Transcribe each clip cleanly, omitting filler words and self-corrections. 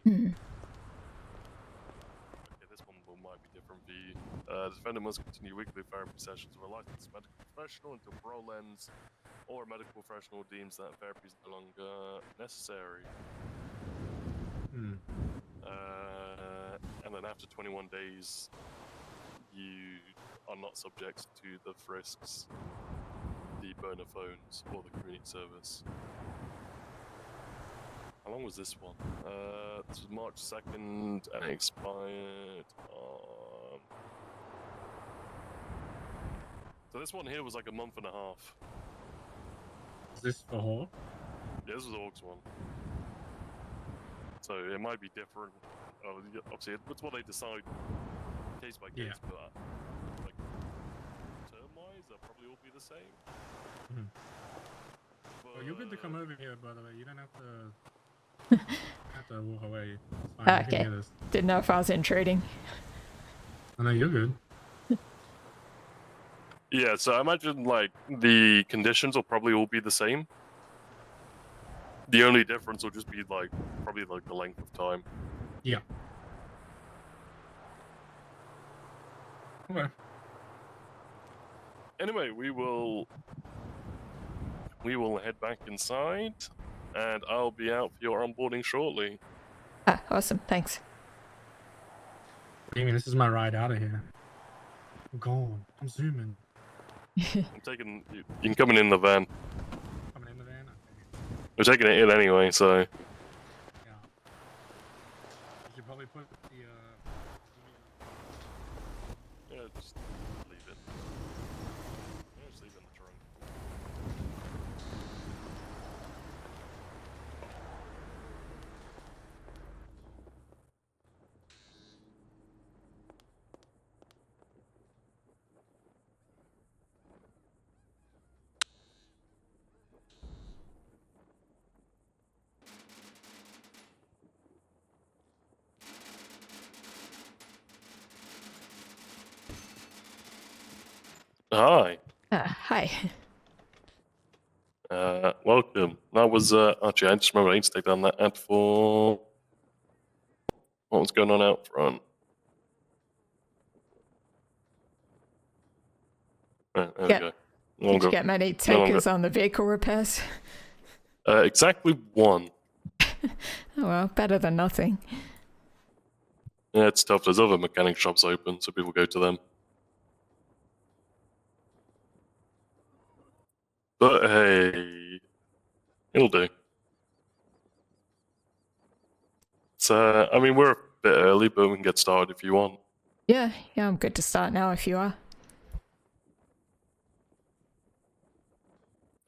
Hmm. Okay, this one might be different for you. The defendant must continue weekly therapy sessions with a licensed medical professional until parole ends or a medical professional deems that therapy is no longer necessary. And then after 21 days, you are not subject to the frisks, the burner phones, or the community service. How long was this one? This was March 2nd and it expired on... So this one here was like a month and a half. Is this for Hawk? Yeah, this was Hawk's one. So it might be different. Obviously, it's what they decide case by case, but like term-wise, they'll probably all be the same. Well, you're good to come over here, by the way. You don't have to walk away. Okay. Didn't know if I was intruding. I know you're good. Yeah, so I imagine like the conditions will probably all be the same. The only difference will just be like probably like the length of time. Yeah. Okay. Anyway, we will head back inside, and I'll be out for your onboarding shortly. Ah, awesome. Thanks. What do you mean? This is my ride out of here. I'm gone. I'm zooming. I'm taking you can come in the van. Coming in the van? Okay. We're taking it in anyway, so. Yeah. You should probably put the Yeah, just leave it. Yeah, just leave it in the trunk. Hi. Hi. Welcome. That was, actually, I just remember I need to take down that ad for what was going on out front. There we go. Did you get many takers on the vehicle repairs? Exactly one. Oh well, better than nothing. Yeah, it's tough. There's other mechanic shops open, so people go to them. But hey, it'll do. So, I mean, we're a bit early, but we can get started if you want. Yeah, I'm good to start now if you are.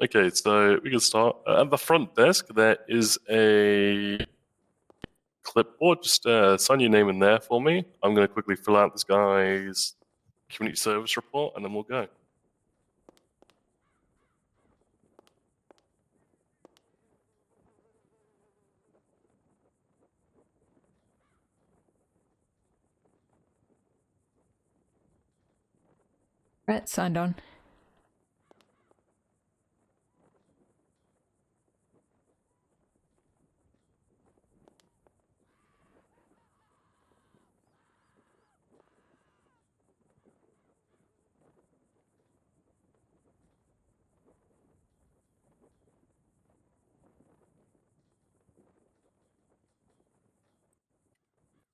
Okay, so we can start. At the front desk, there is a clipboard. Just sign your name in there for me. I'm going to quickly fill out this guy's community service report, and then we'll go. Right, signed on.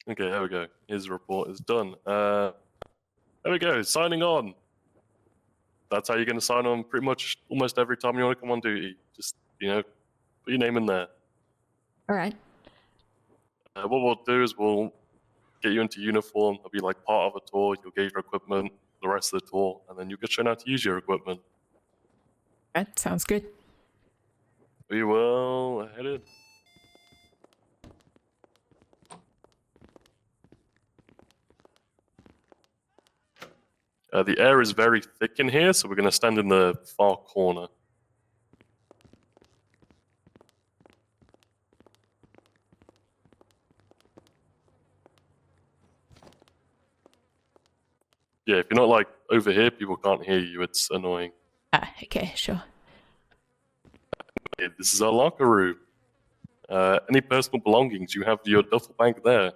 Okay, there we go. His report is done. There we go, signing on. That's how you're going to sign on pretty much almost every time you want to come on duty. Just, put your name in there. All right. What we'll do is we'll get you into uniform. It'll be like part of a tour. You'll get your equipment, the rest of the tour, and then you'll get shown how to use your equipment. All right, sounds good. We will head in. The air is very thick in here, so we're going to stand in the far corner. Yeah, if you're not like over here, people can't hear you. It's annoying. Ah, okay, sure. Okay, this is our locker room. Any personal belongings, you have your duffel bag there.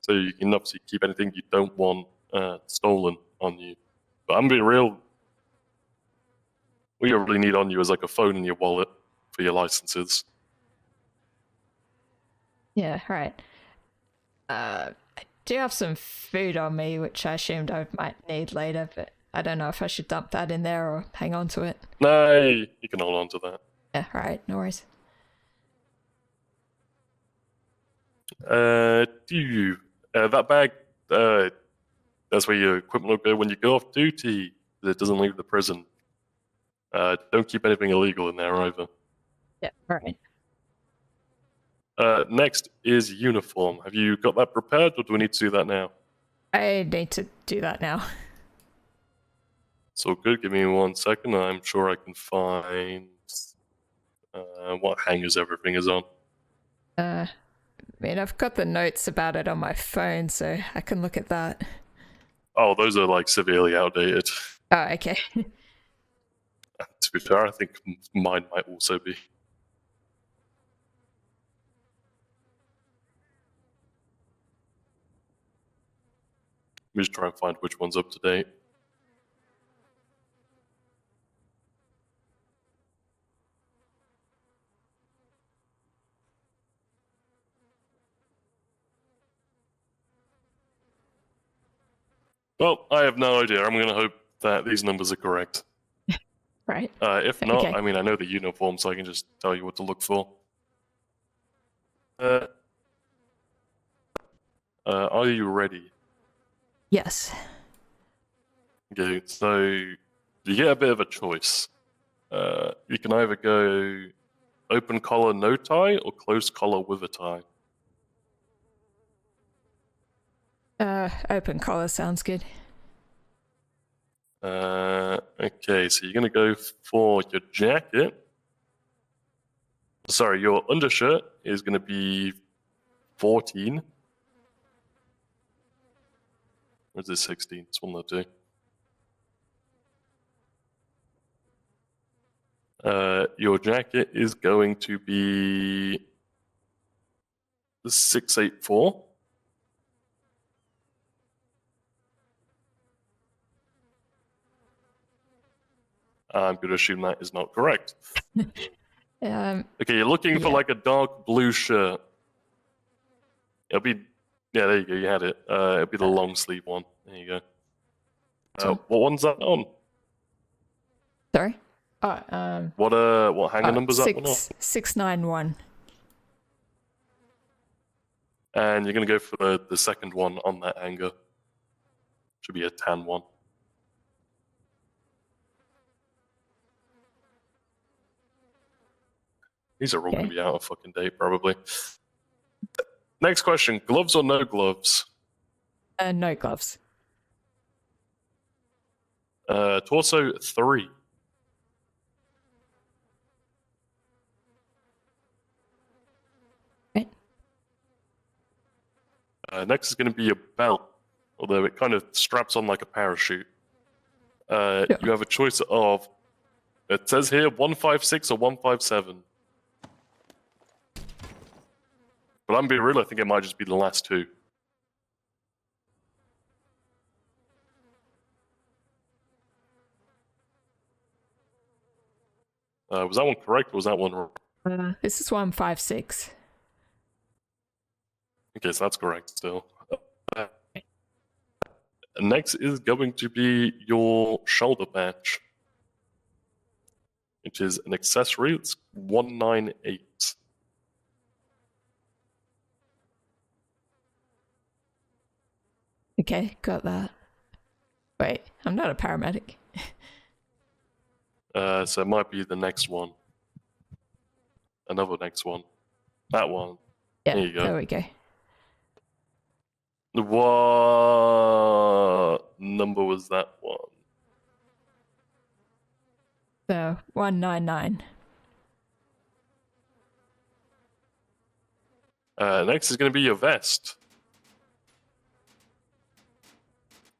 So you can obviously keep anything you don't want stolen on you. But I'm being real. What you really need on you is like a phone and your wallet for your licenses. Yeah, right. I do have some food on me, which I assumed I might need later, but I don't know if I should dump that in there or hang on to it. No, you can hold on to that. Yeah, right, no worries. That bag, that's where your equipment will go when you go off duty. It doesn't leave the prison. Don't keep anything illegal in there either. Yeah, alright. Next is uniform. Have you got that prepared, or do we need to do that now? I need to do that now. So good. Give me 1 second. I'm sure I can find what hangers everything is on. I mean, I've got the notes about it on my phone, so I can look at that. Oh, those are like severely outdated. Oh, okay. To be fair, I think mine might also be. Let me just try and find which one's up to date. Well, I have no idea. I'm going to hope that these numbers are correct. Right. If not, Okay. I mean, I know the uniform, so I can just tell you what to look for. Are you ready? Yes. Okay, so you get a bit of a choice. You can either go open collar, no tie, or closed collar with a tie. Open collar sounds good. Okay, so you're going to go for your jacket. Sorry, your undershirt is going to be 14. Or is it 16? It's one of the two. Your jacket is going to be 684. I'm going to assume that is not correct. Okay, you're looking for Yeah. like a dark blue shirt. It'll be, yeah, there you go, you had it. It'll be the long sleeve one. There you go. So- What one's that on? Sorry? What hanger number's that one on? 691. And you're going to go for the second one on that hanger. Should be a tan one. These are all going to be out of fucking date, probably. Next question: gloves or no gloves? No gloves. Torso 3. Right. Next is going to be a belt, although it kind of straps on like a parachute. Yeah. You have a choice of, it says here 156 or 157. But I'm being real, I think it might just be the last two. Was that one correct or was that one wrong? This is 156. Okay, so that's correct still. Next is going to be your shoulder patch, which is an accessory. It's 198. Okay, got that. Wait, I'm not a paramedic. So it might be the next one. Another next one. That one. Yeah, There you go. there we go. What number was that one? So 199. Next is going to be your vest.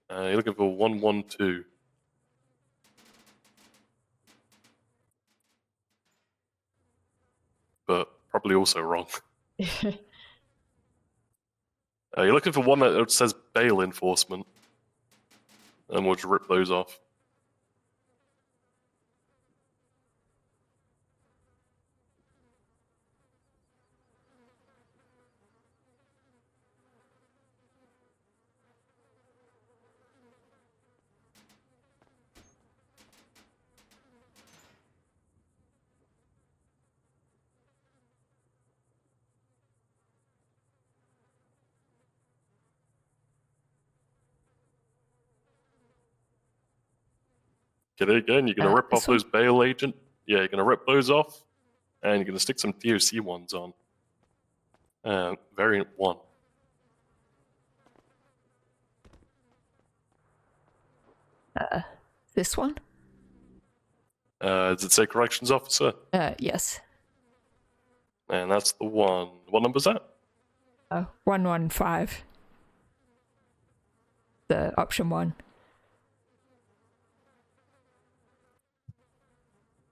You're looking for 112. But probably also wrong. You're looking for one that says bail enforcement, and we'll just rip those off. Okay, there you go, and you're going to rip off those bail agent. Yeah, you're going to rip those off, and you're going to stick some DOC ones on. Variant 1. This one? Does it say corrections officer? Yes. And that's the one. What number's that? 115. The option 1.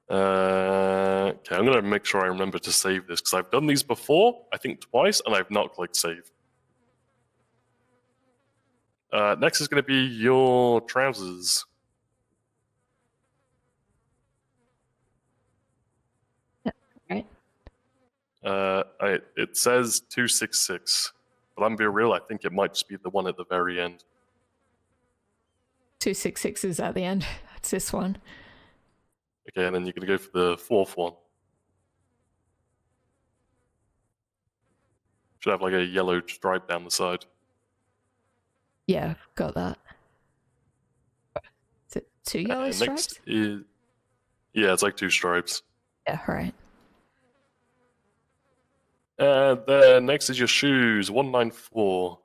Okay, I'm going to make sure I remember to save this, because I've done these before, I think twice, and I've not clicked save. Next is going to be your trousers. Right. It says 266, but I'm being real, I think it might just be the one at the very end. 266 is at the end. That's this one. Okay, and then you're going to go for the fourth one. Should have like a yellow stripe down the side. Yeah, got that. Is it 2 yellow stripes? Next is... Yeah, it's like 2 stripes. Yeah, right. Then next is your shoes, 194.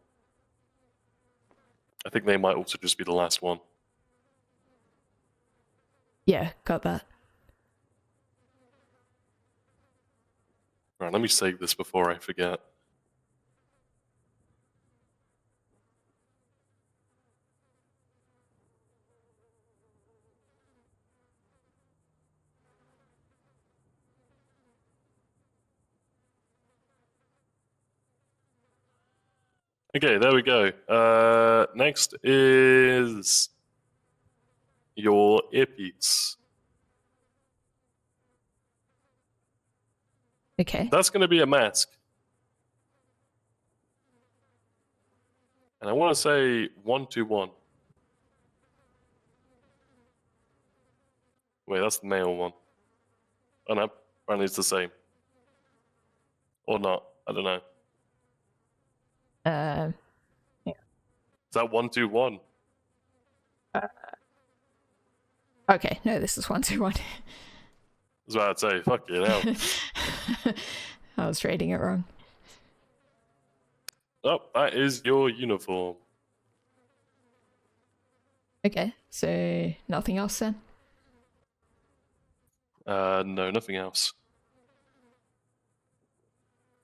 I think they might also just be the last one. Yeah, got that. Right, let me save this before I forget. Okay, there we go. Next is your earpiece. Okay. That's going to be a mask. And I want to say 121. Wait, that's the male one. Oh no, apparently it's the same. Or not, I don't know. Yeah. Is that 121? Okay, no, this is 121. I was about to say, fuck you now. I was reading it wrong. Oh, that is your uniform. Okay, so nothing else then? No, nothing else.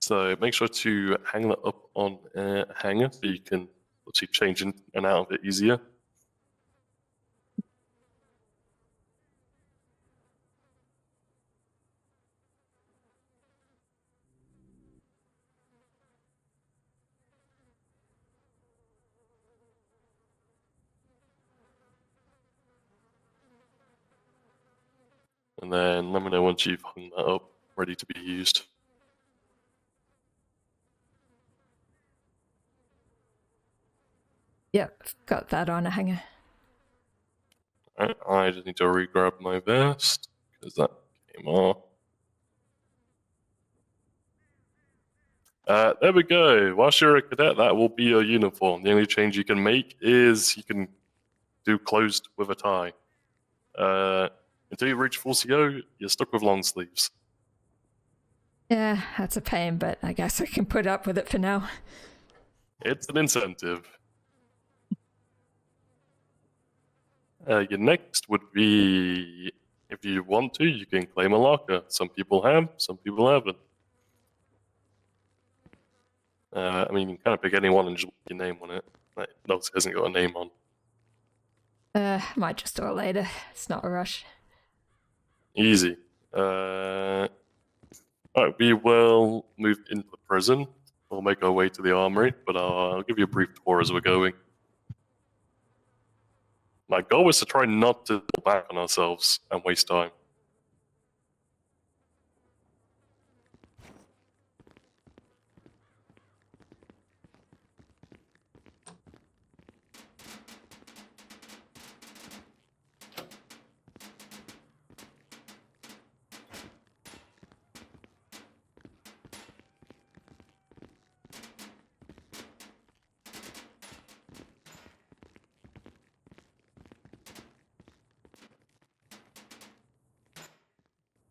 So make sure to hang that up on a hanger so you can obviously change in and out of it easier. And then let me know once you've hung that up, ready to be used. Yep, got that on a hanger. Alright, I just need to re-grab my vest, because that came off. There we go. Whilst you're a cadet, that will be your uniform. The only change you can make is you can do closed with a tie. Until you reach full CO, you're stuck with long sleeves. Yeah, that's a pain, but I guess I can put up with it for now. It's an incentive. Your next would be, if you want to, you can claim a locker. Some people have, some people haven't. I mean, you can kind of pick anyone and just put your name on it. Like, no, it hasn't got a name on. Might just do it later. It's not a rush. Easy. Alright, Alright, we will move into the prison. We'll make our way to the armory, but I'll give you a brief tour as we're going. My goal was to try not to pull back on ourselves and waste time.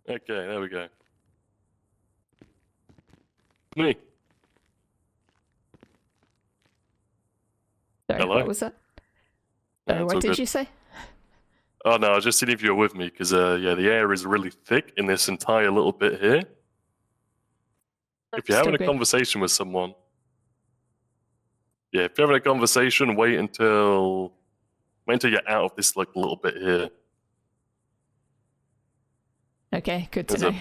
Okay, there we go. Me. Sorry, Hello? what was that? Yeah, it's What all did good. you say? Oh no, I was just seeing if you were with me, because yeah, the air is really thick in this entire little bit here. If you're having a Stupid. conversation with someone, yeah, if you're having a conversation, wait until you're out of this like little bit here. Okay, good to There's know.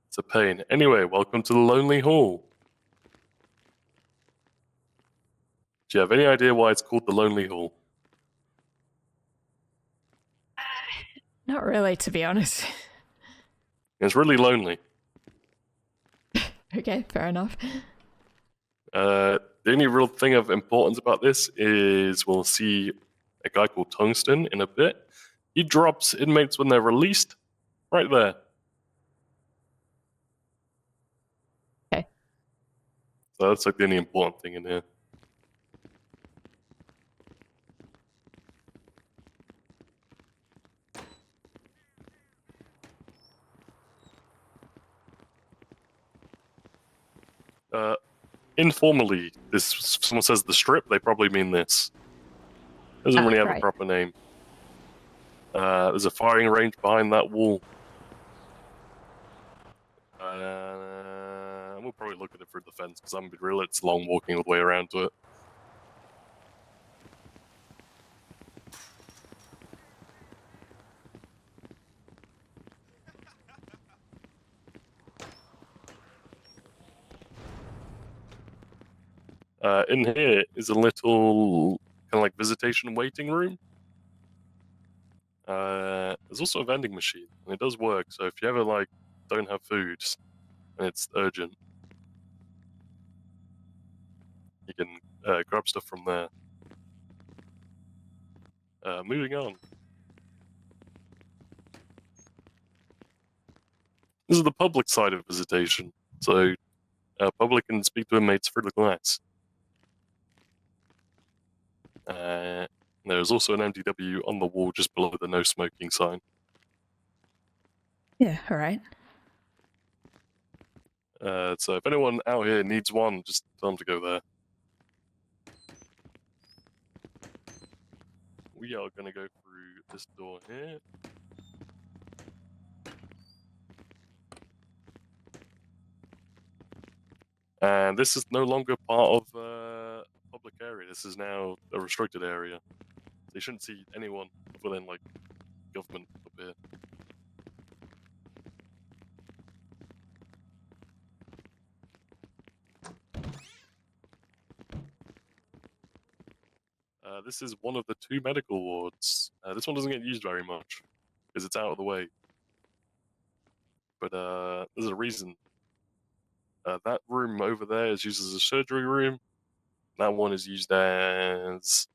It's a pain. Anyway, welcome to the Lonely Hall. Do you have any idea why it's called the Lonely Hall? Not really, to be honest. It's really lonely. Okay, fair enough. The only real thing of importance about this is we'll see a guy called Tungsten in a bit. He drops inmates when they're released, right there. Okay. So that's like the only important thing in here. Informally, someone says the strip, they probably mean this. Doesn't really have right. a proper name. There's a firing range behind that wall. We'll probably look at it through the fence because I'm gonna be real, it's long walking all the way around to it. In here is a little kind of like visitation waiting room. There's also a vending machine, and it does work. So if you ever like don't have food and it's urgent, you can grab stuff from there. Moving on. This is the public side of visitation. So public can speak to inmates through the glass. There's also an MDW on the wall just below the no smoking sign. Yeah, alright. So if anyone out here needs one, just tell them to go there. We are going to go through this door here. And this is no longer part of public area. This is now a restricted area. So you shouldn't see anyone within like government up here. This is one of the 2 medical wards. This one doesn't get used very much because it's out of the way. But there's a reason. That room over there is used as a surgery room. That one is used as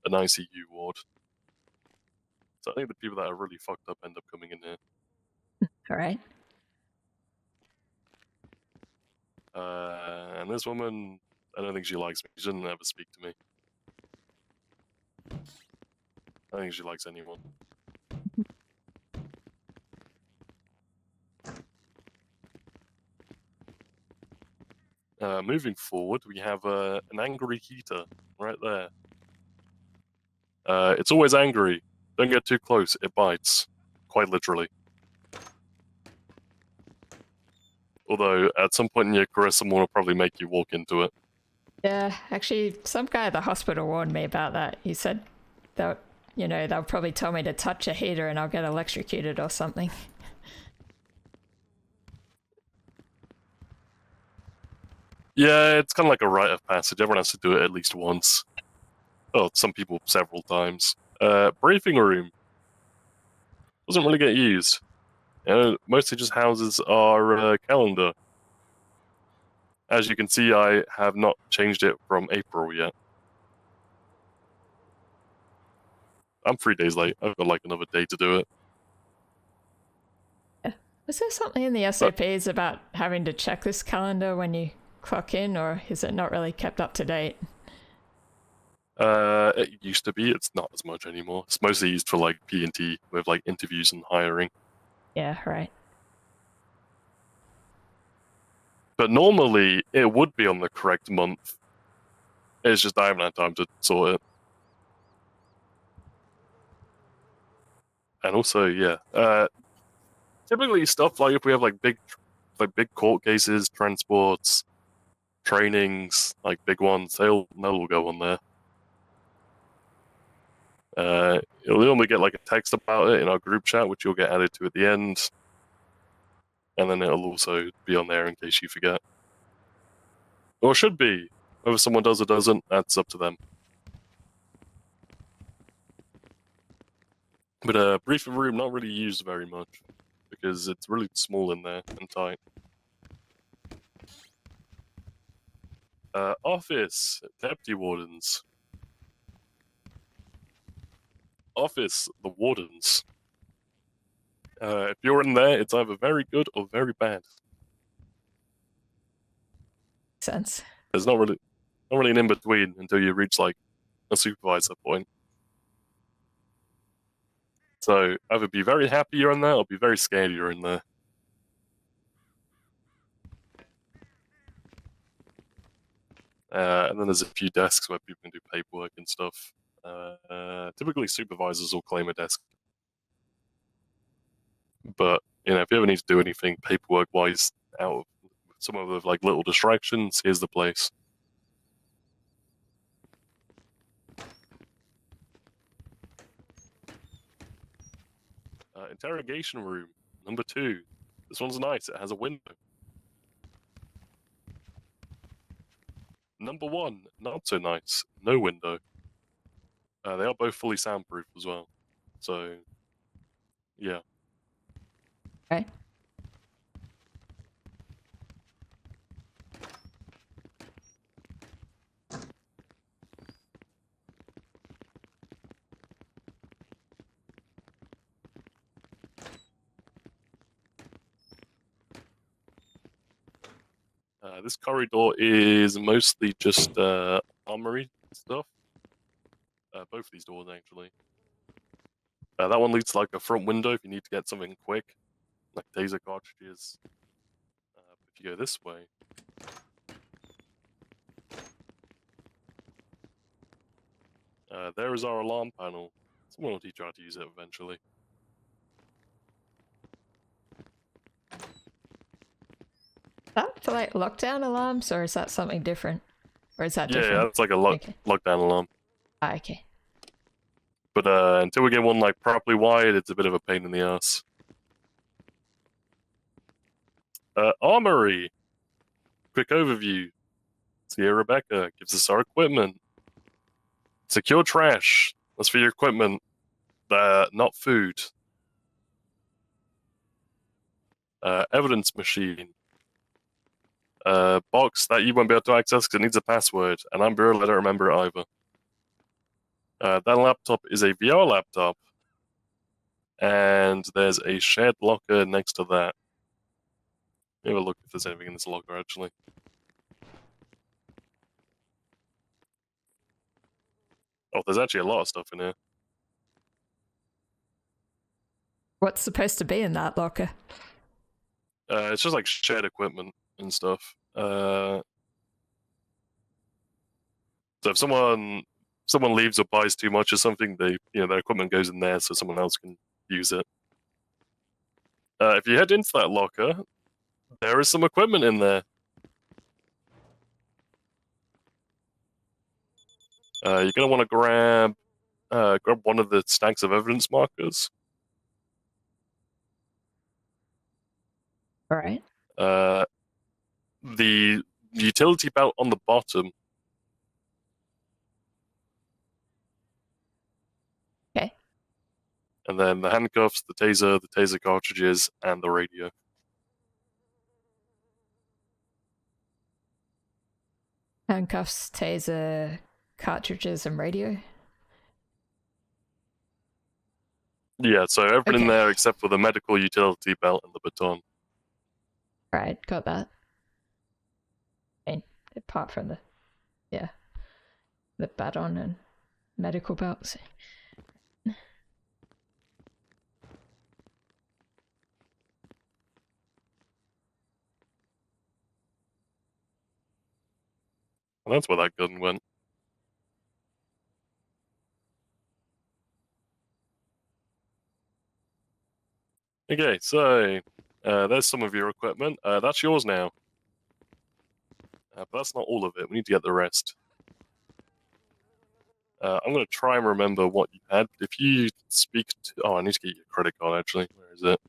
an ICU ward. So I think the people that are really fucked up end up coming in here. Alright. And this woman, I don't think she likes me. She doesn't ever speak to me. I don't think she likes anyone. Moving forward, we have an angry heater right there. It's always angry. Don't get too close, it bites. Quite literally. Although, at some point in your career, someone will probably make you walk into it. Yeah, actually, some guy at the hospital warned me about that. He said that, you know, they'll probably tell me to touch a heater and I'll get electrocuted or something. Yeah, it's kind of like a rite of passage. Everyone has to do it at least once. Oh, some people several times. Briefing room doesn't really get used. You know, mostly just houses our calendar. As you can see, I have not changed it from April yet. I'm 3 days late. I've got like another day to do it. Was there something in the SOPs about having to check this calendar when you clock in, or is it not really kept up to date? It used to be. It's not as much anymore. It's mostly used for like P&T with like interviews and hiring. Yeah, right. But normally it would be on the correct month. It's just I haven't had time to sort it. And also, yeah, typically stuff like if we have like big court cases, transports, trainings, like big ones, they'll all go on there. You'll normally get like a text about it in our group chat, which you'll get added to at the end, and then it'll also be on there in case you forget, or should be. Whether someone does or doesn't, that's up to them. But briefing room not really used very much because it's really small in there and tight. Office, deputy wardens. Office, the wardens. If you're in there, it's either very good or very bad. Sense. There's not really an in between until you reach like a supervisor point. So either be very happy you're in there or be very scared you're in there. And then there's a few desks where people can do paperwork and stuff. Typically supervisors will claim a desk. But, you know, if you ever need to do anything paperwork-wise out of some of the like little distractions, here's the place. Interrogation room, number 2. This one's nice, it has a window. Number 1, not so nice, no window. They are both fully soundproof as well. So, yeah. Okay. This corridor is mostly just armory stuff. Both of these doors, actually. That one leads to like a front window if you need to get something quick, like taser cartridges. If you go this way, there is our alarm panel. Someone will teach you how to use it eventually. Is that for like lockdown alarms, or is that something different? Or is that Yeah, different? that's like a Okay. lockdown alarm. Ah, okay. But until we get one like properly wired, it's a bit of a pain in the ass. Armory. Quick overview. See here, Rebecca gives us our equipment. Secure trash. That's for your equipment. Not food. Evidence machine. Box that you won't be able to access because it needs a password, and I'm barely let it remember it either. That laptop is a VR laptop, and there's a shared locker next to that. Let me have a look if there's anything in this locker, actually. Oh, there's actually a lot of stuff in here. What's supposed to be in that locker? It's just like shared equipment and stuff. So if someone leaves or buys too much or something, their equipment goes in there so someone else can use it. If you head into that locker, there is some equipment in there. You're gonna want to grab one of the stacks of evidence markers. All right. The utility belt on the bottom. Okay. And then the handcuffs, the taser cartridges, and the radio. Handcuffs, taser, cartridges, and radio. Yeah, so everything in Okay. there except for the medical utility belt and the baton. Right, got that. And apart from the baton and medical belts. And that's where that gun went. Okay, so there's some of your equipment. That's yours now. But that's not all of it. We need to get the rest. I'm going to try and remember what you had. If you speak to... Oh, I need to get your credit card, actually. Where is it?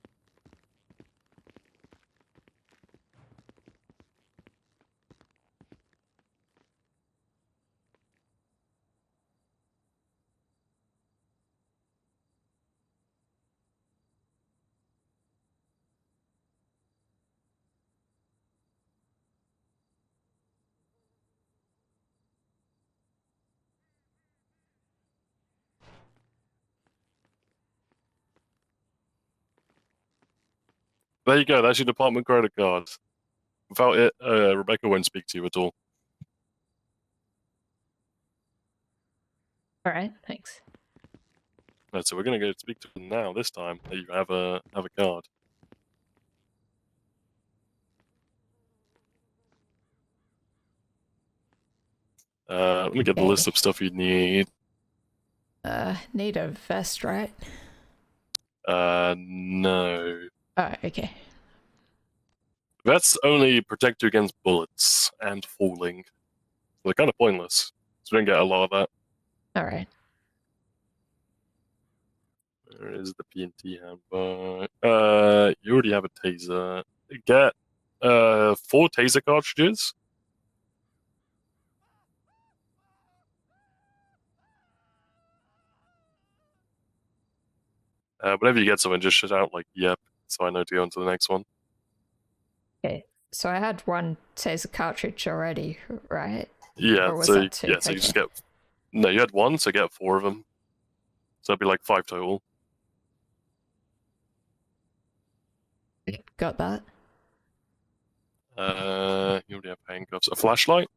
There you go. That's your department credit card. Without it, Rebecca won't speak to you at all. Alright, thanks. Right, so we're going to go speak to them now, this time, that you have a card. Let me get the list of stuff you need. Need a vest, right? No. Oh, okay. That's only protect you against bullets and falling. They're kind of pointless. So we don't get a lot of that. Alright. There is the P&T handbook. You already have a taser. Get 4 taser cartridges. Whenever you get someone, just shout out like "yep," so I know to go on to the next one. Okay. So I had one taser cartridge already, right? Yeah, Or was so that two? yeah, so you just get... No, you had 1, so get 4 of them. So it'd be like 5 total. Got that. You already have handcuffs. A flashlight.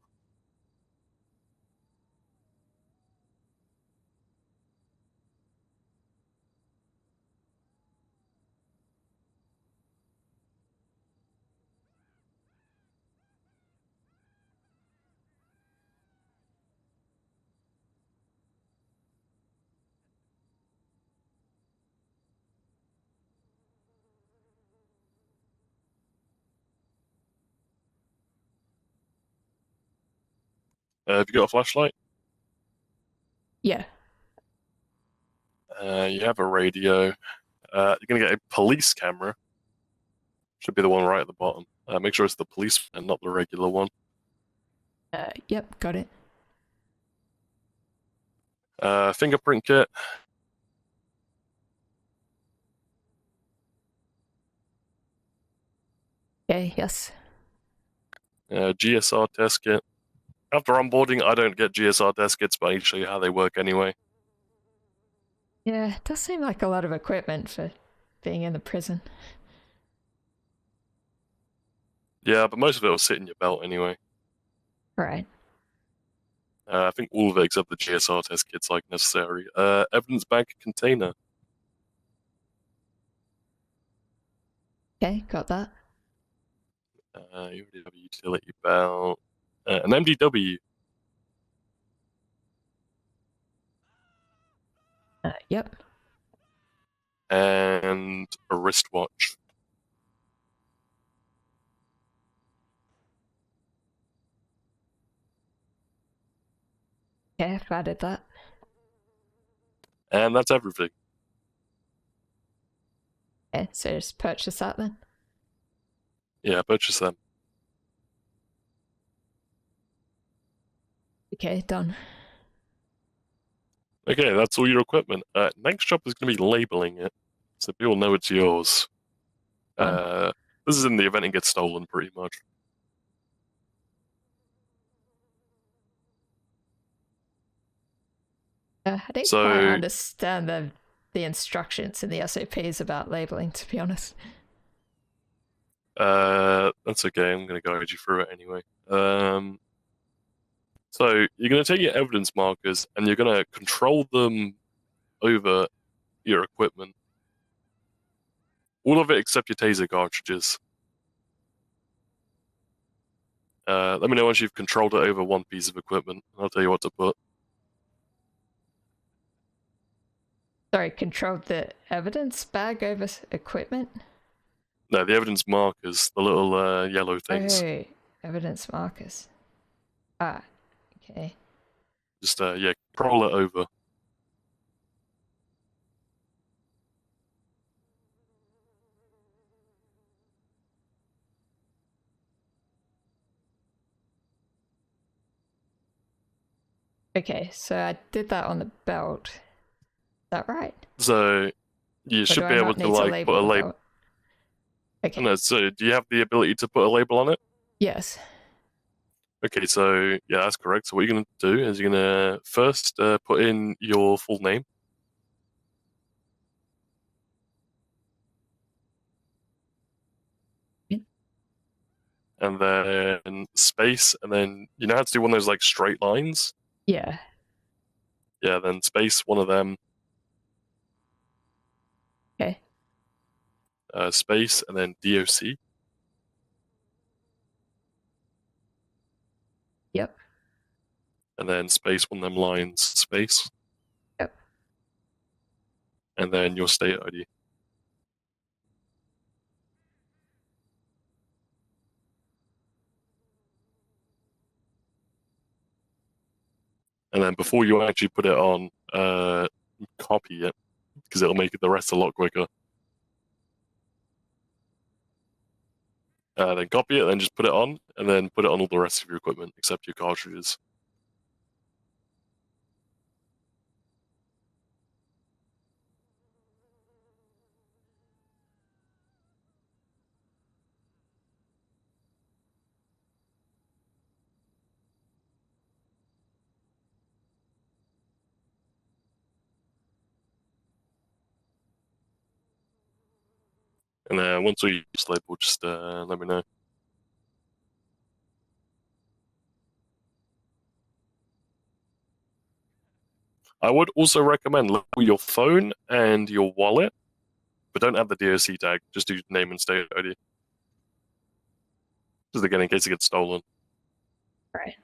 Have you got a flashlight? Yeah. You have a radio. You're gonna get a police camera. Should be the one right at the bottom. Make sure it's the police and not the regular one. Yep, got it. Fingerprint kit. Okay, yes. GSR test kit. After onboarding, I don't get GSR test kits, but I need to show you how they work anyway. Yeah, it does seem like a lot of equipment for being in the prison. Yeah, but most of it will sit in your belt anyway. Right. I think all of it except the GSR test kit's like necessary. Evidence bag container. Okay, got that. You already have a utility belt. An MDW. Yep. And a wristwatch. Okay, I've added that. And that's everything. Okay, so just purchase that then. Yeah, purchase them. Okay, done. Okay, that's all your equipment. Next job is going to be labeling it, so people know it's yours. This is in the event it gets stolen, pretty much. I don't So- quite understand the instructions in the SOPs about labeling, to be honest. That's okay. I'm going to guide you through it anyway. So you're going to take your evidence markers and you're going to control them over your equipment. All of it except your taser cartridges. Let me know once you've controlled it over one piece of equipment. I'll tell you what to put. Sorry, controlled the evidence bag over equipment? No, the evidence markers, the little yellow things. Oh, evidence markers. Ah, okay. Just, yeah, control it over. Okay, so I did that on the belt. Is that right? So you Or should do be I able not to, need like, put a the label. belt? Okay. No, so do you have the ability to put a label on it? Yes. Okay, so yeah, that's correct. So what you're going to do is you're going to first put in your full name. And then space, and then you know how to do one of those like straight lines? Yeah. Yeah, then space, one of them, Okay. space, and then DOC. Yep. And then space, one of them lines, space. Yep. And then your state ID. And then before you actually put it on, copy it, because it'll make the rest a lot quicker. Then copy it, then just put it on, and then put it on all the rest of your equipment, except your cartridges. And then once we use label, just let me know. I would also recommend label your phone and your wallet, but don't add the DOC tag. Just do name and state ID. Just again, in case it gets stolen. Right.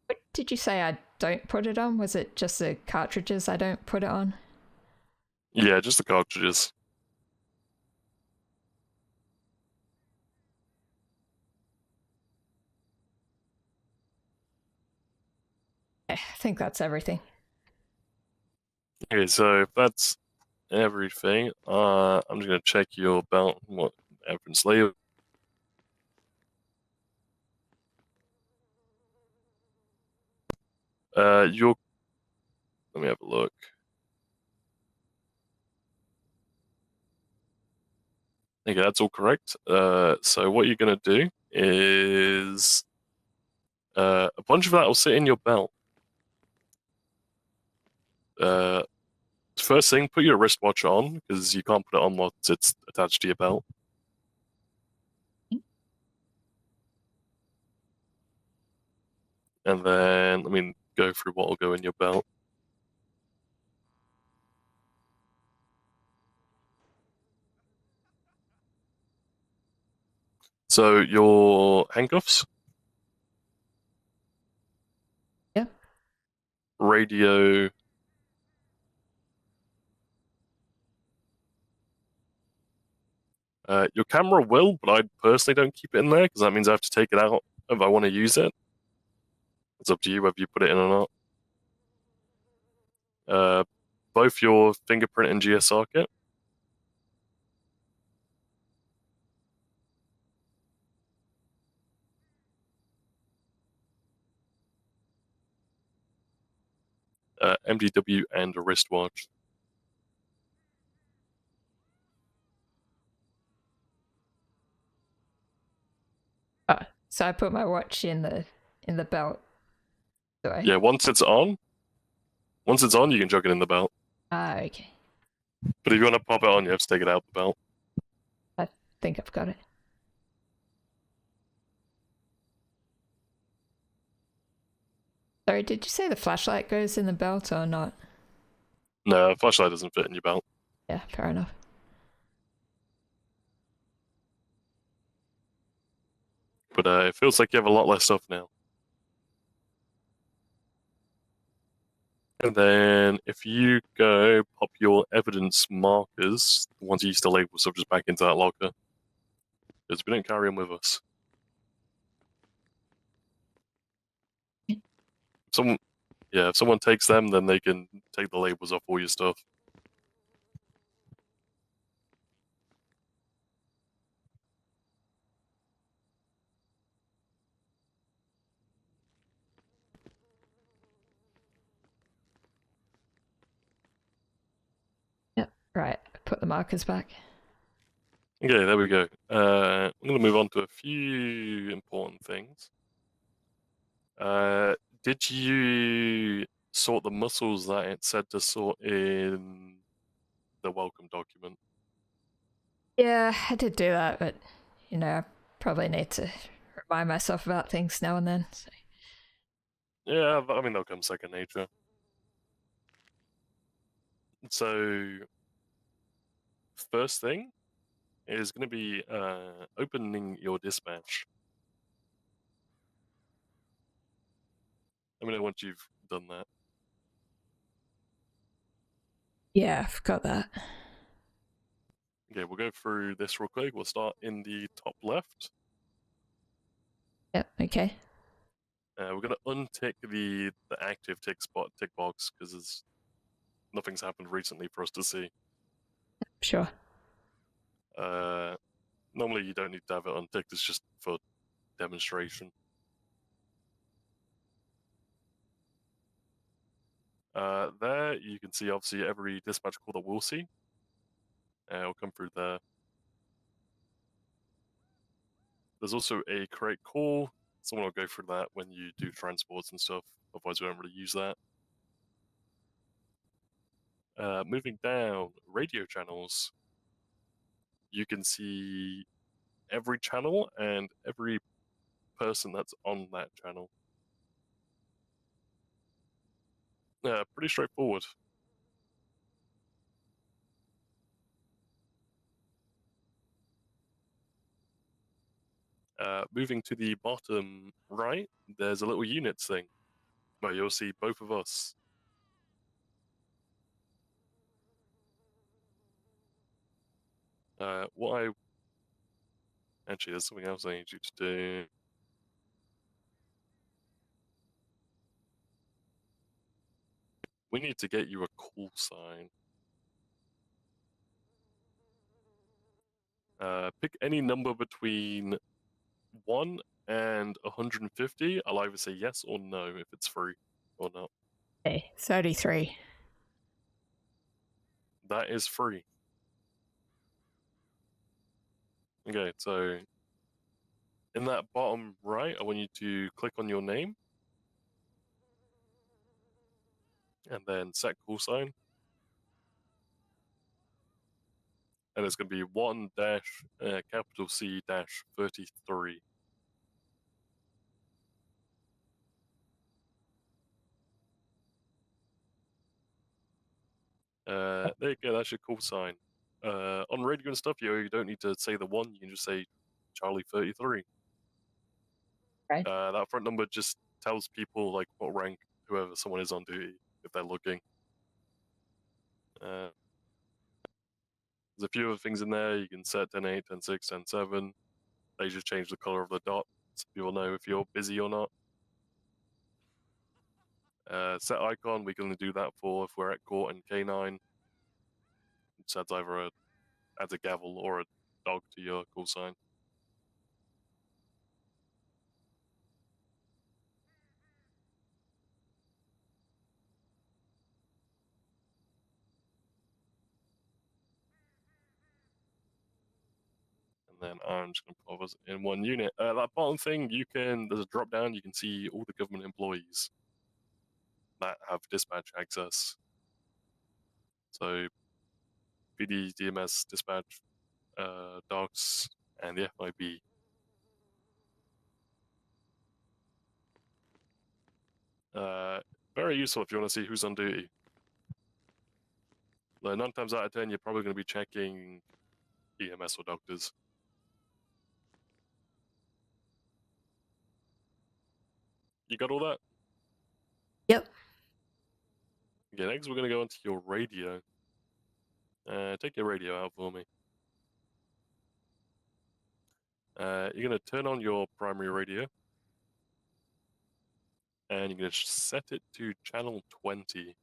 What did you say I don't put it on? Was it just the cartridges I don't put it on? Yeah, just the cartridges. I think that's everything. Okay, so if that's everything, I'm just gonna check your belt. What evidence label? Your. Let me have a look. Okay, that's all correct. So what you're gonna do is a bunch of that will sit in your belt. First thing, put your wristwatch on because you can't put it on once it's attached to your belt. And then, let me go through what will go in your belt. So your handcuffs. Yep. Radio. Your camera will, but I personally don't keep it in there because that means I have to take it out if I want to use it. It's up to you whether you put it in or not. both your fingerprint and GSR kit. MDW and a wristwatch. Oh, so I put my watch in the belt. Do I? Yeah, once it's on, you can chuck it in the belt. Ah, okay. But if you want to pop it on, you have to take it out the belt. I think I've got it. Sorry, did you say the flashlight goes in the belt or not? No, flashlight doesn't fit in your belt. Yeah, fair enough. But it feels like you have a lot less stuff now. And then if you go pop your evidence markers, the ones you used to label stuff, just back into that locker. Because we don't carry them with us. If someone takes them, then they can take the labels off all your stuff. Yep, right. Put the markers back. Okay, there we go. I'm going to move on to a few important things. Did you sort the muscles that it said to sort in the welcome document? Yeah, I did do that, but I probably need to remind myself about things now and then. So. Yeah, I mean, they'll come second nature. So, first thing is going to be opening your dispatch. Let me know once you've done that. Yeah, I've got that. Okay, we'll go through this real quick. We'll start in the top left. Yep, okay. We're going to untick the active tick box because nothing's happened recently for us to see. Sure. Normally you don't need to have it unticked, it's just for demonstration. There you can see obviously every dispatch call that we'll see. It'll come through there. There's also a create call. Someone will go through that when you do transports and stuff. Otherwise we don't really use that. Moving down, radio channels. You can see every channel and every person that's on that channel. Pretty straightforward. Moving to the bottom right, there's a little units thing where you'll see both of us. Actually, there's something else I need you to do. We need to get you a call sign. Pick any number between 1 and 150. I'll either say yes or no if it's free or not. Okay, 33. That is free. Okay, so in that bottom right, I want you to click on your name and then set call sign. And it's going to be 1 capital C 33. There you go, that's your call sign. On radio and stuff, you don't need to say the 1, you can just say Charlie 33. Right. That front number just tells people like what rank whoever someone is on duty if they're looking. There's a few other things in there. You can set 10-8, 10-6, 10-7. They just change the color of the dot so people know if you're busy or not. Set icon, we can only do that for if we're at court and K9. It adds either adds a gavel or a dog to your call sign. And then I'm just going to put us in one unit. That bottom thing, there's a drop down, you can see all the government employees that have dispatch access. So PD, DMS, dispatch, dogs, and the FIB. Very useful if you want to see who's on duty. Like 9 times out of 10, you're probably going to be checking EMS or doctors. You got all that? Yep. Okay, next we're going to go into your radio. Take your radio out for me. You're going to turn on your primary radio. And you're going to set it to channel 20.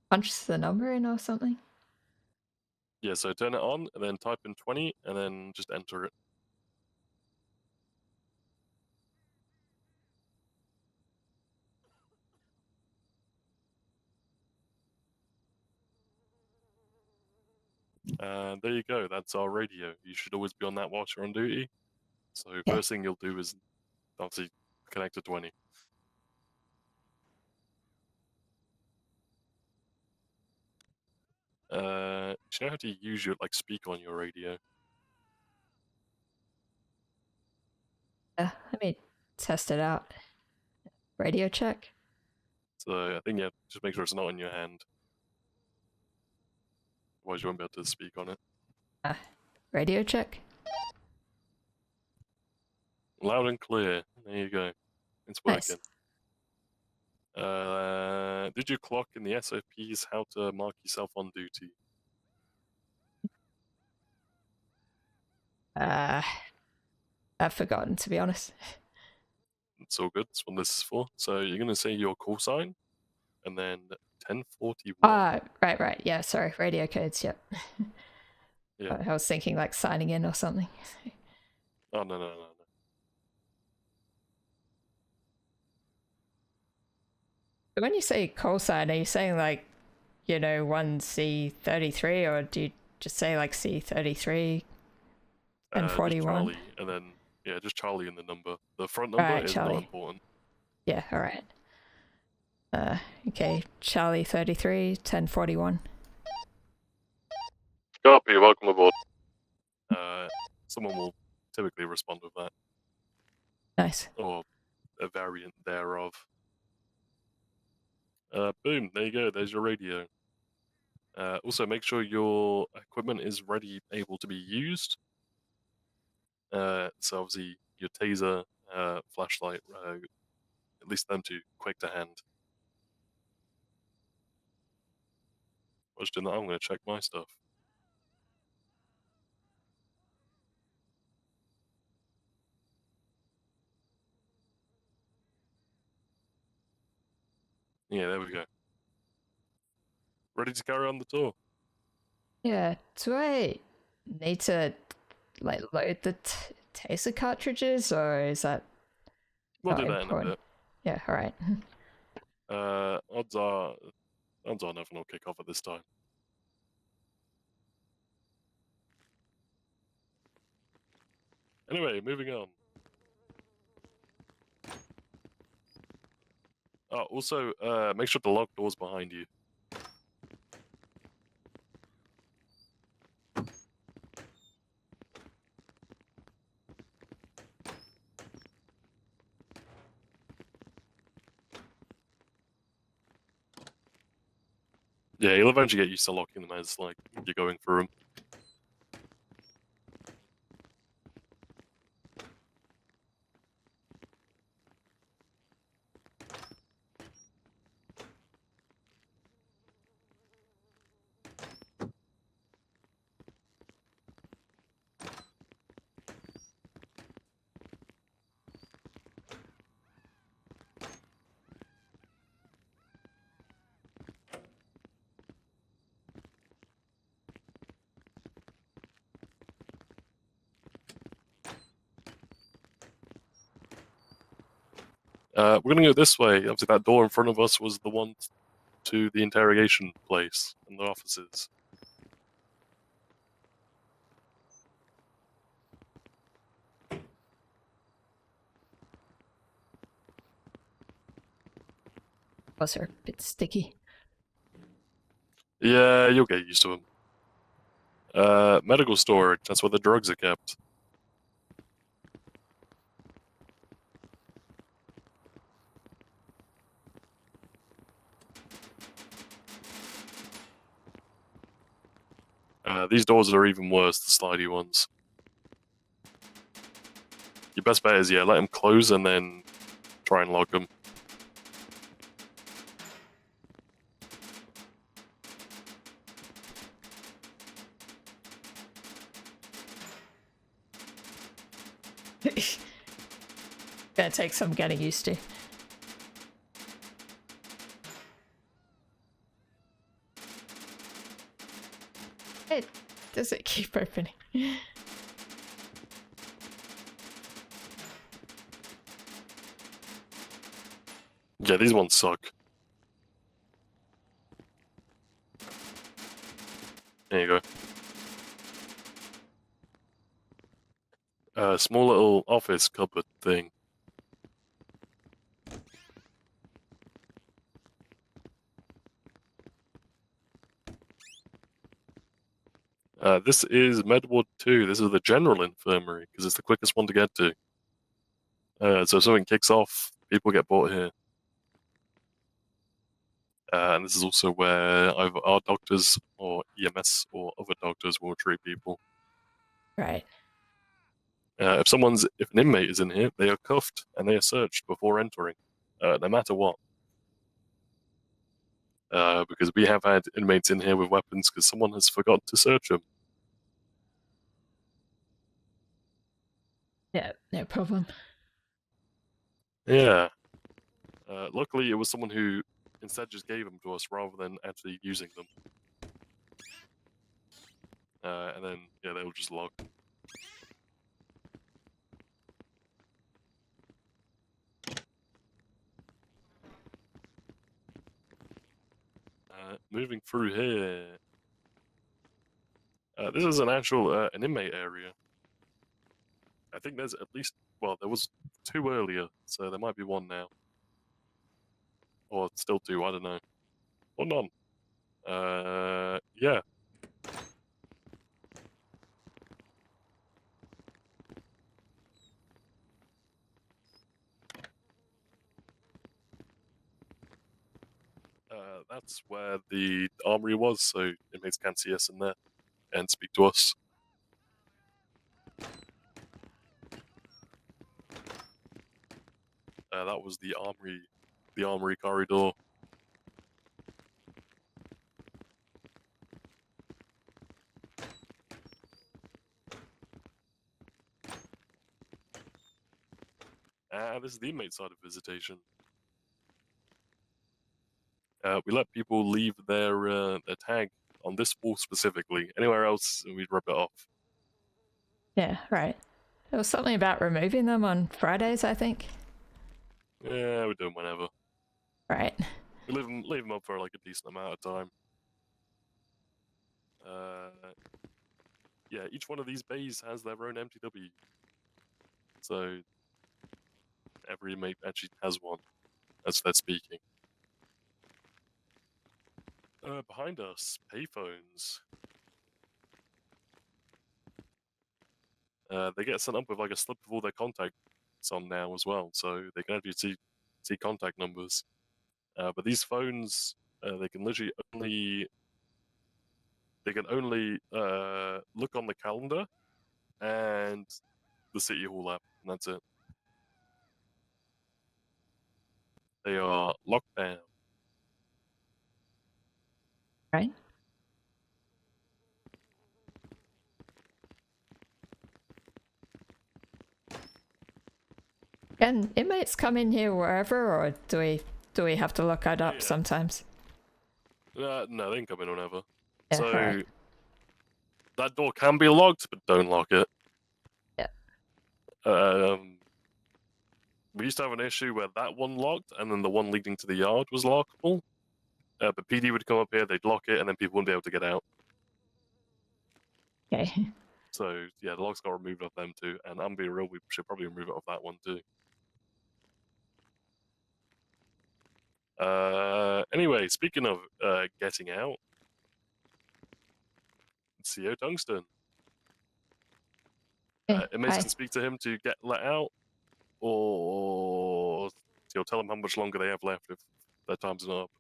Punch the number in or something? Yeah, so turn it on, and then type in 20, and then just enter it. And there you go, that's our radio. You should always be on that whilst you're on duty. So first thing you'll do is obviously connect to 20. Do you know how to use your, speak on your radio? Yeah, let me test it out. Radio check. So I think, yeah, just make sure it's not in your hand. Otherwise you won't be able to speak on it. Radio check. Loud and clear. There you go. It's working. Nice. Did you clock in the SOPs how to mark yourself on duty? I've forgotten, to be honest. It's all good. That's what this is for. So you're going to say your call sign, and then 1041. Right. Yeah, sorry. Radio codes, yep. Yeah. I was thinking like signing in or something. Oh, no. But when you say call sign, are you saying like, 1C33, or do you just say like C33 and 41? Charlie, and then, yeah, just Charlie and the number. The front number Right, is Charlie. not important. Yeah, alright. Okay, Charlie 33, 1041. Copy, welcome aboard. Someone will typically respond with that. Nice. Or a variant thereof. Boom, there you go, there's your radio. Also, make sure your equipment is ready, able to be used. So obviously, your taser, flashlight, at least them two, quick to hand. Whilst doing that, I'm going to check my stuff. Yeah, there we go. Ready to carry on the tour? Yeah, do I need to like load the taser cartridges, or is that We'll not do that important? in a bit. Yeah, alright. Odds are nothing will kick off at this time. Anyway, moving on. Also, make sure the locked door's behind you. Yeah, you'll eventually get used to locking them as, like, you're going through them. We're gonna go this way. Obviously, that door in front of us was the one to the interrogation place and the offices. Was are a bit sticky. Yeah, you'll get used to them. Medical storage. That's where the drugs are kept. These doors are even worse, the slidey ones. Your best bet is, yeah, let them close and then try and lock them. Gonna take some getting used to. It does it keep opening? Yeah, these ones suck. There you go. Small little office cupboard thing. This is Med Ward 2. This is the general infirmary, because it's the quickest one to get to. So if something kicks off, people get brought here. And this is also where either our doctors or EMS or other doctors will treat people. Right. If an inmate is in here, they are cuffed and they are searched before entering, no matter what. Because we have had inmates in here with weapons because someone has forgot to search them. Yeah, no problem. Yeah. Luckily, it was someone who instead just gave them to us rather than actually using them. And then, yeah, they were just locked. Moving through here. This is an actual an inmate area. I think there's at least, well, there was 2 earlier, so there might be 1 now. Or still 2, I don't know. Or none. Yeah. That's where the armory was, so inmates can't see us in there and speak to us. That was the armory corridor. This is the inmate side of visitation. We let people leave their tag on this wall specifically. Anywhere else, we'd rip it off. Yeah, right. There was something about removing them on Fridays, I think. Yeah, we do them whenever. Right. We leave them up for like a decent amount of time. Yeah, each one of these bays has their own MTW. So every inmate actually has one, as they're speaking. Behind us, payphones. They get sent up with like a slip of all their contacts on now as well, so they can actually see contact numbers. But these phones, they can literally only look on the calendar and the City Hall app, and that's it. They are locked down. Right. Can inmates come in here wherever, or do we have to look it up sometimes? No, they can come in whenever. Yeah, So right. that door can be locked, but don't lock it. Yeah. we used to have an issue where that one locked, and then the one leading to the yard was lockable. But PD would come up here, they'd lock it, and then people wouldn't be able to get out. Okay. So yeah, the locks got removed off them too, and I'm being real, we should probably remove it off that one too. Anyway, speaking of getting out, CO Tungsten. Inmates Hi. can speak to him to get let out, or you'll tell them how much longer they have left if their time's not up.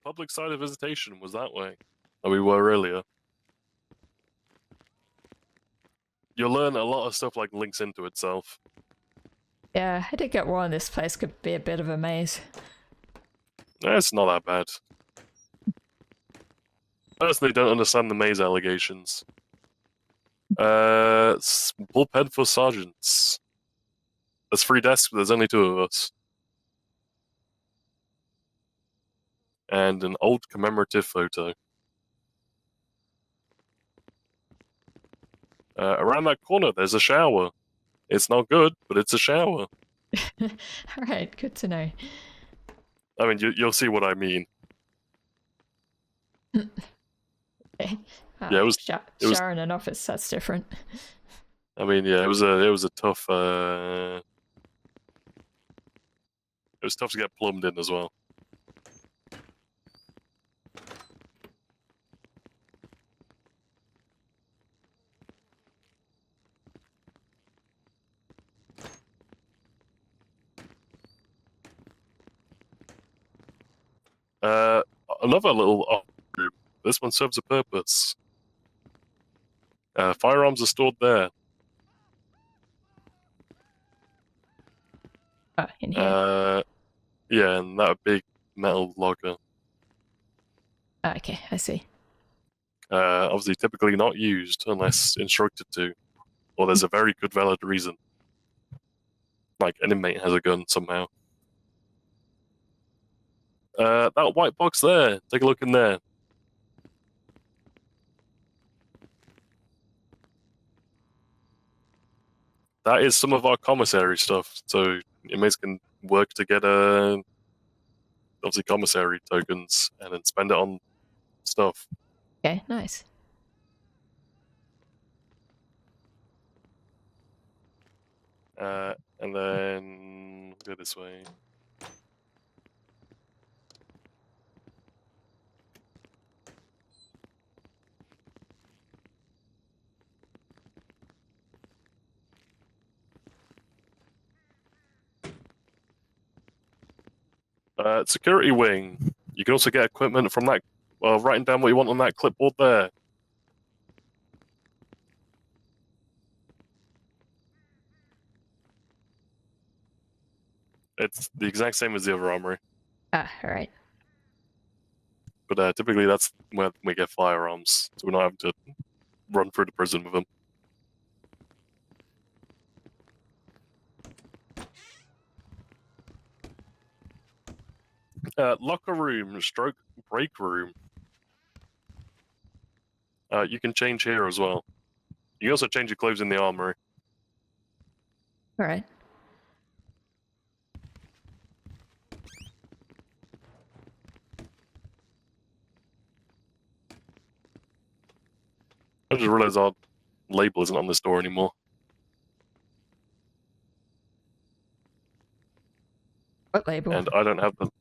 Public side of visitation was that way, and we were earlier. You'll learn a lot of stuff like links into itself. Yeah, I did get warned this place could be a bit of a maze. It's not that bad. Personally, don't understand the maze allegations. Bullpen for sergeants. There's 3 desks, but there's only 2 of us. And an old commemorative photo. Around that corner, there's a shower. It's not good, but it's a shower. Alright, good to know. I mean, you'll see what I mean. Okay. Yeah, it was. Shower in an office, that's different. I mean, yeah, it was a tough. It was tough to get plumbed in as well. Another little room. This one serves a purpose. Firearms are stored there. Oh, in here. Yeah, and that big metal locker. Okay, I see. Obviously, typically not used unless instructed to, or there's a very good valid reason. Like an inmate has a gun somehow. That white box there. Take a look in there. That is some of our commissary stuff. So inmates can work to get obviously commissary tokens and then spend it on stuff. Okay, nice. And then go this way. Security wing. You can also get equipment from that. Well, writing down what you want on that clipboard there. It's the exact same as the other armory. Ah, alright. But typically that's where we get firearms, so we're not having to run through the prison with them. Locker room, stroke break room. You can change here as well. You can also change your clothes in the armory. Alright. I just realized our label isn't on this door anymore. What label? And I don't have them.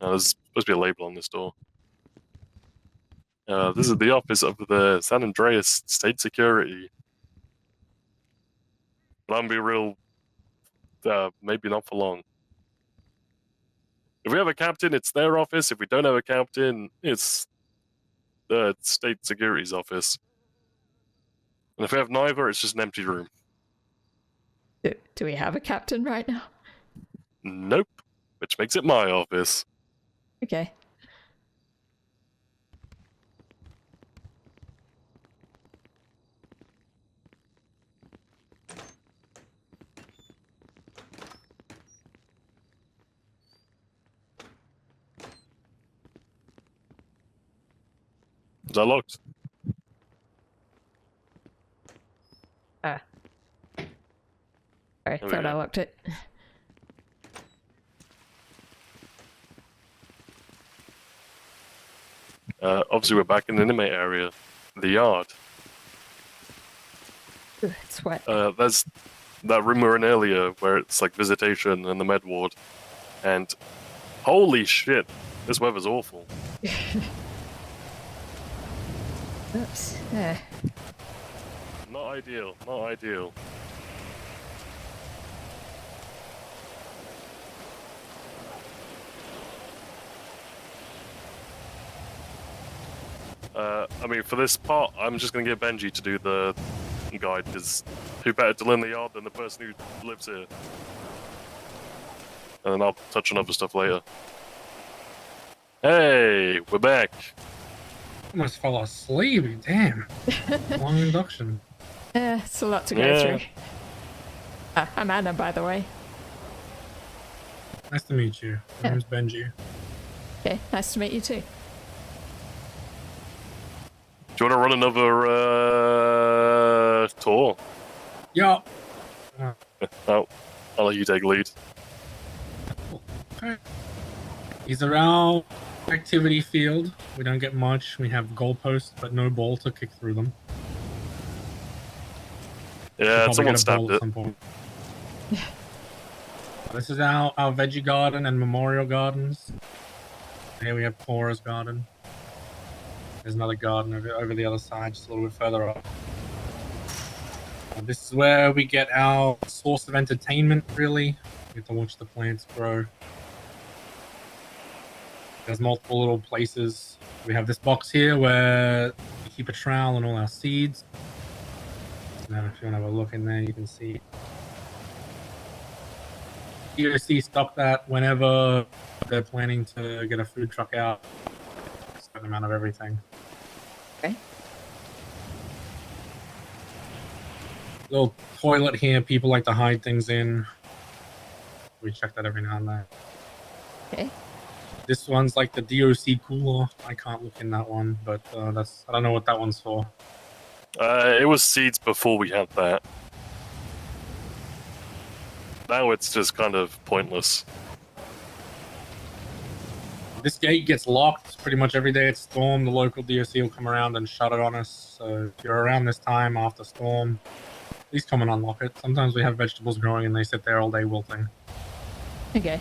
There's supposed to be a label on this door. This is the office of the San Andreas State Security. But I'm be real, maybe not for long. If we have a captain, it's their office. If we don't have a captain, it's the State Security's office. And if we have neither, it's just an empty room. Do we have a captain right now? Nope. Which makes it my office. Okay. that locked? Ah. Sorry, There we thought I go. locked it. Obviously, we're back in the inmate area, the yard. Ugh, it's wet. There's that room we were in earlier where it's like visitation and the med ward. And holy shit, this weather's awful. Oops. Yeah. Not ideal, not ideal. I mean, for this part, I'm just gonna get Benji to do the guide, because who better to learn the yard than the person who lives here? And then I'll touch on other stuff later. Hey, we're back. Almost fell asleep. Damn. Long induction. Yeah, it's a lot to go Yeah. through. I'm Anna, by the way. Nice to meet you. My name's Benji. Okay, nice to meet you too. Do you want to run another tour? Yeah. Oh, I'll let you take lead. Okay. These are our activity field. We don't get much. We have goalposts, but no ball to kick through them. We'll Yeah, probably someone get a ball stabbed at it. some point. This is our veggie garden and memorial gardens. Here we have Cora's garden. There's another garden over the other side, just a little bit further up. This is where we get our source of entertainment, really. We get to watch the plants grow. There's multiple little places. We have this box here where we keep a trowel and all our seeds. Now, if you want to have a look in there, you can see. DOC stock that whenever they're planning to get a food truck out. A certain amount of everything. Okay. Little toilet here, people like to hide things in. We check that every now and then. Okay. This one's like the DOC cooler. I can't look in that one, but I don't know what that one's for. It was seeds before we had that. Now it's just kind of pointless. This gate gets locked pretty much every day at storm. The local DOC will come around and shut it on us. So if you're around this time after storm, please come and unlock it. Sometimes we have vegetables growing and they sit there all day wilting. Okay.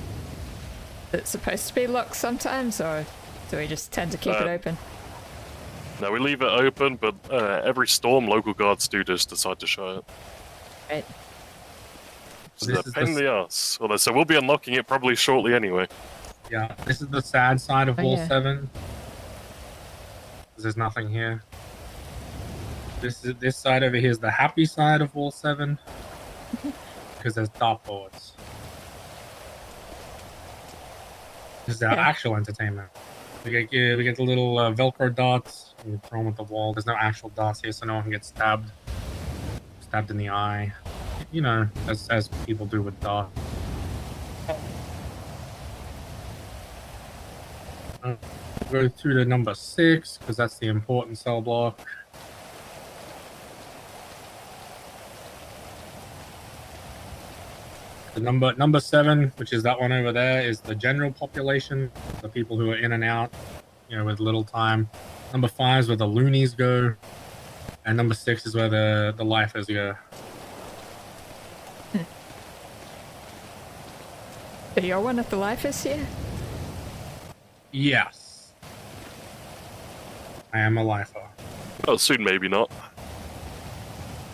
Is it supposed to be locked sometimes, or do we just tend to keep it open? No, we leave it open, but every storm, local guards do just decide to shut it. Right. It's This a is pain in the ass. Although, so we'll be unlocking it probably shortly anyway. Yeah, this is the sad side of Oh, Wall yeah. 7. There's nothing here. This side over here is the happy side of Wall 7. Because there's dartboards. This is our Yeah. actual entertainment. We get the little Velcro darts. We throw them at the wall. There's no actual darts here, so no one can get stabbed. Stabbed in the eye. You know, as people do with darts. Go through to number 6 because that's the important cell block. The number 7, which is that one over there, is the general population, the people who are in and out, you know, with little time. Number 5 is where the loonies go, and number 6 is where the lifers go. So you're one of the lifers here? Yes, I am a lifer. Oh, soon maybe not.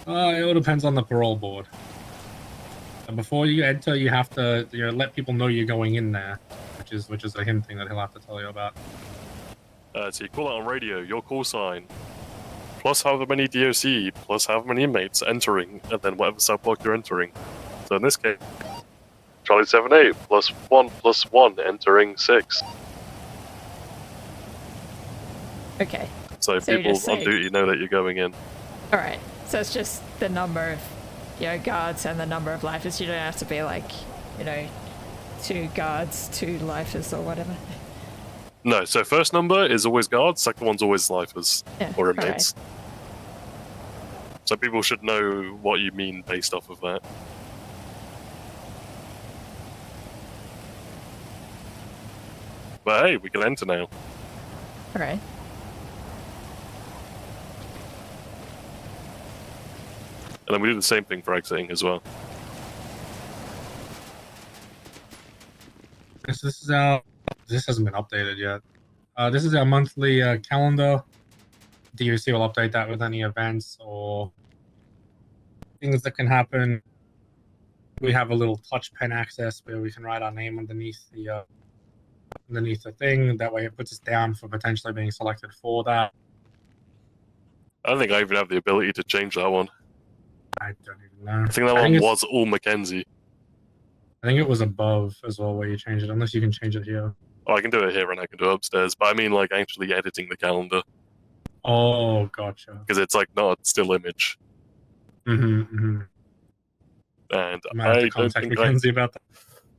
It all depends on the parole board. And before you enter, you have to let people know you're going in there, which is a him thing that he'll have to tell you about. So you call out on radio, your call sign, plus however many DOC, plus however many inmates entering, and then whatever cell block you're entering. So in this case, Charlie 78 plus 1 entering 6. Okay. So So you're people just on saying- duty know that you're going in. Alright. So it's just the number of, guards and the number of lifers. You don't have to be like, 2 guards, 2 lifers or whatever. No, so first number is always guards, second one's always snipers Yeah, or alright. inmates. So people should know what you mean based off of that. But hey, we can enter now. Alright. And then we do the same thing for exiting as well. This is our. This hasn't been updated yet. This is our monthly calendar. DUC will update that with any events or things that can happen. We have a little touch pen access where we can write our name underneath the thing. That way, it puts us down for potentially being selected for that. I don't think I even have the ability to change that one. I don't even know. I think that one was all Mackenzie. I think it was above as well where you change it, unless you can change it here. Oh, I can do it here and I can do it upstairs, but I mean like actually editing the calendar. Oh, gotcha. Because it's like not a still image. Mm-hmm. And I might have I to don't contact think Mackenzie about that.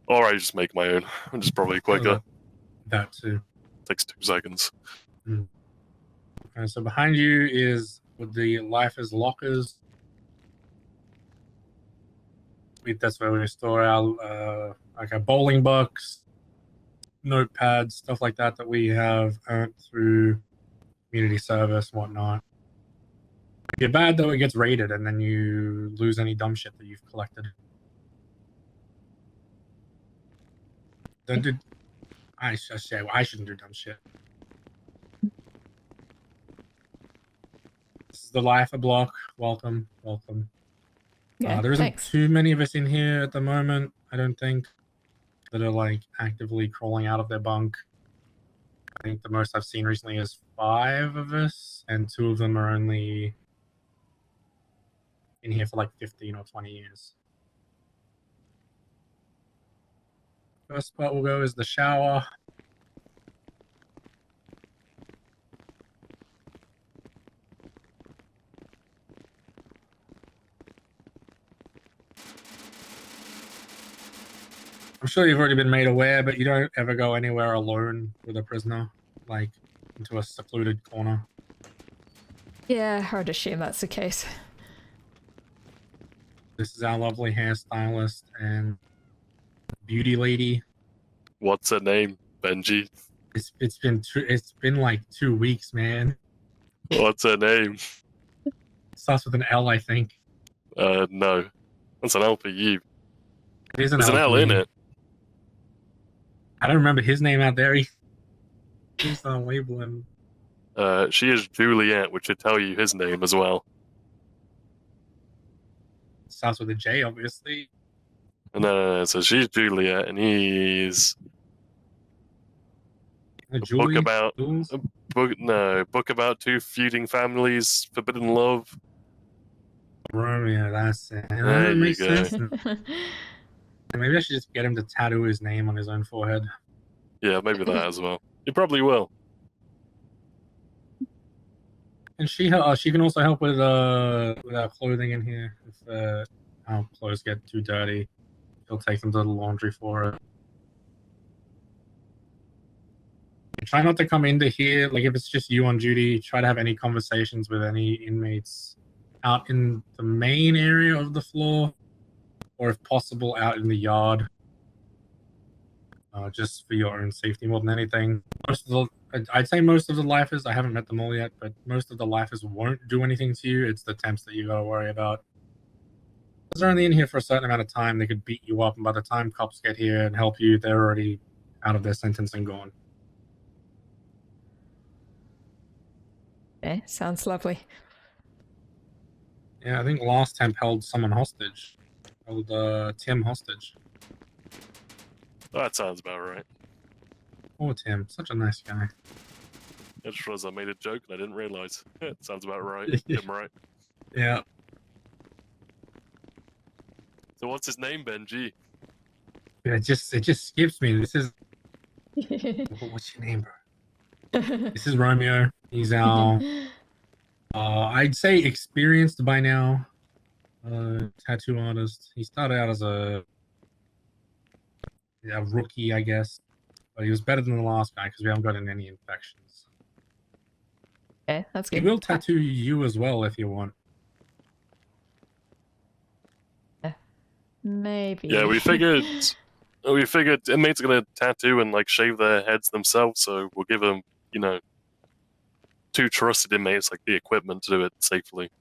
Or I just make my own, which is probably quicker. That too. Takes 2 seconds. Okay, so behind you is with the lifers lockers. That's where we store our like our bowling bucks, notepads, stuff like that we have earned through community service, whatnot. If you're bad though, it gets raided and then you lose any dumb shit that you've collected. Don't do. I shouldn't do dumb shit. This is the lifer block. Welcome. Yeah, There isn't thanks. too many of us in here at the moment, I don't think, that are like actively crawling out of their bunk. I think the most I've seen recently is 5 of us, and 2 of them are only in here for like 15 or 20 years. First spot we'll go is the shower. I'm sure you've already been made aware, but you don't ever go anywhere alone with a prisoner, like into a secluded corner. Yeah, I'd assume that's the case. This is our lovely hairstylist and beauty lady. What's her name? Benji? It's been like 2 weeks, man. What's her name? It starts with an L, I think. No. That's an L for you. There's There's an L in it. I don't remember his name out there. He's on label him. She is Juliet, which should tell you his name as well. Starts with a J, obviously. No. So she's Juliet, and he's Julie, book about 2 feuding families, forbidden love. Romeo, that's it. There That you makes go. sense. Maybe I should just get him to tattoo his name on his own forehead. Yeah, maybe that as well. You probably will. And she can also help with our clothing in here. If our clothes get too dirty, she'll take them to the laundry for it. Try not to come into here, like if it's just you on duty, try to have any conversations with any inmates out in the main area of the floor, or if possible, out in the yard. Just for your own safety more than anything. I'd say most of the lifers, I haven't met them all yet, but most of the lifers won't do anything to you. It's the temps that you gotta worry about. Because they're only in here for a certain amount of time, they could beat you up, and by the time cops get here and help you, they're already out of their sentence and gone. Okay, sounds lovely. Yeah, I think last temp held someone hostage. Held Tim hostage. That sounds about right. Poor Tim, such a nice guy. I just realized I made a joke and I didn't realize. It sounds about right. I'm right. Yeah. So what's his name, Benji? It just skips me. This is what's your name, bro? This is Romeo. He's our I'd say experienced by now tattoo artist. He started out as a rookie, I guess, but he was better than the last guy because we haven't gotten any infections. Okay, that's He good. will tattoo you as well if you want. Maybe. Yeah, we figured inmates are gonna tattoo and like shave their heads themselves, so we'll give them, you know, 2 trusted inmates like the equipment to do it safely.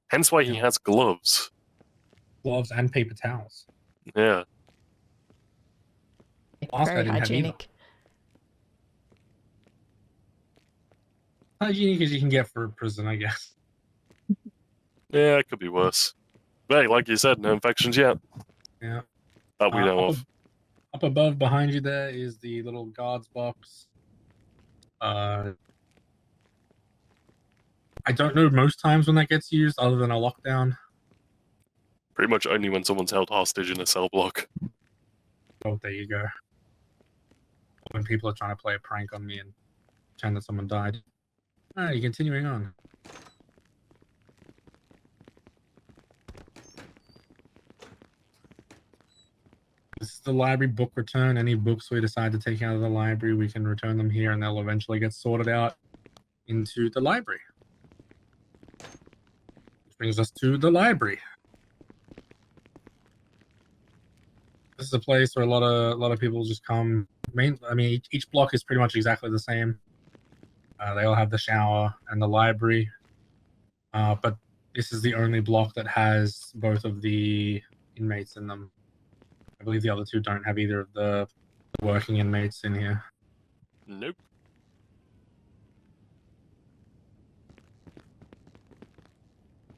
Hence why he Yeah. has gloves. Gloves and paper towels. Yeah. Last guy Very didn't have either. hygienic. Hygienic as you can get for a prison, I guess. Yeah, it could be worse. But hey, like you said, no infections yet. Yeah. That we know of. Up above behind you there is the little guards box. I don't know most times when that gets used other than a lockdown. Pretty much only when someone's held hostage in a cell block. Oh, there you go. When people are trying to play a prank on me and pretend that someone died. Alright, continuing on. This is the library book return. Any books we decide to take out of the library, we can return them here and they'll eventually get sorted out into the library. Which brings us to the library. This is a place where a lot of people just come. I mean, each block is pretty much exactly the same. They all have the shower and the library, but this is the only block that has both of the inmates in them. I believe the other 2 don't have either of the working inmates in here. Nope.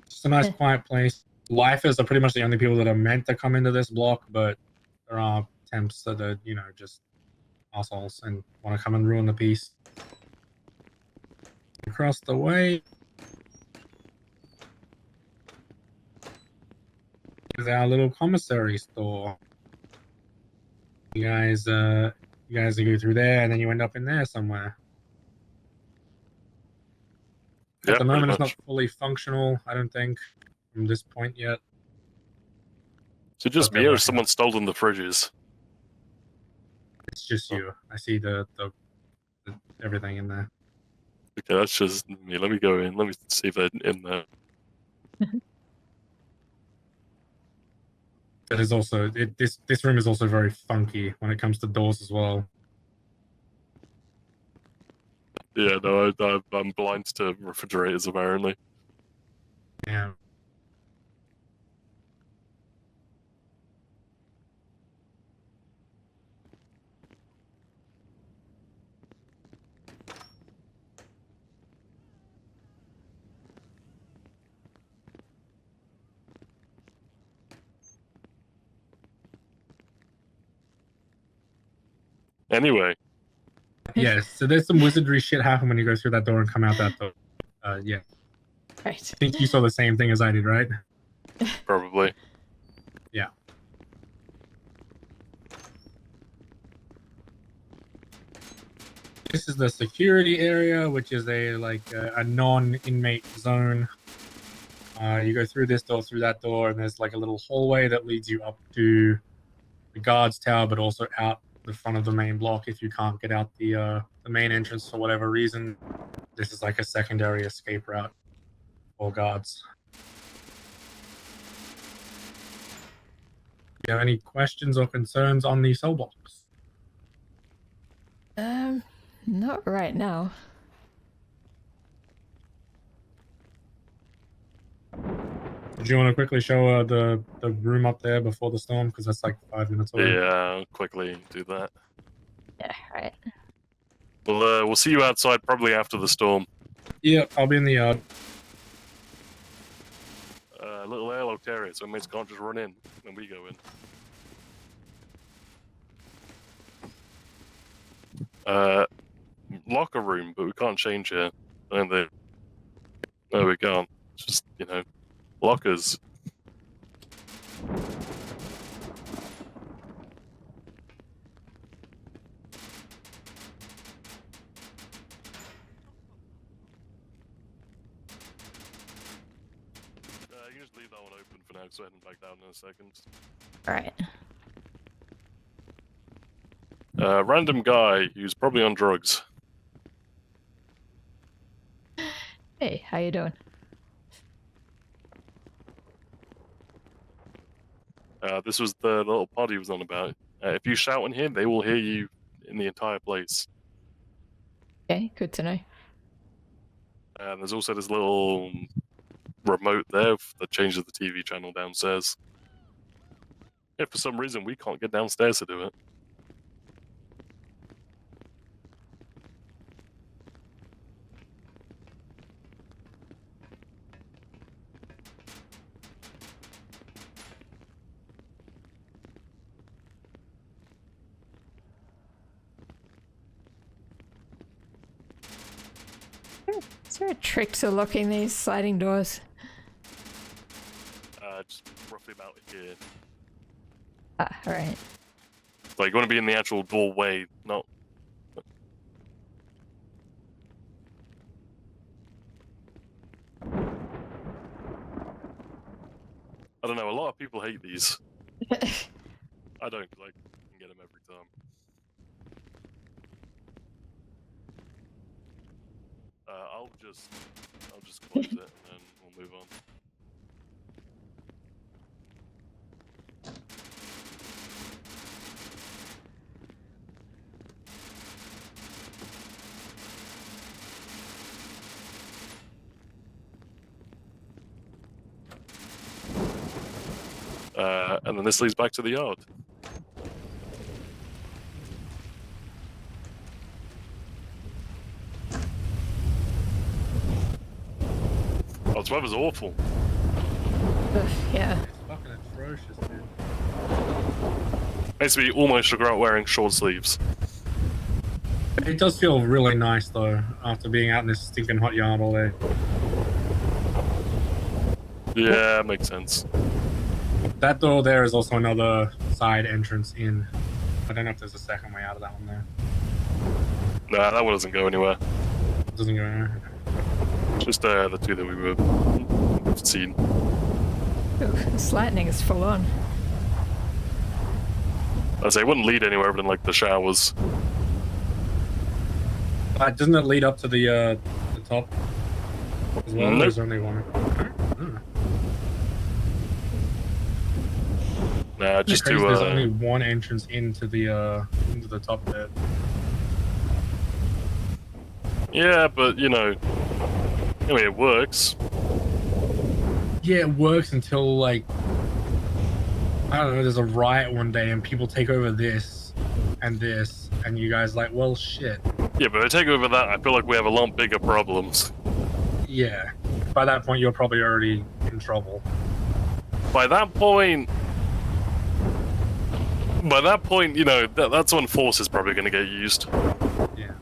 It's a nice, quiet place. Lifers are pretty much the only people that are meant to come into this block, but there are temps that are, you know, just assholes and want to come and ruin the peace. Across the way is our little commissary store. You guys go through there, and then you end up in there somewhere. Yeah, At the moment, it's pretty not fully functional, I don't think, from this point yet. So just Okay, me or working. someone stolen the fridges? It's just you. I see the everything in there. Okay, that's just me. Let me go in. Let me see if they're in there. That is also this room is also very funky when it comes to doors as well. Yeah, no, I'm blind to refrigerators apparently. Yeah. Anyway, Yeah, so there's some wizardry shit happen when you go through that door and come out that door. Yeah. Right. I think you saw the same thing as I did, right? probably. Yeah. This is the security area, which is a non-inmate zone. You go through this door, through that door, and there's like a little hallway that leads you up to the guards tower, but also out the front of the main block if you can't get out the main entrance for whatever reason. This is like a secondary escape route for guards. Do you have any questions or concerns on the cell blocks? Not right now. Do you want to quickly show the room up there before the storm? Because that's like 5 minutes away. Yeah, I'll quickly do that. Yeah, right. We'll see you outside probably after the storm. Yeah, I'll be in the yard. Little airlock area, so inmates can't just run in when we go in. Locker room, but we can't change it. And no, we can't. It's just, you know, lockers. You can just leave that one open for now, so heading back down in a second. Right. Random guy who's probably on drugs. Hey, how you doing? This was the little party he was on about. If you shout in here, they will hear you in the entire place. Okay, good to know. And there's also this little remote there that changes the TV channel downstairs. If for some reason we can't get downstairs to do it. Is there a trick to locking these sliding doors? Just roughly about here. Ah, alright. Like, you want to be in the actual doorway, not... I don't know, a lot of people hate these. I don't, because I can get them every time. I'll just close it and then we'll move on. And then this leads back to the yard. Oh, this weather's awful. Ugh, yeah. It's fucking atrocious, dude. Makes me almost regret wearing short sleeves. It does feel really nice though, after being out in this stinking hot yard all day. Yeah, makes sense. That door there is also another side entrance in. I don't know if there's a second way out of that one there. Nah, that one doesn't go anywhere. It doesn't go anywhere. Just the two that we've seen. Ooh, this lightning is full on. I'd say it wouldn't lead anywhere other than like the showers. Doesn't it lead up to the top as well? Nope. There's only one. Nah, just Crazy, to there's only one entrance into the top bit. yeah, but you know, anyway, it works. Yeah, it works until like I don't know. There's a riot one day and people take over this, and you guys like, well, shit. Yeah, but if I take over that, I feel like we have a lot bigger problems. Yeah. By that point, you're probably already in trouble. By that point, you know, that's when force is probably going to get used. Yeah.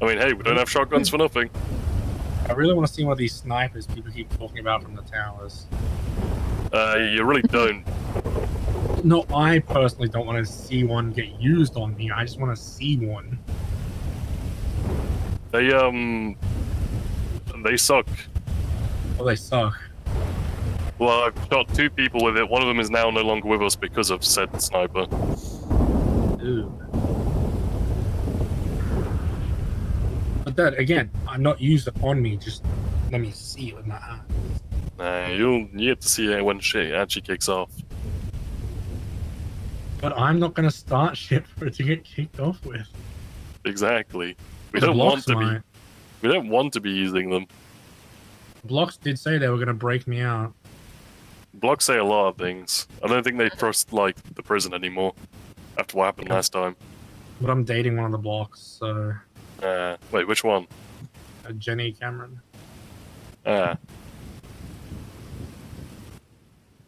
I mean, hey, we don't have shotguns for nothing. I really want to see one of these snipers people keep talking about from the towers. You really don't. No, I personally don't want to see one get used on me. I just want to see one. They suck. Well, they suck. Well, I've shot 2 people with it. One of them is now no longer with us because of said sniper. Ooh. But that again, I'm not used on me. Just let me see it with my eyes. Nah, you have to see it when shit actually kicks off. But I'm not gonna start shit for it to get kicked off with. Exactly. We The don't want blocks to might. be. We don't want to be using them. Blocks did say they were gonna break me out. Blocks say a lot of things. I don't think they trust like the prison anymore after what happened last time. But I'm dating one of the blocks, so Wait, which one? Jenny Cameron.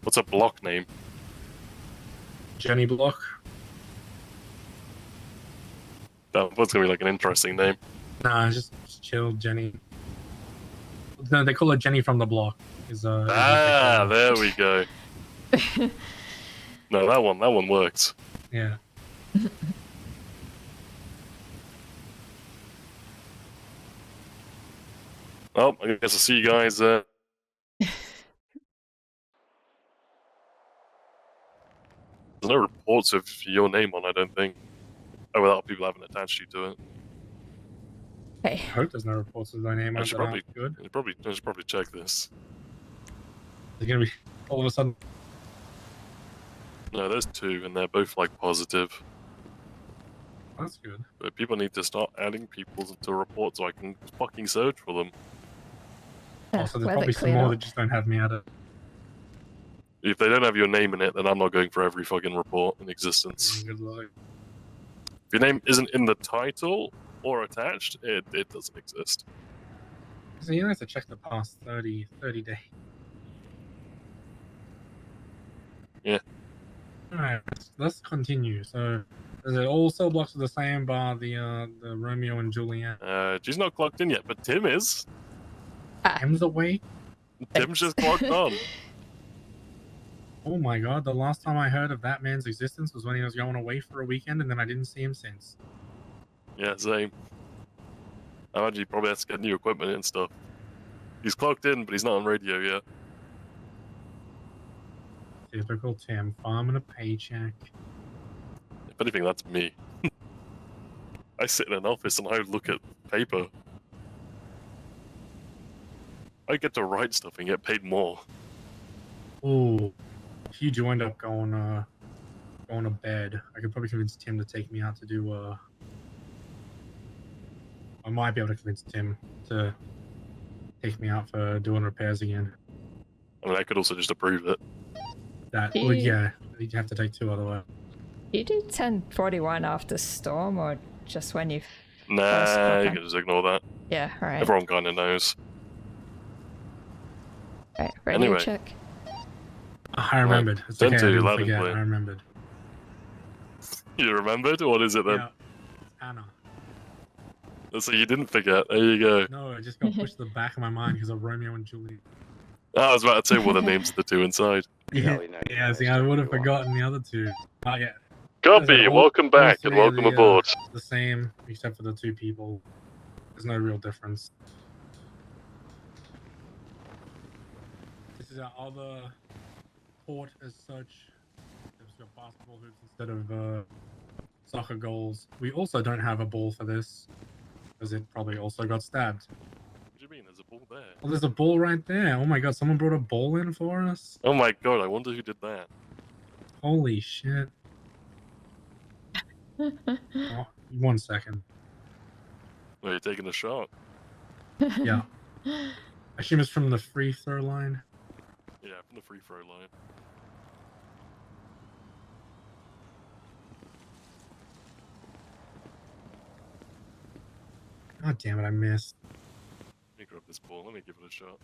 What's a block name? Jenny Block. That's gonna be like an interesting name. Nah, just chill, Jenny. No, they call her Jenny from the block. Is what they call her. There we go. No, that one works. Yeah. Oh, I guess I'll see you guys. There's no reports of your name on, I don't think. Oh, without people haven't attached you to it. Hey, I hope there's no reports of thy name. I should That aren't good. I should probably check this. They're gonna be all of a sudden. No, there's 2, and they're both like positive. That's good. But people need to start adding people to reports so I can fucking search for them. Also, there's weather probably some cleared more up. that just don't have me at it. If they don't have your name in it, then I'm not going for every fucking report in existence. Good luck. If your name isn't in the title or attached, it doesn't exist. So you have to check the past 30 days. Yeah. Alright, let's continue. So, is it all cell blocks are the same bar the Romeo and Juliet? She's not clocked in yet, but Tim is. Tim's awake? Tim's just clocked on. Oh my god, the last time I heard of that man's existence was when he was going away for a weekend and then I didn't see him since. Yeah, same. I imagine he probably has to get new equipment and stuff. He's clocked in, but he's not on radio yet. Typical Tim, farming a paycheck. If anything, that's me. I sit in an office and I look at paper. I get to write stuff and get paid more. Ooh, if you do end up going to bed, I could probably convince Tim to take me out to do I might be able to convince Tim to take me out for doing repairs again. I mean, I could also just approve it. That well, yeah, you'd have to take 2 otherwise. You do 1041 after storm, or just when you? Nah, you can just ignore that. Yeah, alright. Everyone kind of knows. Alright, radio Anyway. check. I remembered. It's Send okay, to I didn't loud and forget. clear. I remembered. You remembered? What is it then? Yeah, Anna. So you didn't forget. There you go. No, it just got pushed to the back of my mind because of Romeo and Juliet. I was about to say what the names of the 2 inside. Yeah, see, I would have forgotten the other 2. Oh, yeah. Copy, All- welcome all back and 3 are welcome aboard. The same, except for the 2 people. There's no real difference. This is our other port as such. It's got basketball hoops instead of soccer goals. We also don't have a ball for this, because it probably also got stabbed. What do you mean? There's a ball there. Oh, there's a ball right there. Oh my god, someone brought a ball in for us? Oh my god, I wonder who did that. Holy shit. Oh, 1 second. Oh, you're taking a shot. Yeah. I assume it's from the free throw line. Yeah, from the free throw line. God damn it, I missed. Let me grab this ball. Let me give it a shot.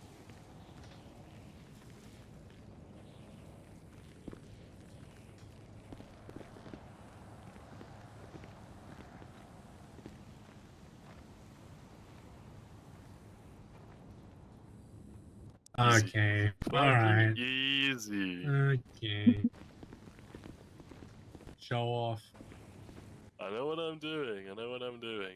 Easy. Okay. Fucking Alright. Easy. Okay. Show off. I know what I'm doing. I know what I'm doing.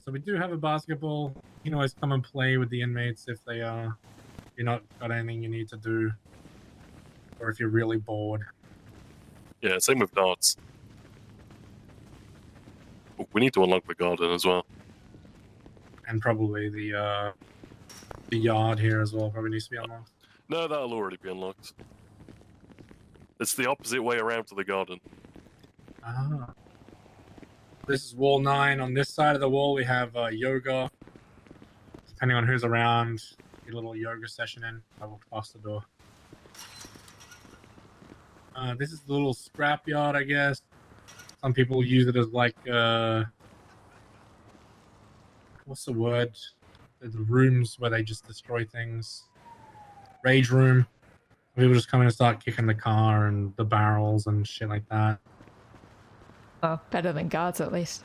So we do have a basketball. You can always come and play with the inmates if they you're not got anything you need to do. Or if you're really bored. Yeah, same with darts. Oh, we need to unlock the garden as well. And probably the yard here as well probably needs to be unlocked. No, that'll already be unlocked. It's the opposite way around to the garden. Ah. This is wall 9. On this side of the wall, we have yoga. Depending on who's around, a little yoga session in. I walked past the door. This is the little scrap yard, I guess. Some people use it as like, what's the word? The rooms where they just destroy things. Rage room. People just come in and start kicking the car and the barrels and shit like that. Oh, better than guards at least.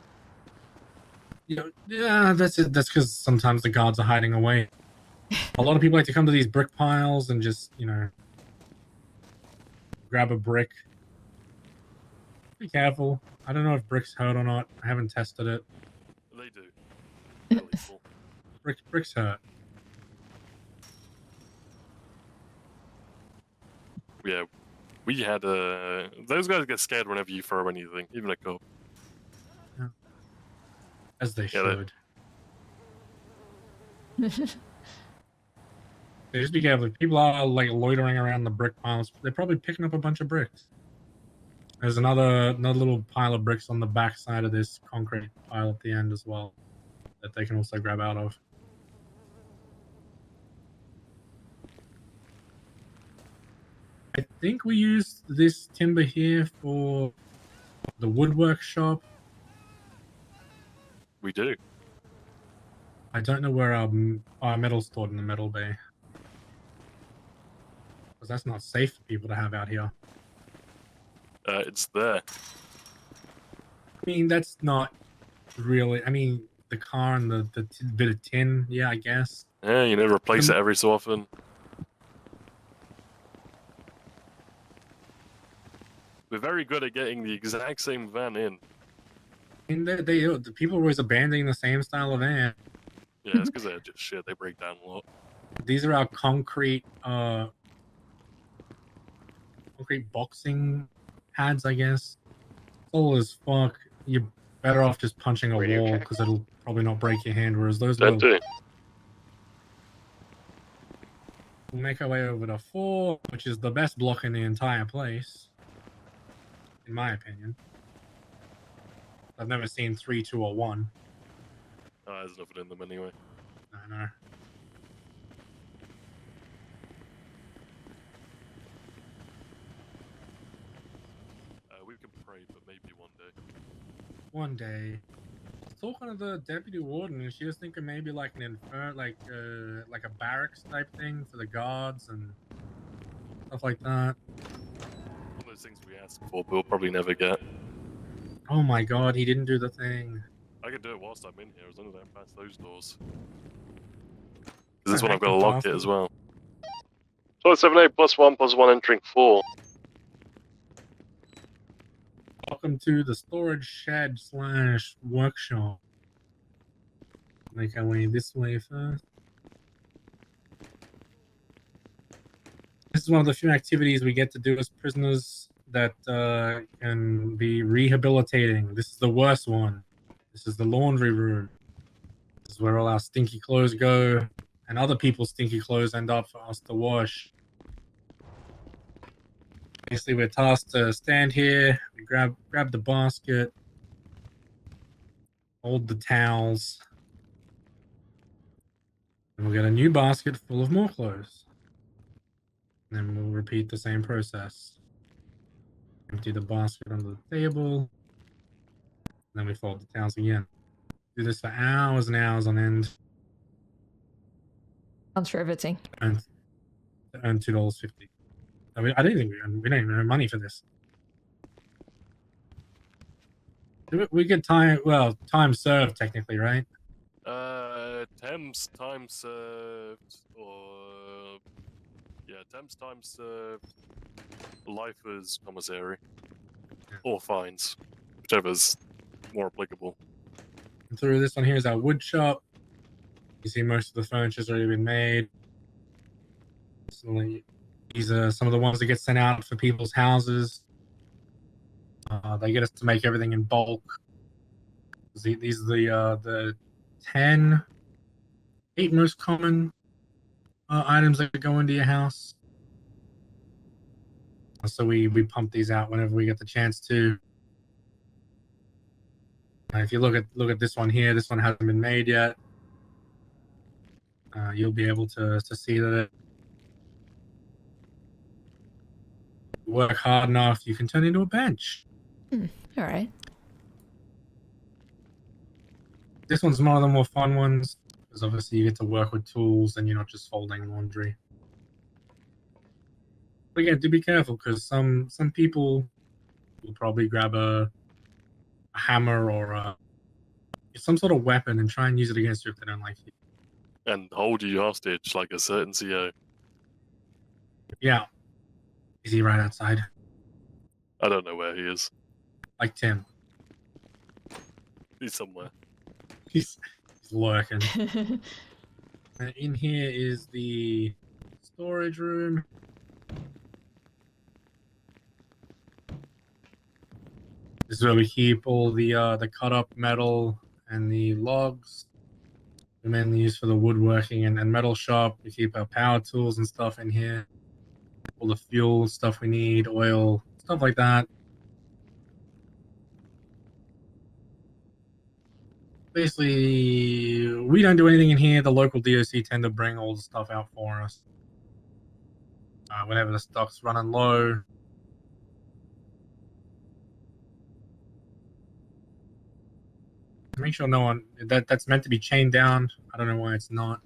You know, yeah, that's it. That's because sometimes the guards are hiding away. A lot of people like to come to these brick piles and just, you know, grab a brick. Be careful. I don't know if bricks hurt or not. I haven't tested it. They do. They're lethal. Bricks hurt. Yeah, We had those guys get scared whenever you throw anything, even a cup. As they Yeah, should. They just be careful. If people are like loitering around the brick piles, they're probably picking up a bunch of bricks. There's another little pile of bricks on the back side of this concrete pile at the end as well that they can also grab out of. I think we used this timber here for the woodwork shop. we do. I don't know where our metal's stored in the metal bay. Because that's not safe for people to have out here. It's there. I mean, that's not really... I mean, the car and the bit of tin, yeah, I guess. Yeah, you know, replace it every so often. We're very good at getting the exact same van in. And the people are always abandoning the same style of van. Yeah, it's because they're just shit. They break down a lot. These are our concrete boxing pads, I guess. Old as fuck. You're better off just punching a wall because it'll probably not break your hand. Whereas those That will. too. We'll make our way over to 4, which is the best block in the entire place, in my opinion. I've never seen 3, 2, or 1. Oh, there's nothing in them anyway. I know. We can pray, but maybe one day. One day, I was talking to the deputy warden, and she was thinking maybe like an like a barracks type thing for the guards and stuff like that. One of those things we ask for, but we'll probably never get. Oh my god, he didn't do the thing. I can do it whilst I'm in here, as long as I don't pass those doors. This one I've got to lock it as well. So 78 +1 entering 4. Welcome to the storage shed / workshop. Make our way this way first. This is one of the few activities we get to do as prisoners that can be rehabilitating. This is the worst one. This is the laundry room. This is where all our stinky clothes go, and other people's stinky clothes end up for us to wash. Basically, we're tasked to stand here, we grab the basket, hold the towels, and we'll get a new basket full of more clothes. And then we'll repeat the same process. Empty the basket under the table, then we fold the towels again. Do this for hours and hours on end. Sounds riveting. And earn $2.50. I mean, I don't think we don't even earn money for this. We get time served technically, right? Thames time served, or Thames time served, lifers commissary, or fines, whichever's more applicable. And through this one here is our wood shop. You see most of the furniture's already been made. So these are some of the ones that get sent out for people's houses. They get us to make everything in bulk. These are the 8 most common items that go into your house. So we pump these out whenever we get the chance to. If you look at this one here, this one hasn't been made yet. You'll be able to see that work hard enough, you can turn into a bench. All right. This one's one of the more fun ones, because obviously you get to work with tools and you're not just folding laundry. But again, do be careful, because some people will probably grab a hammer or some sort of weapon and try and use it against you if they don't like you. And hold you hostage like a certain CO. Yeah. Is he right outside? I don't know where he is. Like Tim. He's somewhere. He's lurking. In here is the storage room. This is where we keep all the cut up metal and the logs. We mainly use for the woodworking and metal shop. We keep our power tools and stuff in here. All the fuel stuff we need, oil, stuff like that. Basically, we don't do anything in here. The local DOC tend to bring all the stuff out for us. Whenever the stock's running low. Make sure no one that's meant to be chained down. I don't know why it's not.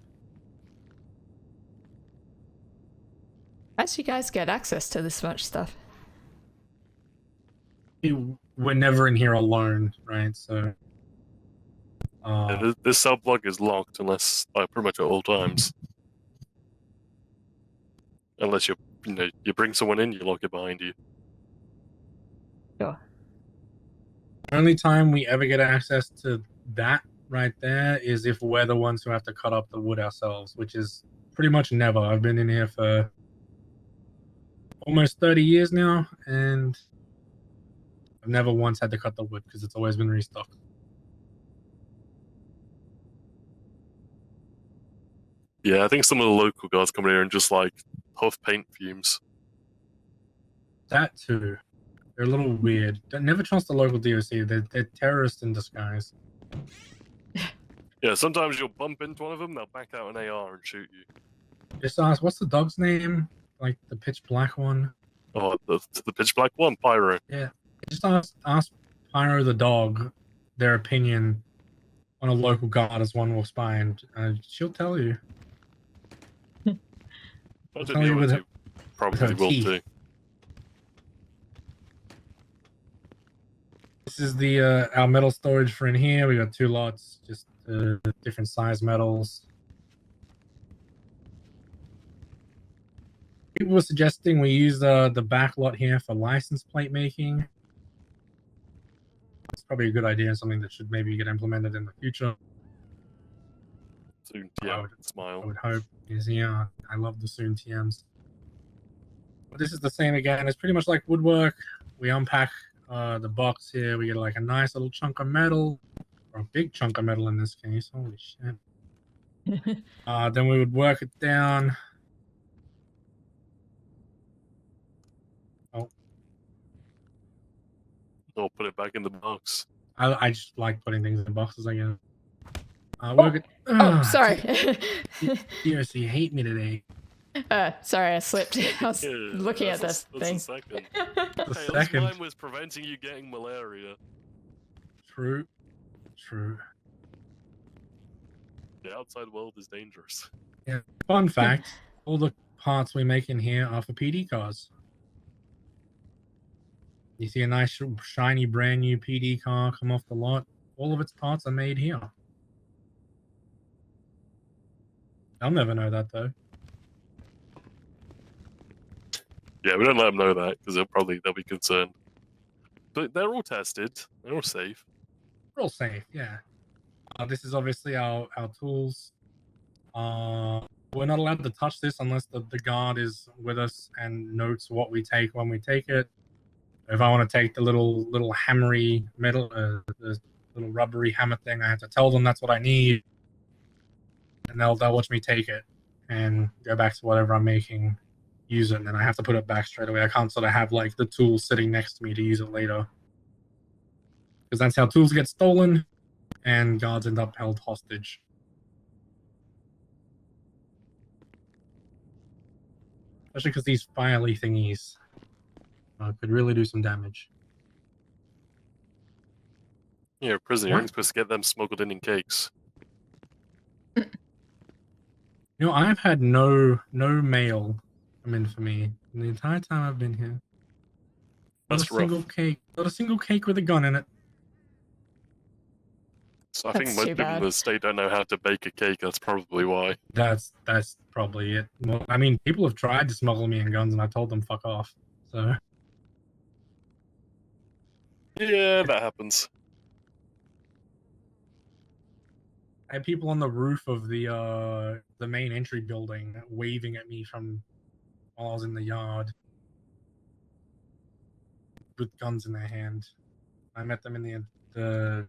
How do you guys get access to this much stuff? We're never in here alone, right? So Yeah, this cell block is locked unless, pretty much at all times. Unless you bring someone in, you lock it behind you. Sure. the only time we ever get access to that right there is if we're the ones who have to cut up the wood ourselves, which is pretty much never. I've been in here for almost 30 years now, and I've never once had to cut the wood because it's always been restocked. Yeah, I think some of the local guards come in here and just like huff paint fumes. That too. They're a little weird. Never trust the local DOC. They're terrorists in disguise. Yeah, sometimes you'll bump into one of them, they'll back out an AR and shoot you. Just ask, what's the dog's name? Like the pitch black one? Oh, the pitch black one, Pyro. Yeah. Just ask Pyro the dog their opinion on a local guard as one walks by, and she'll tell you. I'll tell you with her probably will teeth. too. This is the our metal storage for in here. We got two lots, just different size metals. People were suggesting we use the back lot here for license plate making. It's probably a good idea, something that should maybe get implemented in the future. Soon, yeah, smile. I would hope. Yeah, I love the soon TMs. But this is the same again. It's pretty much like woodwork. We unpack the box here. We get like a nice little chunk of metal, or a big chunk of metal in this case. Holy shit. Then we would work it down. Or put it back in the box. I just like putting things in boxes, I guess. Work it. Sorry. DOC hate me today. Sorry, I slipped. I was looking at this thing. That's a second. The Hey, second. mine was preventing you getting malaria. True. The outside world is dangerous. Yeah. Fun fact: all the parts we make in here are for PD cars. You see a nice, shiny, brand new PD car come off the lot. All of its parts are made here. They'll never know that though. Yeah, we don't let them know that because they'll be concerned. But they're all tested. They're all safe. We're all safe, yeah. This is obviously our tools. We're not allowed to touch this unless the guard is with us and notes what we take when we take it. If I want to take the little hammery metal, the little rubbery hammer thing, I have to tell them that's what I need, and they'll watch me take it and go back to whatever I'm making, use it, and then I have to put it back straight away. I can't sort of have like the tool sitting next to me to use it later, because that's how tools get stolen and guards end up held hostage. Especially because these fiery thingies could really do some damage. Yeah, prison. You're only supposed to get them smuggled in cakes. You know, I've had no mail come in for me in the entire time I've been here. That's rough. Not a single cake with a gun in it. So I think That's most too people in bad. the state don't know how to bake a cake. That's probably why. That's probably it. Well, I mean, people have tried to smuggle me in guns, and I told them fuck off. So Yeah, that happens. I had people on the roof of the main entry building waving at me from while I was in the yard with guns in their hand. I met them in the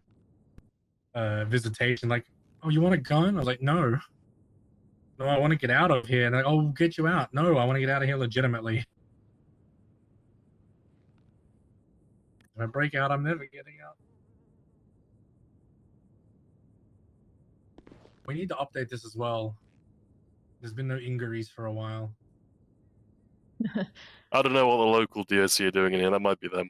visitation. Like, oh, you want a gun? I was like, no. No, I want to get out of here. And they're like, oh, we'll get you out. No, I want to get out of here legitimately. If I break out, I'm never getting out. We need to update this as well. There's been no inquiries for a while. I don't know what the local DOC are doing in here. That might be them.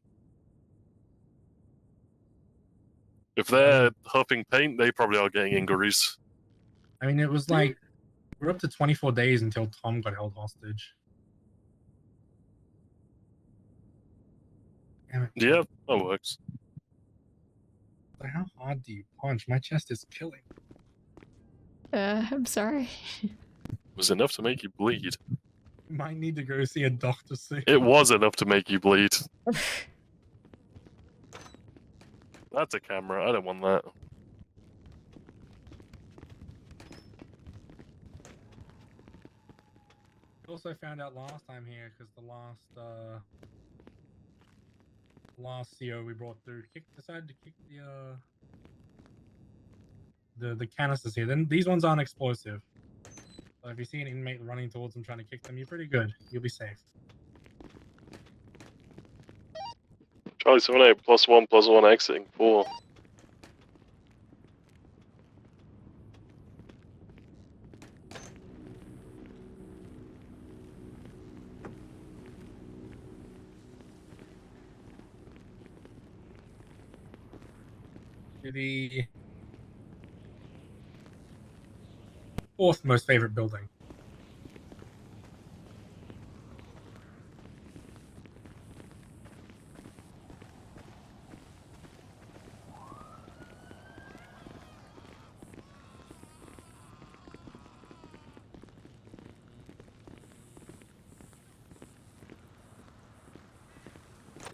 If they're huffing paint, they probably are getting inquiries. I mean, it was like we're up to 24 days until Tom got held hostage. Damn it. Yeah, that works. But how hard do you punch? My chest is killing. I'm sorry. It was enough to make you bleed. Might need to go see a doctor soon. It was enough to make you bleed. That's a camera. I don't want that. We also found out last time here because the last CO we brought through decided to kick the canisters here. Then these ones aren't explosive. So if you see an inmate running towards them trying to kick them, you're pretty good. You'll be safe. Charlie 78 +1 exiting 4. To the fourth most favorite building.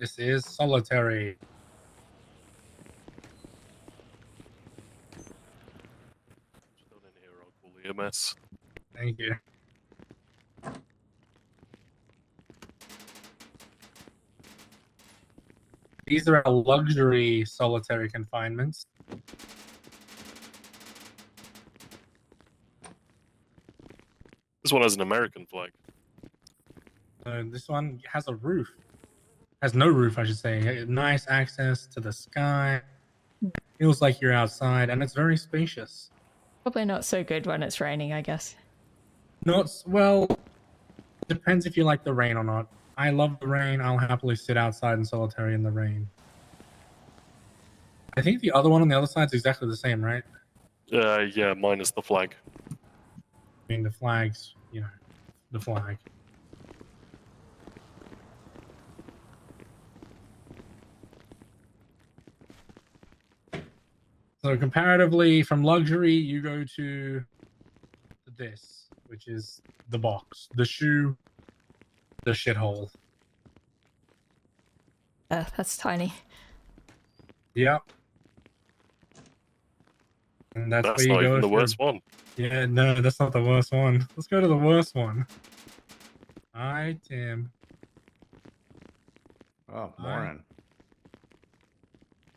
This is solitary. Still in here, I'll call the EMS. Thank you. These are our luxury solitary confinements. This one has an American flag. This one has a roof. Has no roof, I should say. Nice access to the sky. Feels like you're outside, and it's very spacious. Probably not so good when it's raining, I guess. Not well. Depends if you like the rain or not. I love the rain. I'll happily sit outside in solitary in the rain. I think the other one on the other side is exactly the same, right? Yeah, minus the flag. I mean, the flag's, the flag. So comparatively, from luxury, you go to this, which is the box, the shoe, the shithole. That's tiny. Yep. And that's That's where you not go even the if you're- worst one. Yeah, no, that's not the worst one. Let's go to the worst one. Hi, Tim. Oh, morning.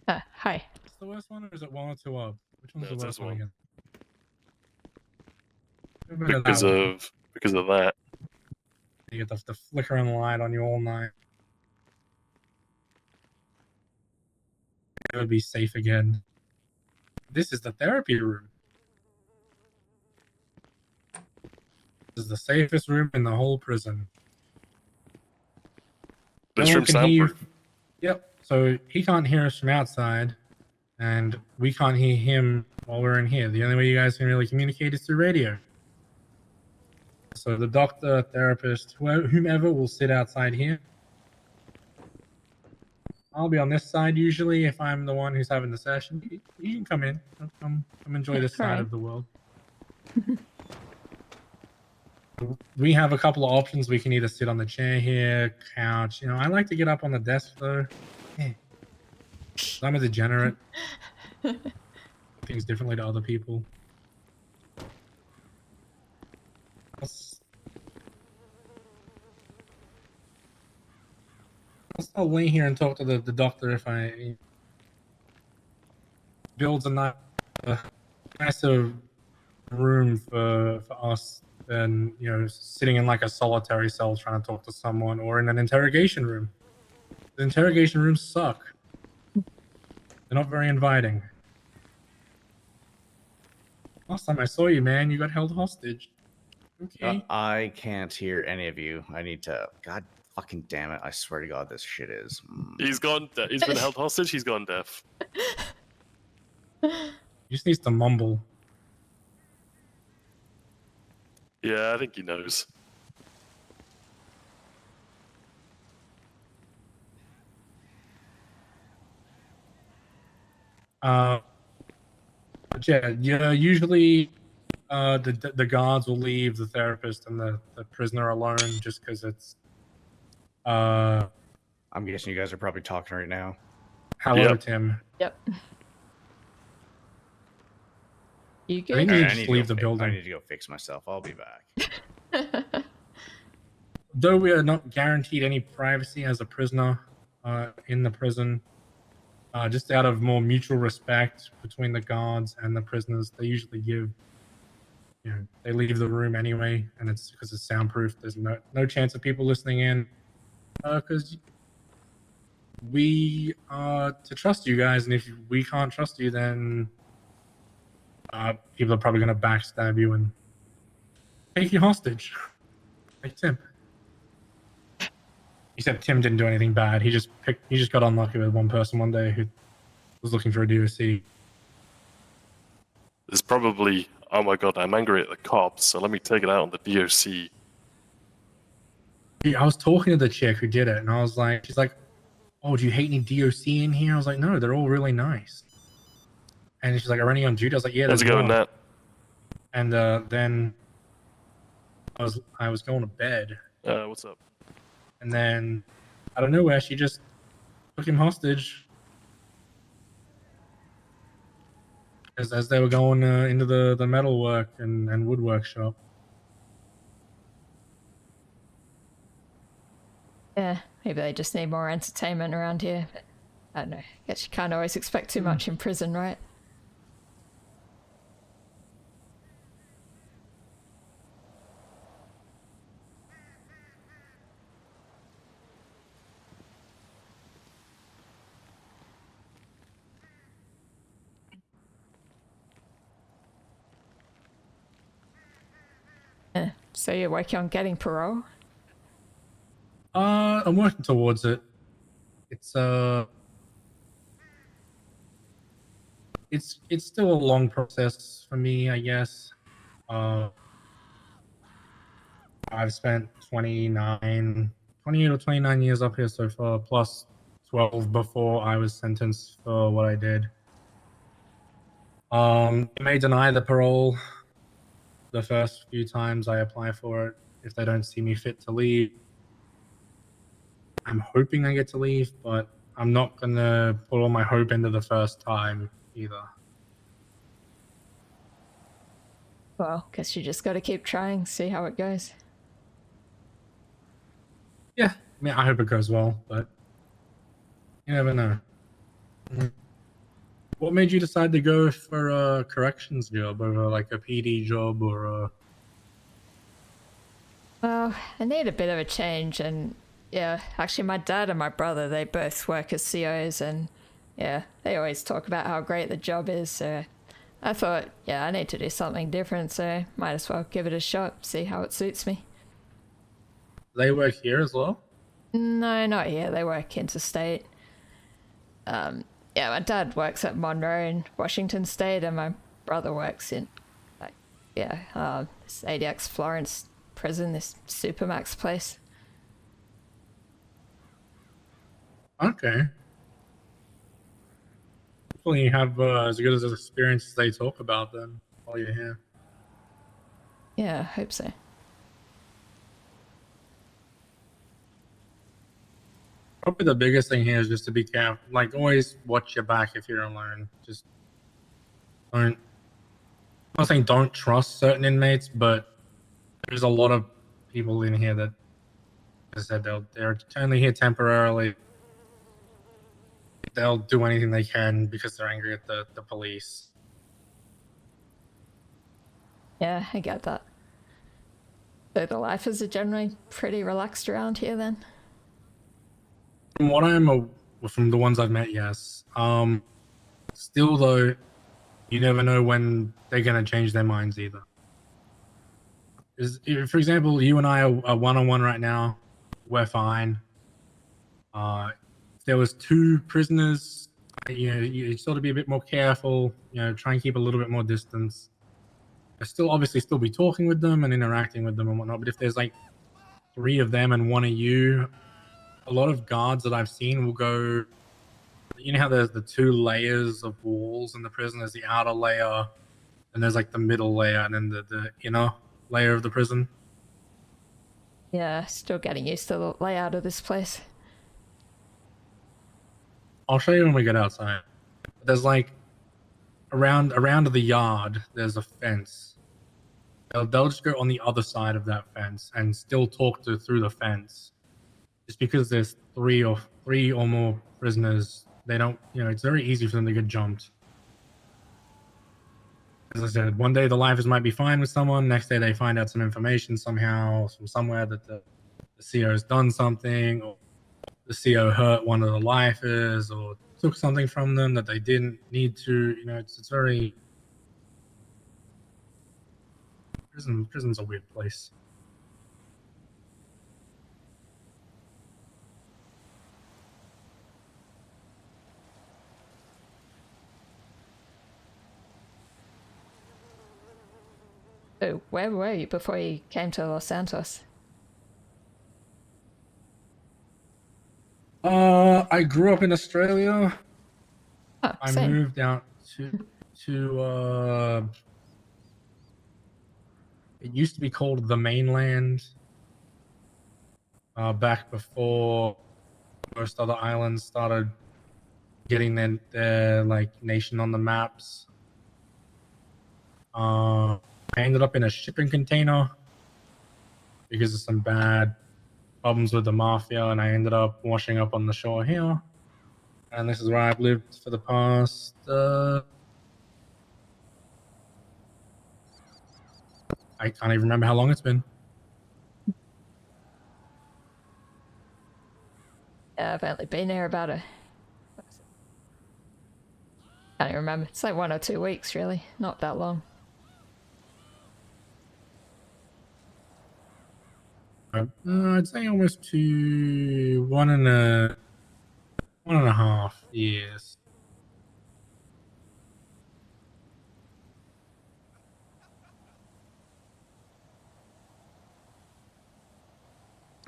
Hi. Is the worst one, or is it one or two up? Which one's No, the it's worst this one one. again? Go to Because that one. of that. You get the flickering light on you all night. It would be safe again. This is the therapy room. This is the safest room in the whole prison. This No one room's can hear you. soundproof. Yep. So he can't hear us from outside, and we can't hear him while we're in here. The only way you guys can really communicate is through radio. So the doctor, therapist, whomever will sit outside here. I'll be on this side usually if I'm the one who's having the session. You can come in. Come enjoy this side Alright. of the world. We have a couple of options. We can either sit on the chair here, couch. I like to get up on the desk though. I'm a degenerate. Things differently to other people. I'll lay here and talk to the doctor if I builds a nicer room for us than, you know, sitting in like a solitary cell trying to talk to someone, or in an interrogation room. The interrogation rooms suck. They're not very inviting. Last time I saw you, man, you got held hostage. Okay. I can't hear any of you. I need to. God fucking damn it! I swear to God, this shit is. He's gone. He's been held hostage. He's gone deaf. He just needs to mumble. Yeah, I think he knows. Yeah, usually the guards will leave the therapist and the prisoner alone just because it's I'm guessing you guys are probably talking right now. hello, Yep. Tim. Yep. You I good? think you Alright, should just leave the I building. need to go fix myself. I'll be back. Though we are not guaranteed any privacy as a prisoner in the prison, just out of more mutual respect between the guards and the prisoners, they usually give, you know, they leave the room anyway, and it's because it's soundproof. There's no chance of people listening in, because we are to trust you guys, and if we can't trust you, then people are probably going to backstab you and take you hostage, like Tim. Except Tim didn't do anything bad. He just got unlucky with one person one day who was looking for a DOC. There's probably. Oh my god, I'm angry at the cops. So let me take it out on the DOC. I was talking to the chick who did it, and I was like, she's like, "Oh, do you hate any DOC in here?" I was like, "No, they're all really nice." And she's like, "Are any on duty?" I was like, "Yeah, How's there's it going, one." Nat? And then I was going to bed, What's up? and then out of nowhere, she just took him hostage as they were going into the metalwork and woodwork shop. Yeah, maybe they just need more entertainment around here. But I don't know. I guess you can't always expect too much in prison, right? Yeah. So you're working on getting parole? I'm working towards it. It's still a long process for me, I guess. I've spent 28 or 29 years up here so far, plus 12 before I was sentenced for what I did. They may deny the parole the first few times I apply for it if they don't see me fit to leave. I'm hoping I get to leave, but I'm not gonna put all my hope into the first time either. Well, guess you just got to keep trying, see how it goes. Yeah, I mean, I hope it goes well, but you never know. What made you decide to go for a corrections job over like a PD job or a... Well, I need a bit of a change, and yeah, actually my dad and my brother, they both work as COs, and yeah, they always talk about how great the job is, so I thought, yeah, I need to do something different, so might as well give it a shot, see how it suits me. They work here as well? No, not here, they work interstate. Yeah, my dad works at Monroe in Washington State, and my brother works in, like, yeah, this ADX Florence prison, this Supermax place. Okay. Hopefully you have as good as an experience as they talk about them while you're here. Yeah, I hope so. Probably the biggest thing here is just to be careful. Like, always watch your back if you're alone. Just don't... I'm not saying don't trust certain inmates, but there's a lot of people in here that, as I said, they're only here temporarily. they'll do anything they can because they're angry at the police. Yeah, I get that. So the lifers are generally pretty relaxed around here then? From what from the ones I've met, yes. Still though, you never know when they're gonna change their minds either. For example, you and I are one-on-one right now. We're fine. If there was two prisoners, you sort of be a bit more careful. Try and keep a little bit more distance. I still obviously still be talking with them and interacting with them and whatnot. But if there's like 3 of them and 1 of you, a lot of guards that I've seen will go. You know how there's the 2 layers of walls in the prison. There's the outer layer, and there's like the middle layer, and then the inner layer of the prison. Yeah, still getting used to the layout of this place. I'll show you when we get outside. There's like around the yard. There's a fence. They'll just go on the other side of that fence and still talk through the fence. Just because there's three or more prisoners, they don't. It's very easy for them to get jumped. As I said, one day the lifers might be fine with someone. Next day they find out some information somehow from somewhere that the CO has done something, or the CO hurt one of the lifers, or took something from them that they didn't need to. It's very. Prison's a weird place. So where were you before you came to Los Santos? I grew up in Australia. Oh, I same. moved out to it used to be called the mainland. Back before most other islands started getting their like nation on the maps. I ended up in a shipping container because of some bad problems with the mafia, and I ended up washing up on the shore here. And this is where I've lived for the past I can't even remember how long it's been. Yeah, I've only been here about I can't even remember. It's like 1 or 2 weeks, really. Not that long. I'd say almost to 1.5 years.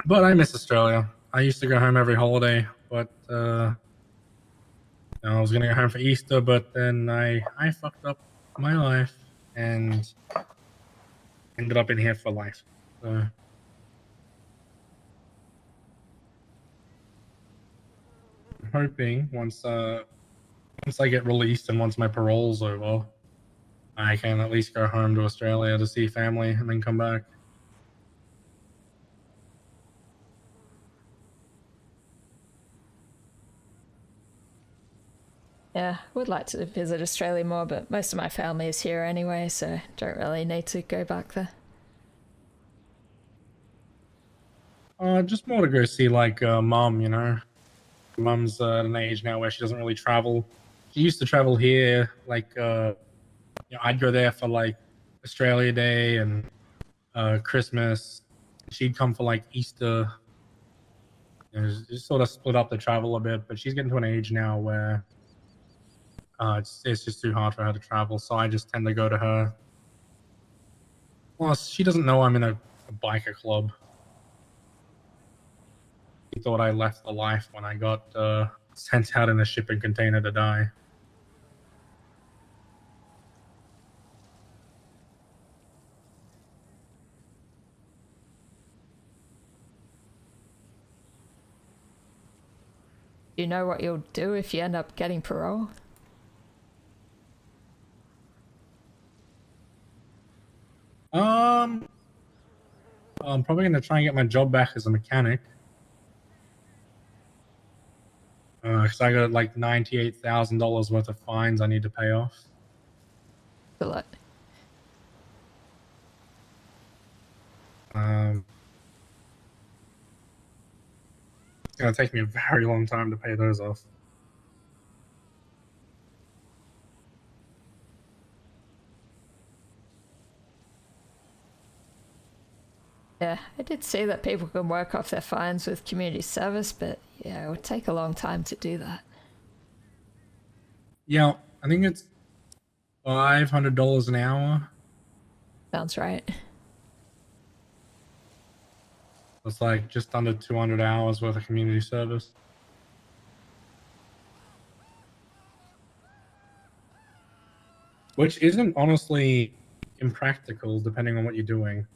But I miss Australia. I used to go home every holiday, but I was gonna go home for Easter, but then I fucked up my life and ended up in here for life. So I'm hoping once I get released and once my parole's over, I can at least go home to Australia to see family and then come back. Yeah, would like to visit Australia more, but most of my family is here anyway, so don't really need to go back there. Just more to go see like mum, Mum's at an age now where she doesn't really travel. She used to travel here, like I'd go there for like Australia Day and Christmas. She'd come for like Easter. Just sort of split up the travel a bit, but she's getting to an age now where it's just too hard for her to travel, so I just tend to go to her. Plus, she doesn't know I'm in a biker club. She thought I left the life when I got sent out in a shipping container to die. Do you know what you'll do if you end up getting parole? I'm probably gonna try and get my job back as a mechanic. because I got like $98,000 worth of fines I need to pay off. A lot. It's gonna take me a very long time to pay those off. Yeah, I did see that people can work off their fines with community service, but yeah, it would take a long time to do that. Yeah, I think it's $500 an hour. Sounds right. It's like just under 200 hours worth of community service. Which isn't honestly impractical depending on what you're doing.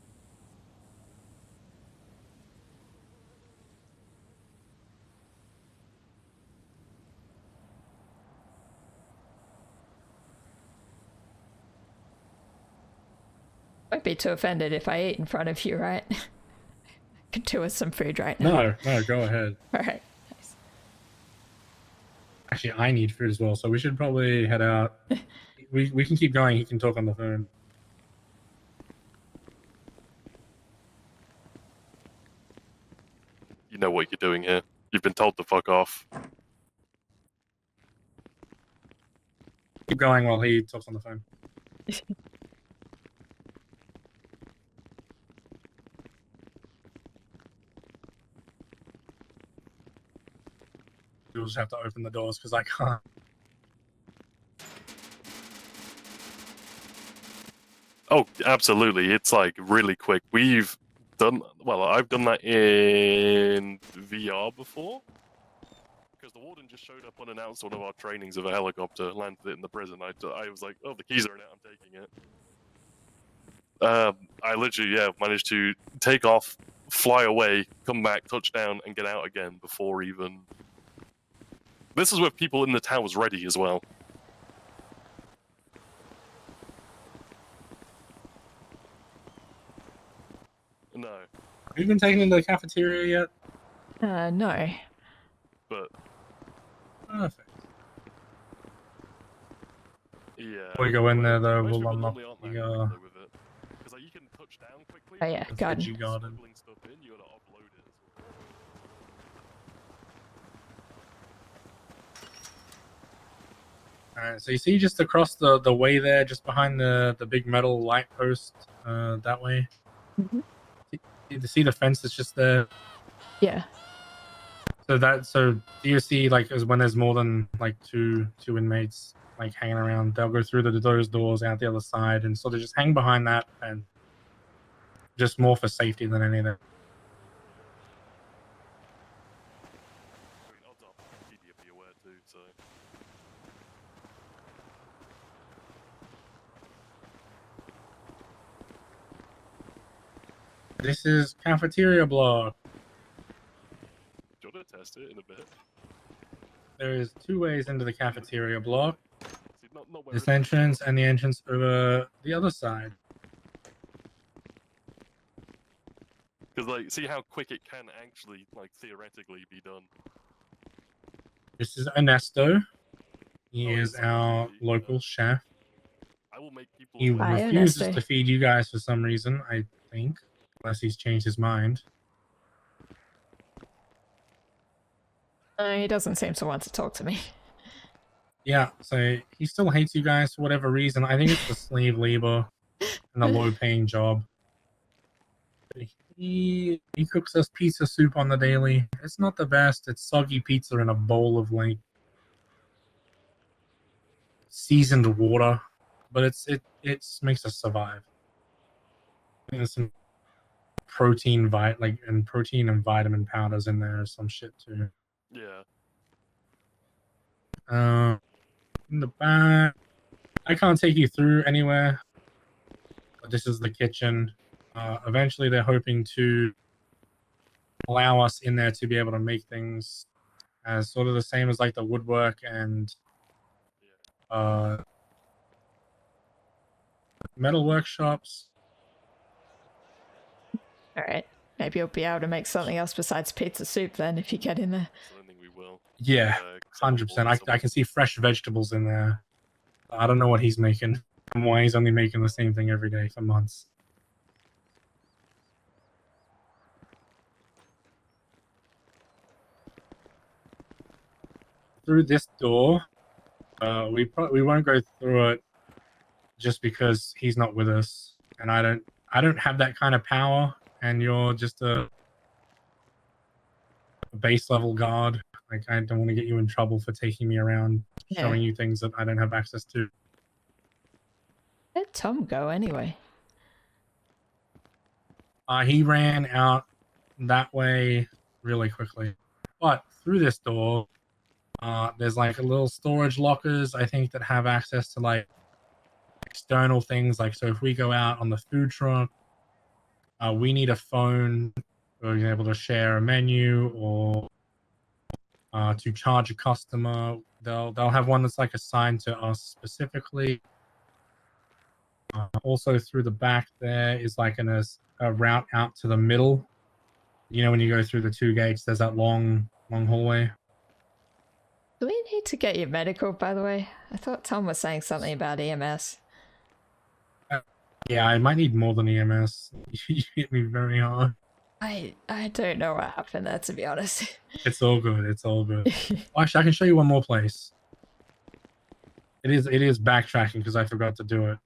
Won't be too offended if I eat in front of you, right? Could do with some food right now. No, go ahead. All right. Nice. Actually, I need food as well, so we should probably head out. we can keep going. He can talk on the phone. You know what you're doing here. You've been told to fuck off. Keep going while he talks on the phone. You'll just have to open the doors because I can't. Oh, absolutely. It's like really quick. We've done, well, I've done that in VR before. Because the warden just showed up unannounced one of our trainings of a helicopter, landed it in the prison. I was like, oh, the keys are in it, I'm taking it. I literally, yeah, managed to take off, fly away, come back, touch down, and get out again before even... This is with people in the towers ready as well. No. Have you been taken into the cafeteria yet? No. But... Perfect. Yeah. Before we go in there, though, Most we'll people unlock normally aren't the, that good with it. Because like, you can touch down quickly. Oh yeah, the garden. veggie garden. Smuggling stuff in, you gotta upload it as well. Alright, so you see just across the way there, just behind the big metal light post, that way? Mhm. You see the fence that's just there? Yeah. So do you see, like, as when there's more than like two inmates like hanging around, they'll go through those doors out the other side and sort of just hang behind that, and just more for safety than anything. I mean, odds are media be aware too, so... This is cafeteria block. Do you want to test it in a bit? There is two ways into the cafeteria block. See, not where This it is. entrance and the entrance over the other side. Because, like, see how quick it can actually, like, theoretically be done. This is Ernesto. He Oh, is yes, our absolutely, local chef. I will make people... He Hi, refuses Ernesto. to feed you guys for some reason, I think. Unless he's changed his mind. He doesn't seem to want to talk to me. Yeah, so he still hates you guys for whatever reason. I think it's the slave labor and the low-paying job. He cooks us pizza soup on the daily. It's not the best. It's soggy pizza in a bowl of like seasoned water, but it makes us survive. There's some protein protein and vitamin powders in there or some shit too. Yeah. In the back, I can't take you through anywhere, but this is the kitchen. Eventually, they're hoping to allow us in there to be able to make things as sort of the same as like the woodwork and metal workshops. All right. Maybe you'll be able to make something else besides pizza soup then if you get in there. So I think we will. Yeah. 100%. I can see fresh vegetables in there. I don't know what he's making and why he's only making the same thing every day for months. Through this door, we won't go through it just because he's not with us, and I don't have that kind of power, and you're just a base level guard. Like, I don't want to get you in trouble for taking me around, showing you things that I don't have access to. Where'd Tom go anyway? He ran out that way really quickly. But through this door, there's like a little storage lockers, I think, that have access to like external things. Like, so if we go out on the food truck, we need a phone, or you're able to share a menu, or to charge a customer. They'll have one that's like assigned to us specifically. Also through the back there is like a route out to the middle. You know, when you go through the 2 gates, there's that long hallway. Do we need to get your medical, by the way? I thought Tom was saying something about EMS. Yeah, I might need more than EMS. You hit me very hard. I don't know what happened there, to be honest. It's all good. It's all good. Actually, I can show you one more place. It is backtracking because I forgot to do it.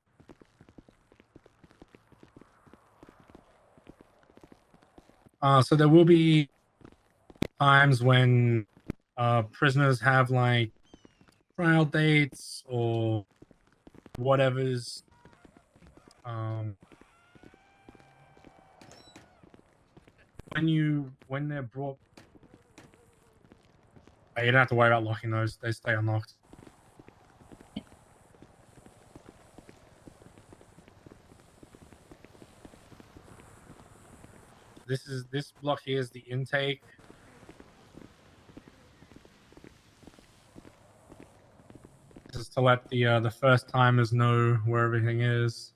So there will be times when prisoners have like trial dates or whatever's. When they're brought, you don't have to worry about locking those. They stay unlocked. This block here is the intake. This is to let the first timers know where everything is.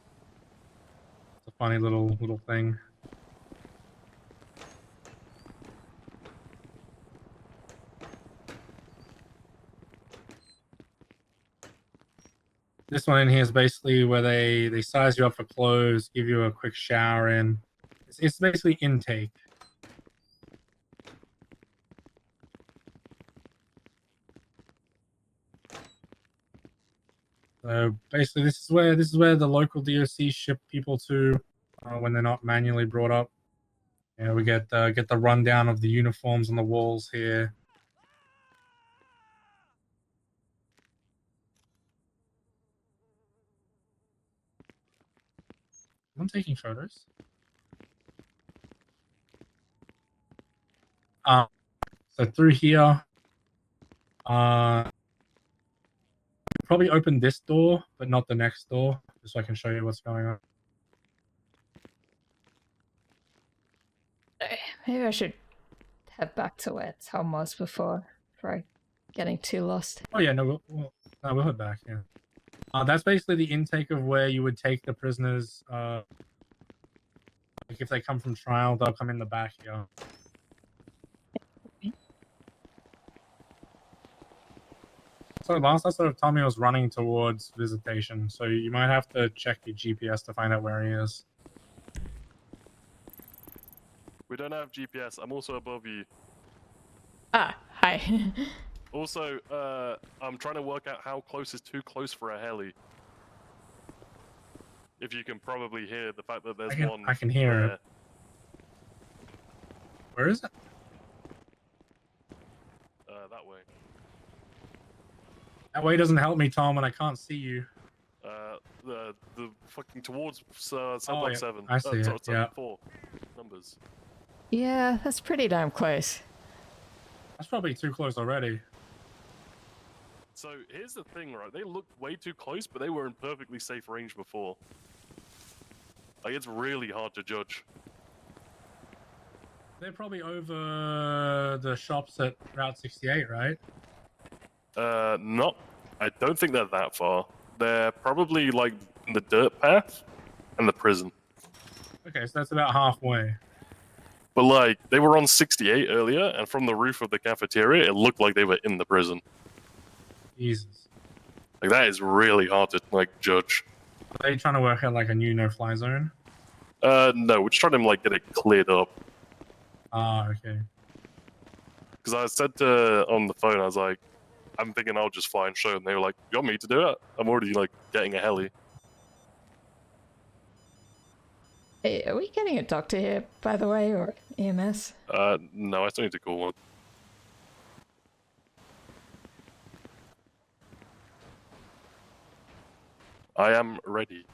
It's a funny little thing. This one in here is basically where they size you up for clothes, give you a quick shower in. It's basically intake. So basically, this is where the local DOC ship people to when they're not manually brought up. Yeah, we get the rundown of the uniforms on the walls here. I'm taking photos. So through here, probably open this door, but not the next door, just so I can show you what's going on. Maybe I should head back to where Tom was before getting too lost. Oh yeah, no, we'll head back. Yeah, that's basically the intake of where you would take the prisoners. Like if they come from trial, they'll come in the back here. So last I saw Tommy was running towards visitation, so you might have to check your GPS to find out where he is. We don't have GPS. I'm also above you. Ah, hi. Also, I'm trying to work out how close is too close for a heli. If you can probably hear the fact that there's one. I can hear it. Where is it? That way. That way doesn't help me, Tom, and I can't see you. The fucking towards cell Oh, block yeah. 7. I see it, yeah. 4 numbers. Yeah, that's pretty damn close. That's probably too close already. So here's the thing, right? They looked way too close, but they were in perfectly safe range before. Like, it's really hard to judge. They're probably over the shops at Route 68, right? Not. I don't think they're that far. They're probably like in the dirt path and the prison. Okay, so that's about halfway. But like, they were on 68 earlier, and from the roof of the cafeteria, it looked like they were in the prison. Jesus. Like that is really hard to like judge. Are they trying to work out like a new no-fly zone? No, we're just trying to like get it cleared up. Ah, okay. Because I said to on the phone, I was like, I'm thinking I'll just fly and show, and they were like, "You want me to do it? I'm already like getting a heli." Hey, are we getting a doctor here, by the way, or EMS? No, I still need to call one. I am ready.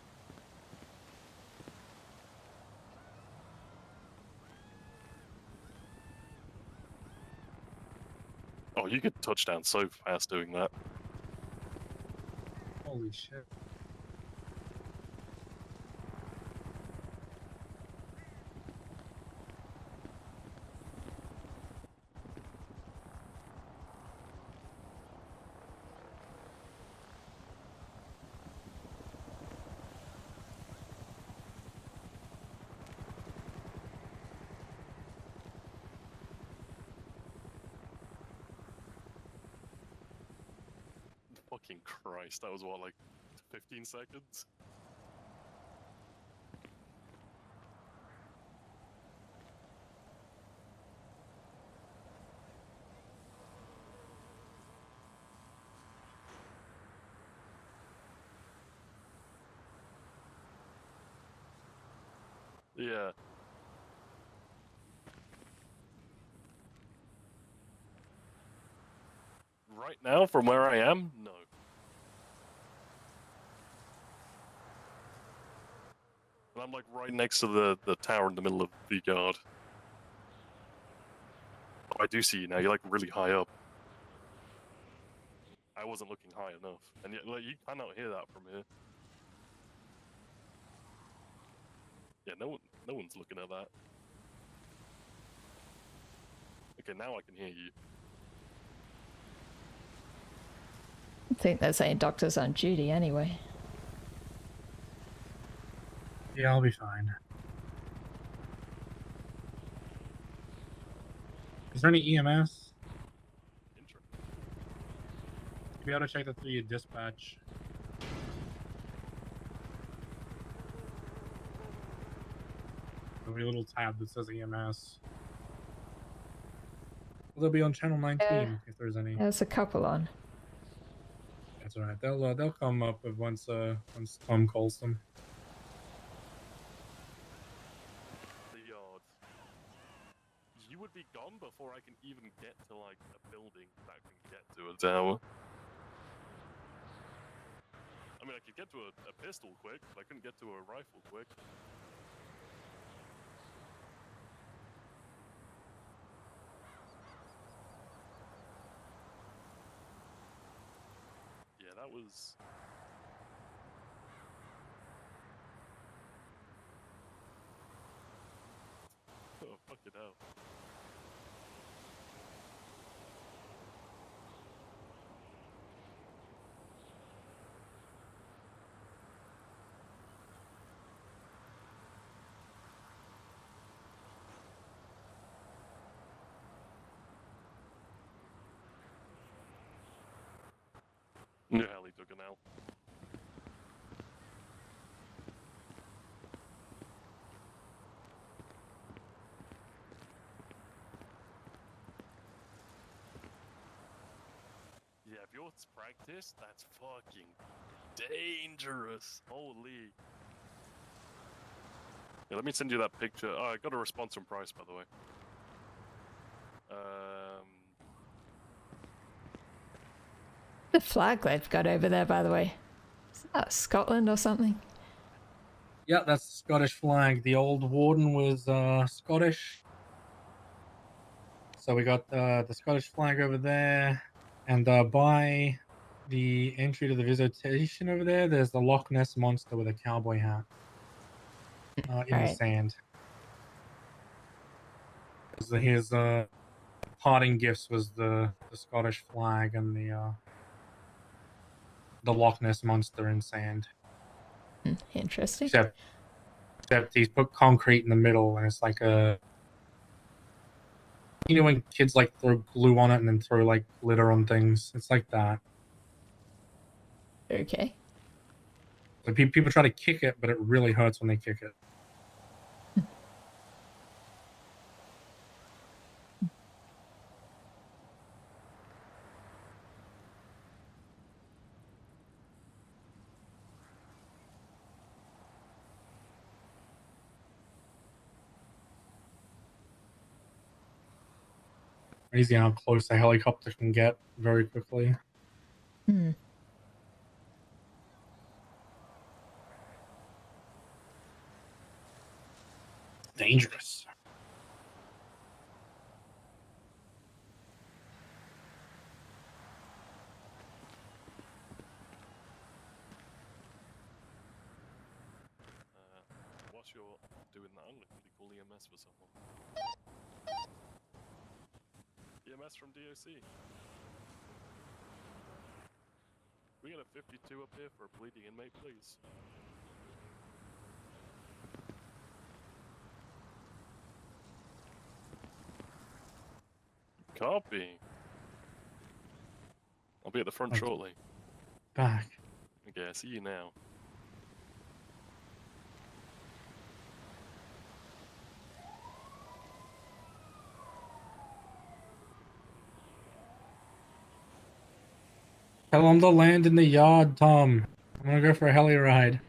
Oh, you could touch down so fast doing that. Holy shit. Fucking Christ, that was what, like 15 seconds? Yeah. Right now, from where I am, no. And I'm like right next to the tower in the middle of the yard. Oh, I do see you now. You're like really high up. I wasn't looking high enough, and yet like, you cannot hear that from here. Yeah, no one's looking at that. Okay, now I can hear you. I think they're saying doctors on duty anyway. Yeah, I'll be fine. Is there any EMS? Interesting. Be able to check that through your dispatch. There'll be a little tab that says EMS. They'll be on channel 19 if there's any. There's a couple on. That's alright. They'll come up once Tom calls them. The yard. You would be gone before I can even get to like a building that can get to a tower. I mean, I could get to a pistol quick, but I couldn't get to a rifle quick. Yeah, that was... Oh, fuck it out. Yeah, hell, he took an L. Yeah, if you're practice, that's fucking dangerous. Holy. Yeah, let me send you that picture. Oh, I got a response from Price, by the way. The flag they've got over there, by the way. Is that Scotland or something? Yeah, that's the Scottish flag. The old warden was Scottish. So we got the Scottish flag over there. And by the entry to the visitation over there, there's the Loch Ness monster with a cowboy hat in the sand. So his parting gifts was the Scottish flag and the Loch Ness monster in sand. Interesting. Except he's put concrete in the middle, and it's like a... You know when kids like throw glue on it and then throw like glitter on things? It's like that. Okay. So people try to kick it, but it really hurts when they kick it. Crazy how close a helicopter can get very quickly. Hmm. Dangerous. Whilst you're doing that, I'm going to quickly call EMS for someone. EMS from DOC. We got a 52 up here for a bleeding inmate, please. Copy. I'll be at the front Okay. shortly. Back. Okay, I see you now. Tell them to land in the yard, Tom. I'm gonna go for a heli ride.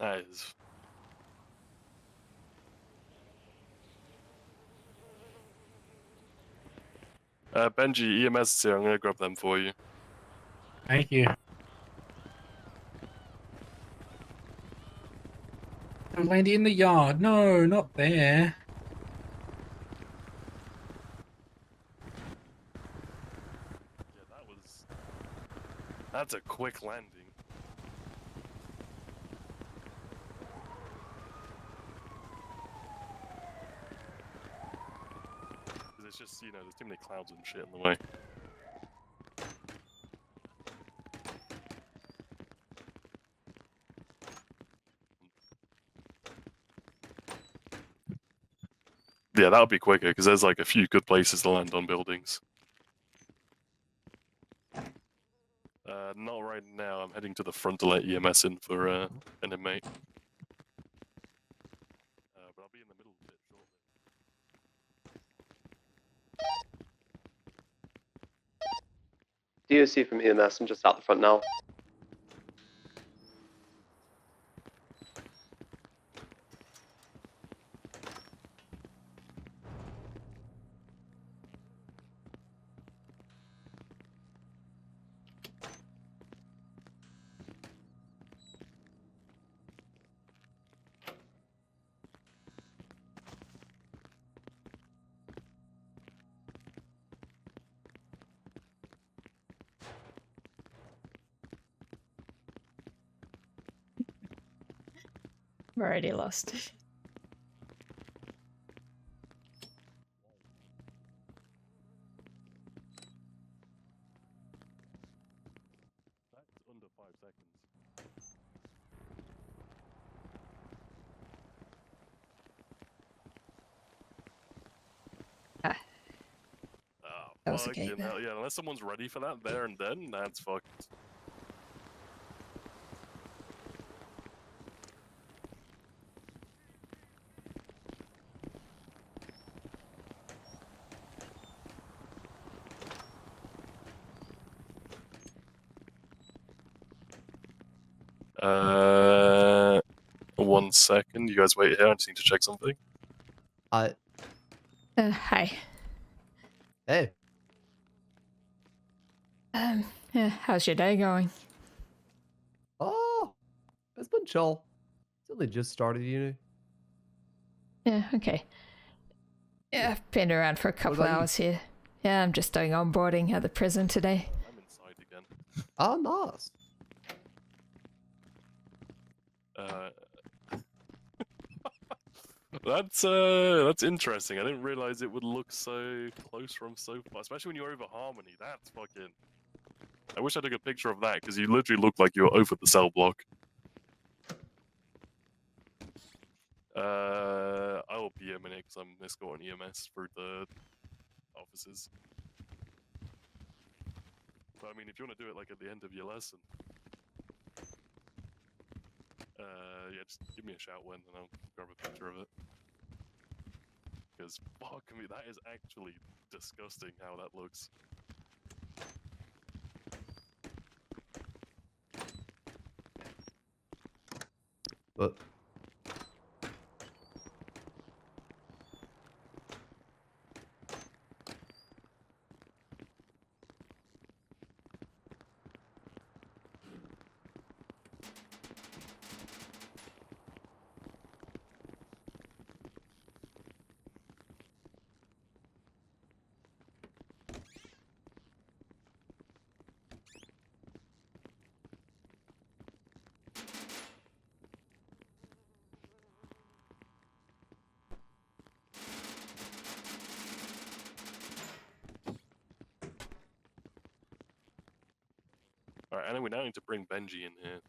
Nice. Benji, EMS is here. I'm gonna grab them for you. Thank you. I'm landing in the yard. No, not there. Yeah, that's a quick landing. Because it's just, you know, there's too many clouds and shit in the way. Yeah, that would be quicker, because there's like a few good places to land on buildings. Not right now. I'm heading to the front to let EMS in for an inmate. But I'll be in the middle of it shortly. DOC from EMS, I'm just out the front now. I'm already lost. That's under 5 seconds. Ah, Oh, that was the gate fucking there. hell, yeah, unless someone's ready for that there and then, that's fucked. Uh, 1 second. You guys wait here. I just need to check something. Hi. Hey, Yeah, how's your day going? oh, it's been chill. It's only just started uni. Yeah, okay. Yeah, I've been around for a couple about you? hours here. Yeah, I'm just doing onboarding at the prison today. I'm inside again. Oh, nice. That's interesting. I didn't realize it would look so close from so far, especially when you're over Harmony. That's fucking. I wish I took a picture of that because you literally looked like you were over the cell block. I will be a minute because I'm escorting EMS through the offices. But I mean, if you want to do it like at the end of your lesson, yeah, just give me a shout when, and I'll grab a picture of it. Because fuck me, that is actually disgusting how that looks. But Alright, I know we now need to bring Benji in here.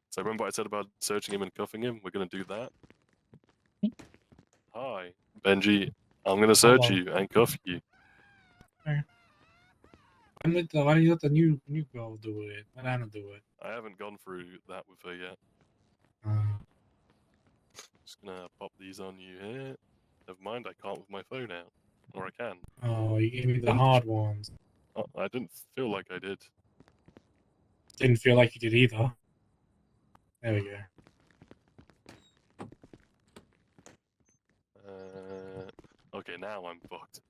So remember what I said about searching him and cuffing him? We're gonna do that. Hi, Benji. I'm gonna search Hello. you and cuff you. Why don't you let the new girl do it? Let Anna do it. I haven't gone through that with her yet. Just gonna pop these on you here. Never mind, I can't with my phone out. Or I can. Oh, you gave me the hard ones. Oh, I didn't feel like I did. Didn't feel like you did either. There we go. Okay, now I'm fucked.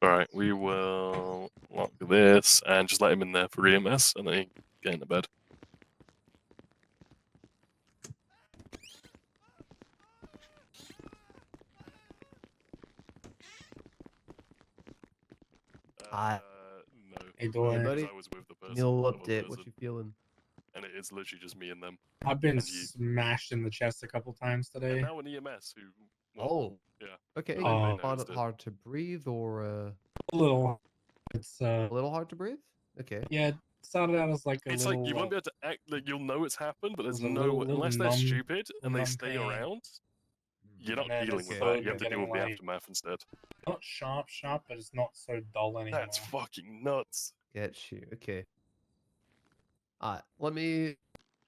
Alright, we will lock this and just let him in there for EMS and then he can get into bed. Hi. No. Hey, Dory. Hey, buddy. I was with the person. Neil other update. What person, you feeling? and it is literally just me and them. I've been And you. smashed in the chest a couple times And today. now an EMS who. Well, Oh. yeah. Okay. They You find noticed it it. hard to breathe, or A little. It's a little hard to breathe? Okay. yeah. It started out as like a It's little. like you won't be able to act like you'll know it's happened, but there's There's a no little unless they're numb- stupid and they numb stay pain. around. You're not And dealing it's with okay, that. You have to getting, deal with the like, aftermath instead. not sharp, but it's not so dull anymore. That's fucking nuts. Get you. Okay. Alright. Let me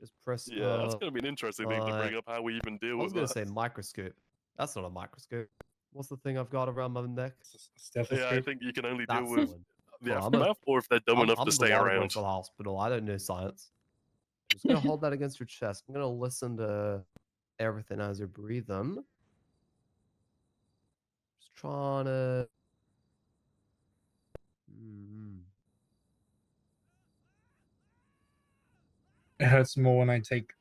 just press. Yeah, that's gonna be an interesting thing to bring up. How we even deal I was with gonna that. say microscope. That's not a microscope. What's the thing I've got around my neck? It's a stethoscope. Yeah, I think you can only deal That's the with one. the Well, I'm a- aftermath, or if they're dumb enough I'm to the stay water boy around. for the hospital. I don't know science. I'm just gonna hold that against your chest. I'm gonna listen to everything as you're breathing. Just trying to. It hurts more when I take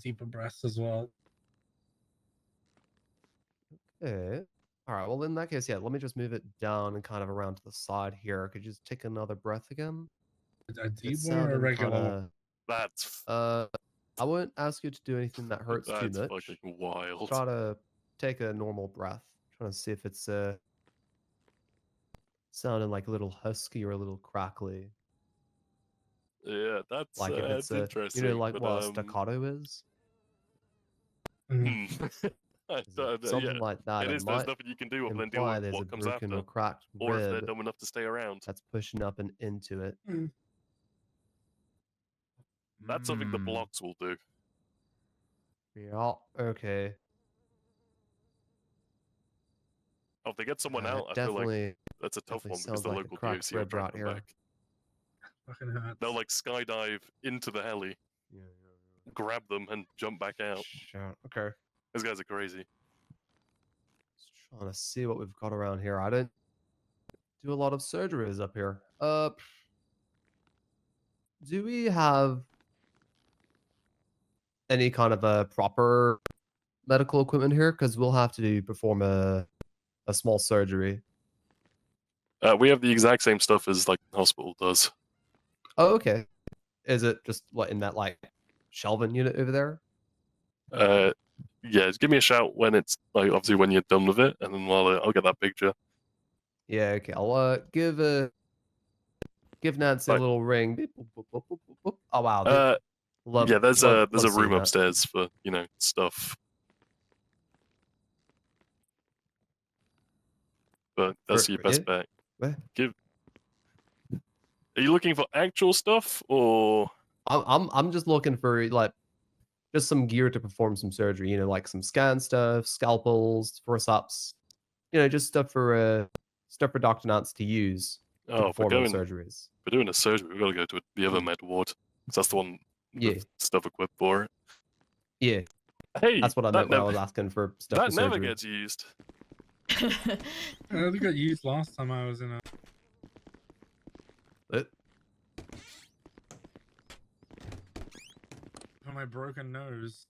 deeper breaths as well. Okay. All right. Well, in that case, yeah. Let me just move it down and kind of around to the side here. Could you just take another breath again? A It deep one or a sounded regular? kinda- That's I won't ask you to do anything that hurts too that's much. fucking wild. Try to take a normal breath. Trying to see if it's sounding like a little husky or a little crackly. Yeah, that's Like if it's interesting. you know, like but, what a staccato is. Mhm. I Is it don't know, something yeah. like that. It It is. There's might nothing you can do other than deal imply with there's a what comes broken after, or cracked or if they're rib dumb enough to stay around. that's pushing up and into it. That's something the Hmm. blocks will do. Yeah. Okay. Oh, if they get someone out, I feel like Definitely. that's a tough definitely one because sounds the like a local cracked DOC will rib drag right them here. back. Fucking hurts. They'll like skydive into the heli, Yeah. grab them, and jump back out. Sure. Okay. Those guys are crazy. Just trying to see what we've got around here. I don't do a lot of surgeries up here. Do we have any kind of a proper medical equipment here? Because we'll have to perform a small surgery. We have the exact same stuff as like the hospital does. Oh, okay. Is it just what in that like shelving unit over there? Yeah, just give me a shout when it's like obviously when you're done with it, and then I'll get that picture. Yeah. Okay. I'll give Nancy a Right. little ring. Beep, boop, boop, boop, boop, boop, boop. Oh wow. Yeah, there's a love seeing room that. upstairs for stuff. but that's your best bet. Where? Are you looking for actual stuff or? I'm just looking for like just some gear to perform some surgery. You know, like some scan stuff, scalpels, forceps. You know, just stuff for Dr. Nance to use to Oh, perform on surgeries. for doing a surgery, we've got to go to the other med ward. 'Cause that's the one with stuff equipped for it. Yeah, Hey, that's what I meant when I was asking for stuff that for never surgery. gets used. It only got used last time I was in a. For my broken nose.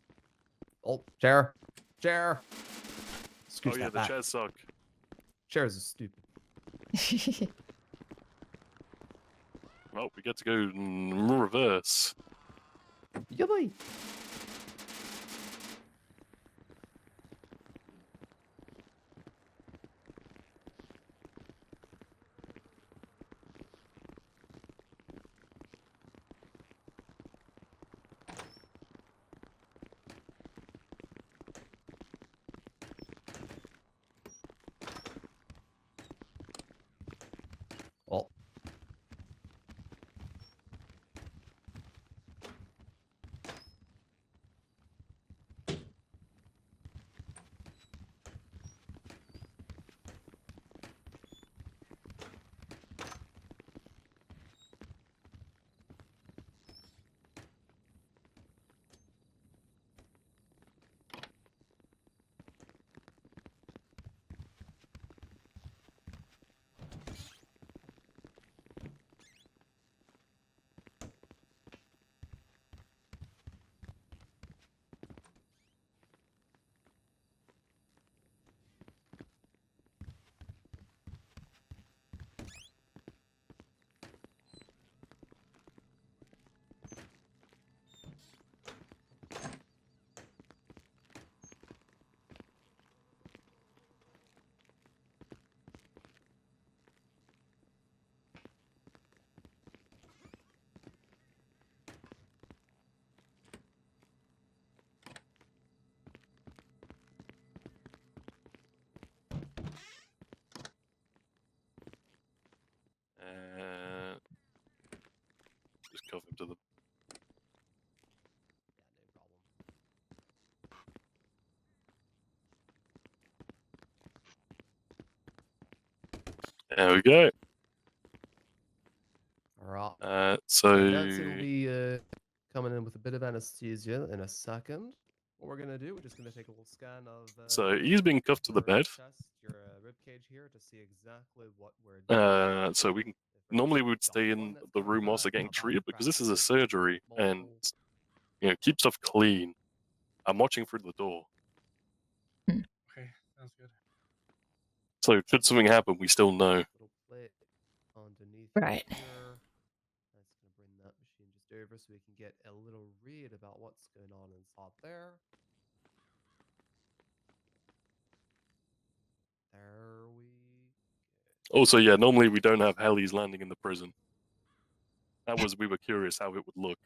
Oh, chair. Oh Scooch yeah, that the back. chairs suck. Chairs are stupid. Well, we get to go in reverse. Yeah, boy. Oh. And just cuff him to the. There we go. All right. So Nancy will be coming in with a bit of anesthesia in a second. What we're gonna do, we're just gonna take a little scan of. So he's being cuffed to the your bed. chest, your rib cage here to see exactly what we're doing. So we can. Normally we would stay in the room whilst they're getting treated, because this is a surgery, and keep stuff clean. I'm watching through the door. Okay, sounds good. So should something happen, we still know. Little plate underneath Right. here. That's gonna bring that machine just over so we can get a little read about what's going on inside there. There we go. Also, yeah, normally we don't have helis landing in the prison. We were curious how it would look.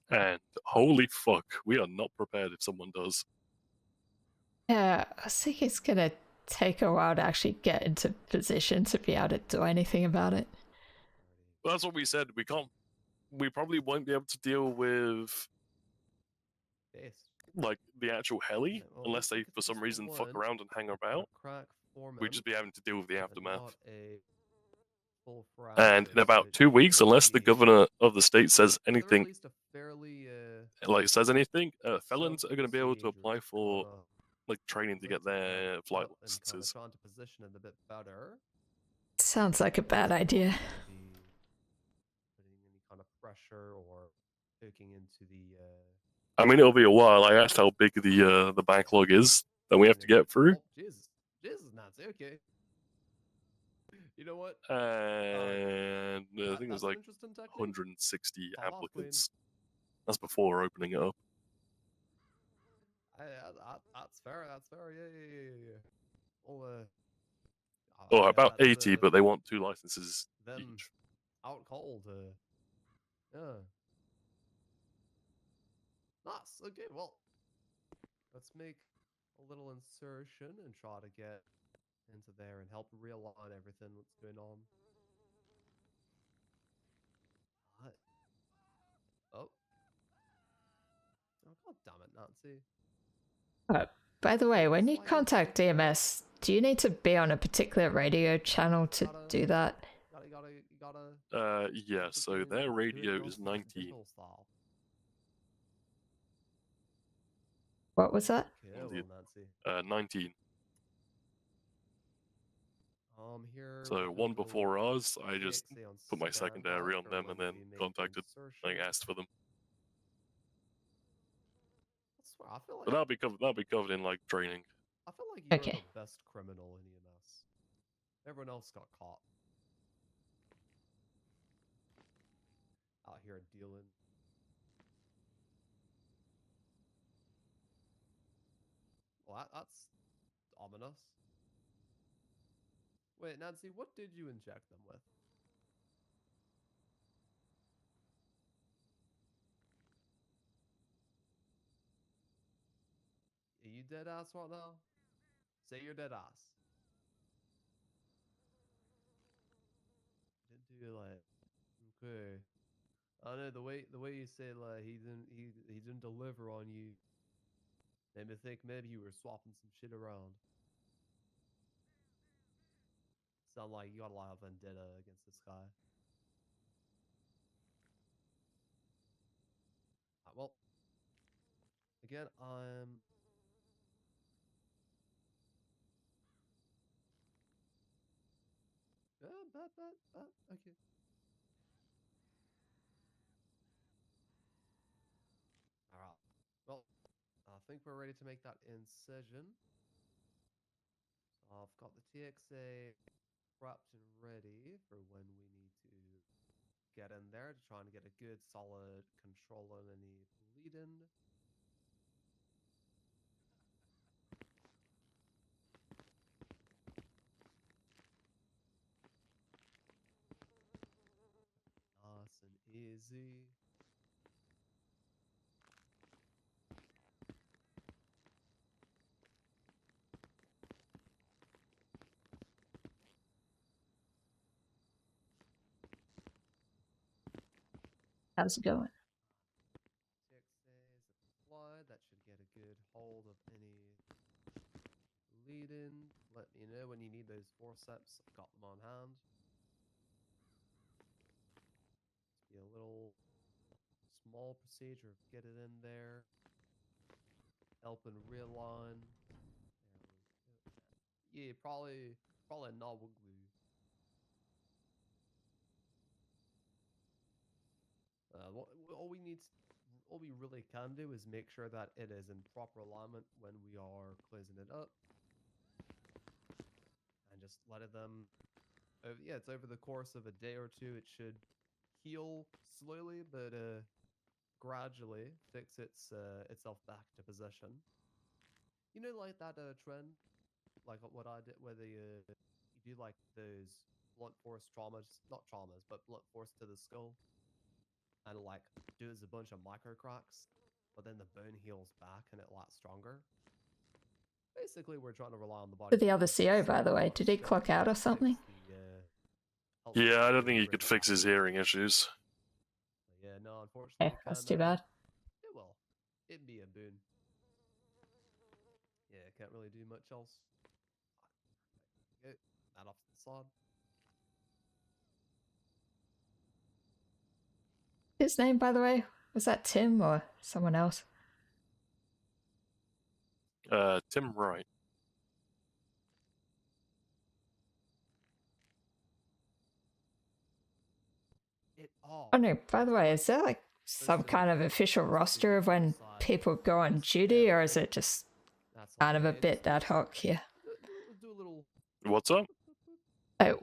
And holy fuck, we are not prepared if someone does. Yeah, I think it's gonna take a while to actually get into position to be able to do anything about it. Well, that's what we said. We probably won't be able to deal with Yes. like the actual heli Okay, well, unless they look at for some this reason fuck one. around and hang about. Crack form We'd just be having to deal with the but aftermath. not a full And in fracture, so about it 2 weeks, should unless the be, governor of the state says at the very anything, least, a fairly felons are going to be able to apply for self-procedure, like training to get kinda their flight up and kinda licenses. trying to position it a bit better. Sounds like a bad idea. Not gonna be putting any kind of pressure or poking into the I mean, it'll be a while. I asked how big the backlog is that we have to get through. Oh, Jesus, Nancy. Okay. You know what? And I think it was That's an like interesting technique. 160 Pop off, applicants. That's before opening it up. That's fair. That's fair. Yeah. Well, Oh, about that's, 80, but they want 2 licenses them each. out cold. Yeah. Nice. Okay. Well, let's make a little insertion and try to get into there and help realign everything that's going on. What? Oh. Oh, god damn it, Nancy. By the way, when you It's like- contact DMS, do you need to be on a particular radio channel to do that? You gotta Yeah, so their radio is 19. Style. What was that? Okay, Indeed. well, Nancy. 19. Here. So with one little before ours, I just TXA on put my standby secondary on for them and when we then make contacted, like, insertion. asked for them. I swear, I feel like But that'll be covered in, like, training. I feel like you're Okay. the best criminal in EMS. Everyone else got caught. Out here dealing. Well, that's ominous. Wait, Nancy, what did you inject them with? Are you dead ass right now? Say you're dead ass. Didn't do like okay. I know the way you say like he didn't deliver on you. Made me think maybe you were swapping some shit around. Sound like you got a lot of vendetta against this guy. Well, again, I'm. Okay. Alright. Well, I think we're ready to make that incision. So I've got the TXA prepped and ready for when we need to get in there to try and get a good solid control on any bleeding. Nice and easy. How's it going? TXA is applied. That should get a good hold of any bleeding. Let me know when you need those forceps. I've got them on hand. Just be a little small procedure. Get it in there. Helping realign. Yeah, probably novel glue. All we really can do is make sure that it is in proper alignment when we are closing it up, and just let it yeah, it's over the course of a day or two. It should heal slowly, but gradually fix itself back to position. You know, like that trend, like what I did, where you do like those blunt force traumas, not traumas, but blunt force to the skull. And like does a bunch of micro cracks, but then the bone heals back and it lasts stronger. Basically, we're trying to rely on the body. For the other CO, by the way, did he clock out or something? Yeah, I don't think he could fix his hearing issues. Yeah, no, unfortunately. Okay, that's too bad. It will. It'd be a boon. Yeah, can't really do much else. Get that off to the side. His name, by the way, was that Tim or someone else? Tim Wright. Oh no, by the way, is there like some kind of official roster of when people go on duty, or is it just kind of a bit ad hoc here? Do a little. What's up?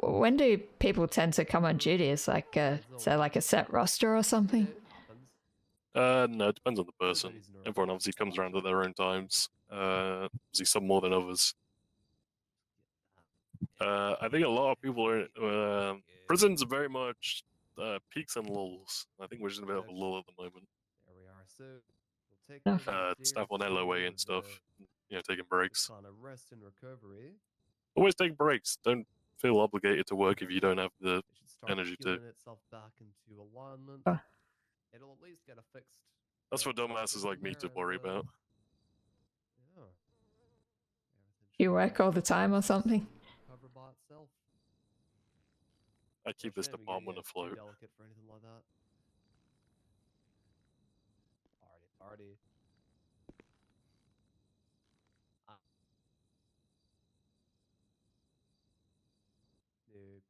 When do people tend to come on duty? Is like is there like a set roster or something? No, it depends on the person. Everyone obviously comes around at their own times. Obviously some more than others. I think a lot of people are... prisons are very much peaks and lulls. I think we're just in a bit of a lull at the moment. There we are. So we'll take No. maybe a day or Stuff on two LOA of, and stuff. taking breaks. Kind of rest and recovery. Always take breaks. Don't feel obligated to work if you don't have the It should start energy to. healing itself back into alignment. Oh. It'll at least get a fixed. That's for dumbasses like me to worry about. Yeah. You work all the time or something? Cover by itself. I keep this Shame we get, department too afloat. delicate for anything like that. Party.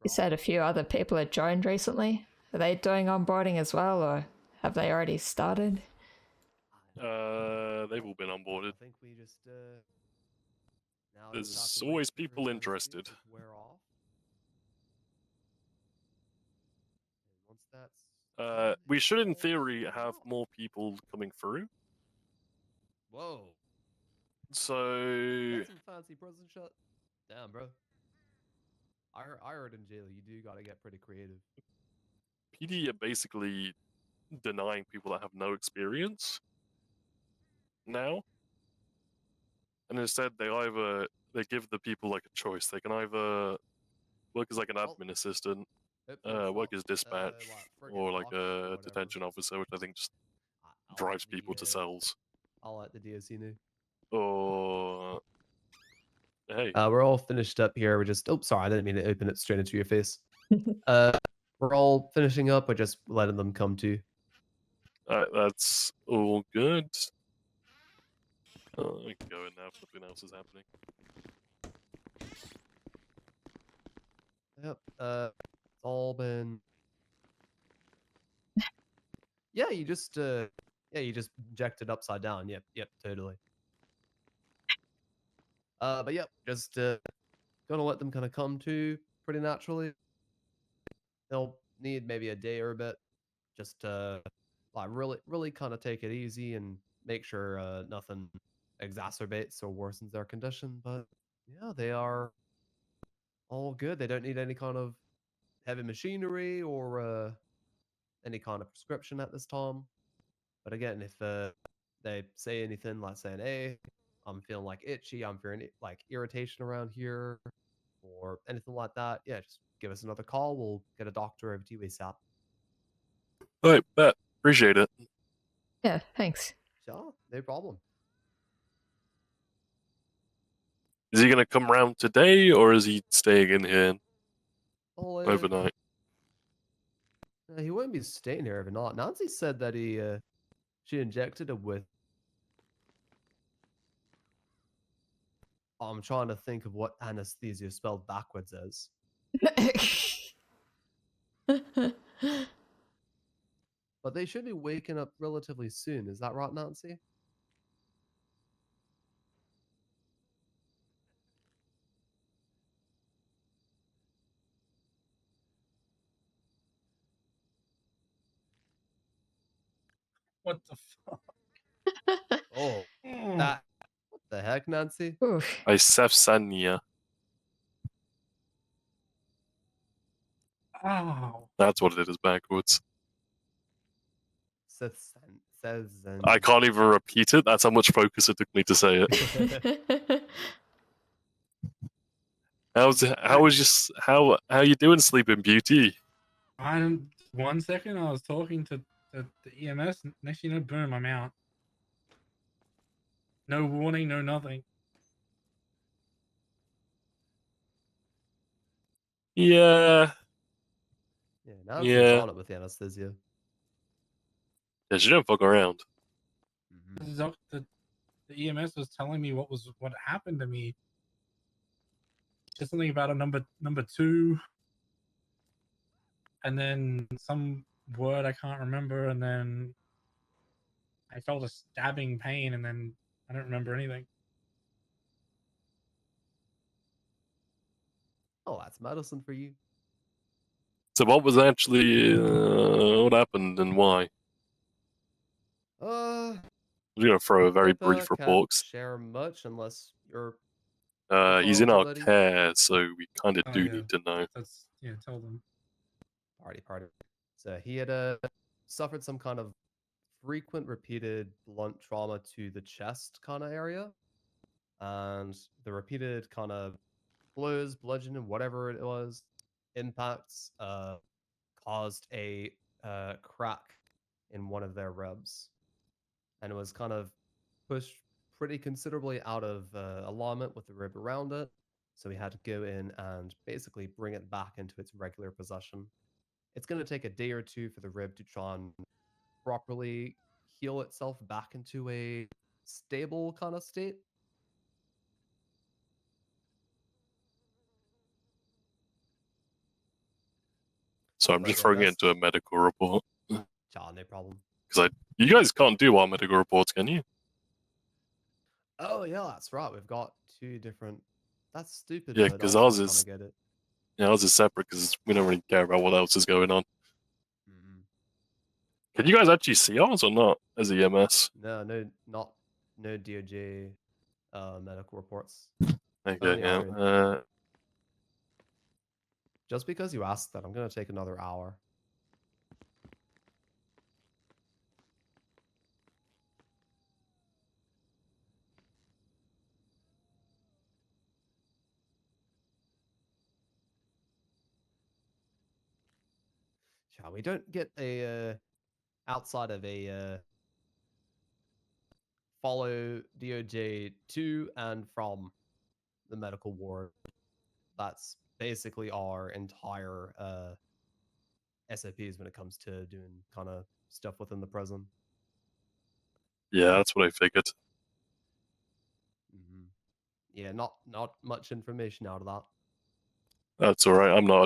You said a few other people had joined recently. Are they doing onboarding as well, or have they already started? They've all been onboarded. I think we just now There's just have to always wait for people the interested. steam to wear off. And once that's We should, in all theory, sorted have out. more people coming through. Whoa. So That's some fancy prison shit. Damn, bro. I heard in jail you do gotta get pretty creative. PD are basically denying people that have no experience now, and instead they give the people like a choice. They can either work as like an Well, admin assistant, Open work up, as dispatch, friggin' or like box or a whatever. detention officer, which I think just I'll drives let the, people to cells. I'll let the DOC know. Or hey, We're all finished up here. We're just sorry, I didn't mean to open it straight into your face. We're all finishing up. We're just letting them come to. that's all good. I can go in now if nothing else is happening. Yep. It's all been. Yeah, you just injected upside down. Yep, totally. But yep, just gonna let them kind of come to pretty naturally. They'll need maybe a day or a bit, just like really kind of take it easy and make sure nothing exacerbates or worsens their condition. But yeah, they are all good. They don't need any kind of heavy machinery or any kind of prescription at this time. But again, if they say anything like saying, "Hey, I'm feeling like itchy, I'm feeling like irritation around here," or anything like that, yeah, just give us another call. We'll get a doctor over to you ASAP. All right, bet. Appreciate it. Yeah, thanks. Sure, no problem. Is he gonna come round today, or is he staying in here Well, overnight? he wouldn't be staying here overnight. Nancy said that she injected him with. I'm trying to think of what anesthesia spelled backwards is. But they should be waking up relatively soon. Is that right, Nancy? What the fuck? Oh, that. What the heck, Nancy? Oof. Isefsania. Ow. That's what it is backwards. Says I can't even repeat it. That's how much focus it took me to say it. How you doing, Sleeping Beauty? I 1 second I was talking to the EMS. Next you know, boom, I'm out. No warning, no nothing. Yeah. Yeah, Nancy's Yeah. on it with the anesthesia. Yeah, she don't fuck around. The EMS was telling me what happened to me. Just something about a number 2, and then some word I can't remember, and then I felt a stabbing pain, and then I don't remember anything. Oh, that's medicine for you. So what was actually what happened and why? Uh, I'm gonna throw a very HIPAA brief can't report. share much unless you're. He's in our buddy. care, so we kind of do yeah. need to know. That's tell them. Party. So he had suffered some kind of frequent, repeated blunt trauma to the chest kind of area. and the repeated kind of blows, bludgeoning, whatever it was, impacts caused a crack in one of their ribs, and it was kind of pushed pretty considerably out of alignment with the rib around it. So we had to go in and basically bring it back into its regular position. It's going to take a day or two for the rib to try and properly heal itself back into a stable kind of state. So I'm just throwing it into a medical report. Cha, no problem. Because you guys can't do our medical reports, can you? Oh yeah, that's right. We've got two different. That's stupid. Yeah, but 'cause I ours kinda is- get it. Yeah, ours is separate because we don't really care about what else is going on. Mhm. Can you guys actually see ours or not as EMS? No, no DOJ medical reports. Okay, Only yeah. iron. Just because you asked that, I'm gonna take another hour. Yeah, we don't get a outside of a follow DOJ to and from the medical ward. That's basically our entire SOPs when it comes to doing kind of stuff within the prison. Yeah, that's what I figured. Hmm. Yeah, not much information out of that. That's all right. I'm not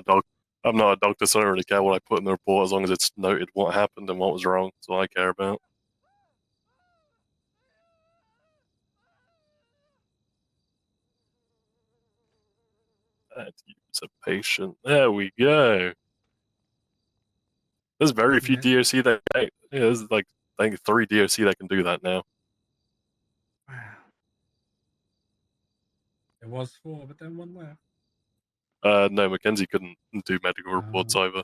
a doctor, so I don't really care what I put in the report as long as it's noted what happened and what was wrong. That's all I care about. It's a patient. There we go. There's very few DOC that. Yeah, there's like I think 3 DOC that can do that now. Wow. There was 4, but then 1 left. No, Mackenzie couldn't do medical reports either.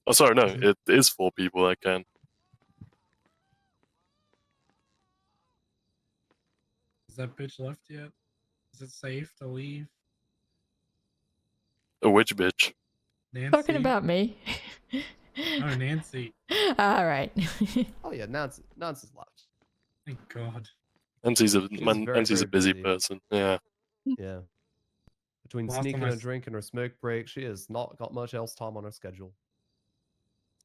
Oh, sorry, no, it is 4 people that can. Is that bitch left yet? Is it safe to leave? A which bitch? Nancy? Talking about me. Oh, Nancy. All right. Oh yeah, Nancy's left. Thank God. Nancy's a very busy busy. person. Yeah. Yeah. Between Last time sneaking I a s- drink and her smoke break, she has not got much else time on her schedule.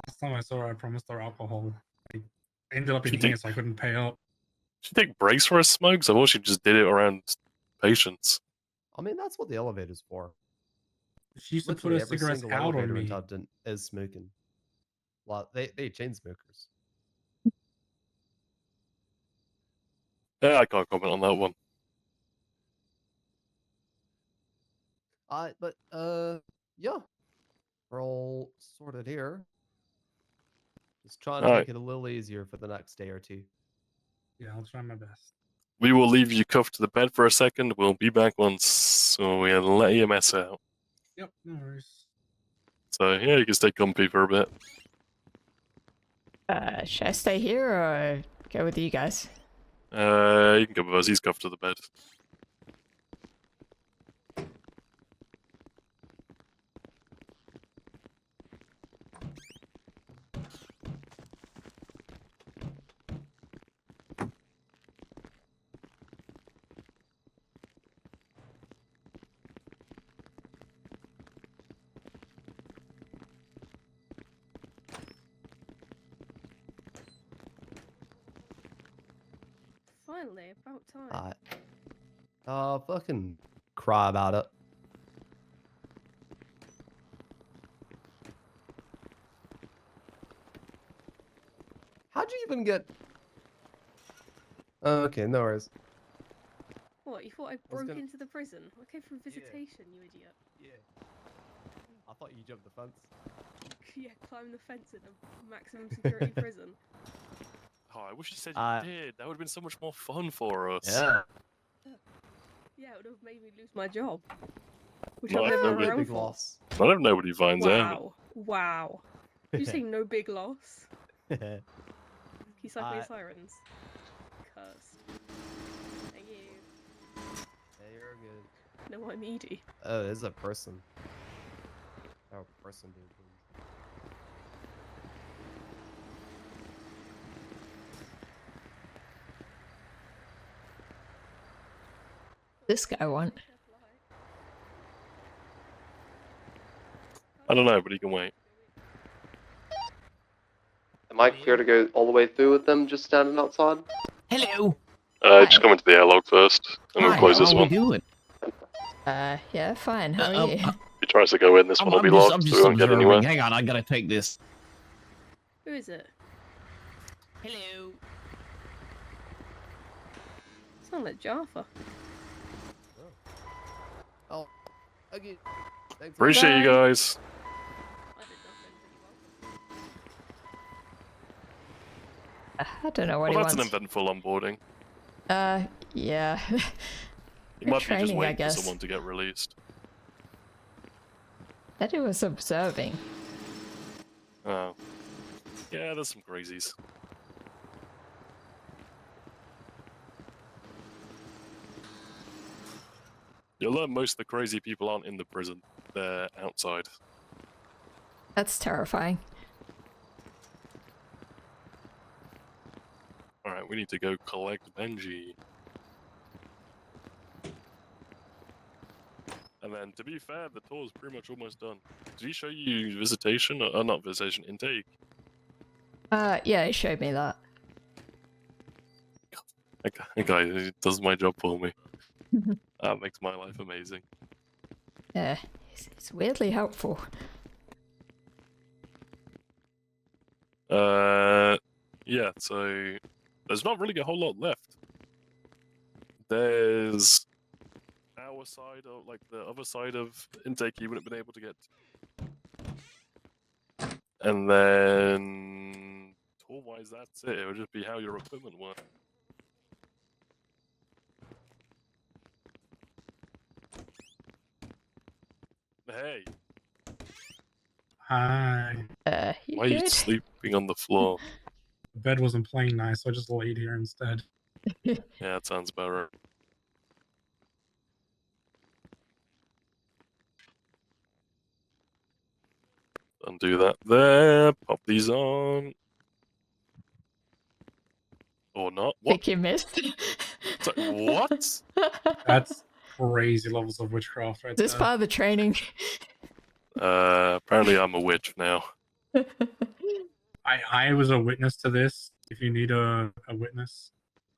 Last time I saw her, I promised her alcohol. I ended up in She here, did- so I couldn't pay up. She take breaks for her smokes. I thought she just did it around patients. I mean, that's what the elevator's for. She used to put Literally her every cigarettes single out on elevator me. attendant is smoking. Well, they chain smokers. Yeah, I can't comment on that one. But yeah, we're all sorted here. Just trying to All make right. it a little easier for the next day or two. Yeah, I'll try my best. We will leave you cuffed to the bed for a second. We'll be back once we'll let EMS out. Yep, no worries. So yeah, you can stay comfy for a bit. Should I stay here or go with you guys? You can come with us. He's cuffed to the bed. Finally, about time. Fucking cry about it. How'd you even get? Okay, no worries. What, you thought I was broke gonna- into the prison? I came from visitation, you idiot. Yeah. I thought you jumped the fence. Yeah, climb the fence in a maximum security prison. Oh, I wish you said you did. That would have been so much more fun for us. Yeah. Yeah, it would have made me lose my job. Which No, I've I never feel been good. around Big for. loss. I don't know what he finds out. Wow. Wow. Did you say no big loss? Yeah. Can you slap me sirens? Cursed. No, I'm Edie. Oh, there's a person. Oh, person being pinned. This guy want. I don't know, but he can wait. Am I clear to go all the way through with them just standing outside? Hello. Just come into the airlock first, and we'll Hi, close how this we one. doing? Yeah, fine. How are you? If he tries to go in, this one will be locked, I'm so just we won't get observing. anywhere. Hang on, I gotta take this. Who is it? Hello. Sound like Jaffa. Oh, okay. Thanks. Appreciate you guys. I did nothing, I don't know what Well, he that's an wants. eventful onboarding. Yeah. He might be just Training, I waiting for guess. someone to get released. That he was observing. Oh. Yeah, there's some crazies. You'll learn most of the crazy people aren't in the prison. They're outside. That's terrifying. Alright, we need to go collect Benji. And then, to be fair, the tour's pretty much almost done. Did he show you visitation? Or not visitation, intake? Yeah, he showed me that. That guy does my job for me. That makes my life amazing. Yeah, it's weirdly helpful. Yeah, so there's not really a whole lot left. There's our side of, like, the other side of intake you wouldn't have been able to get to. And then tour-wise, that's it. It would just be how your equipment works. Hey, Hi. You why are you good? sleeping on the floor? The bed wasn't playing nice, so I just laid here instead. Yeah, that sounds better. Undo that there. Pop these on. Or not. What? Think you missed? So- what? That's crazy levels of witchcraft right This there. part of the training. Apparently I'm a witch now. I was a witness to this. If you need a witness.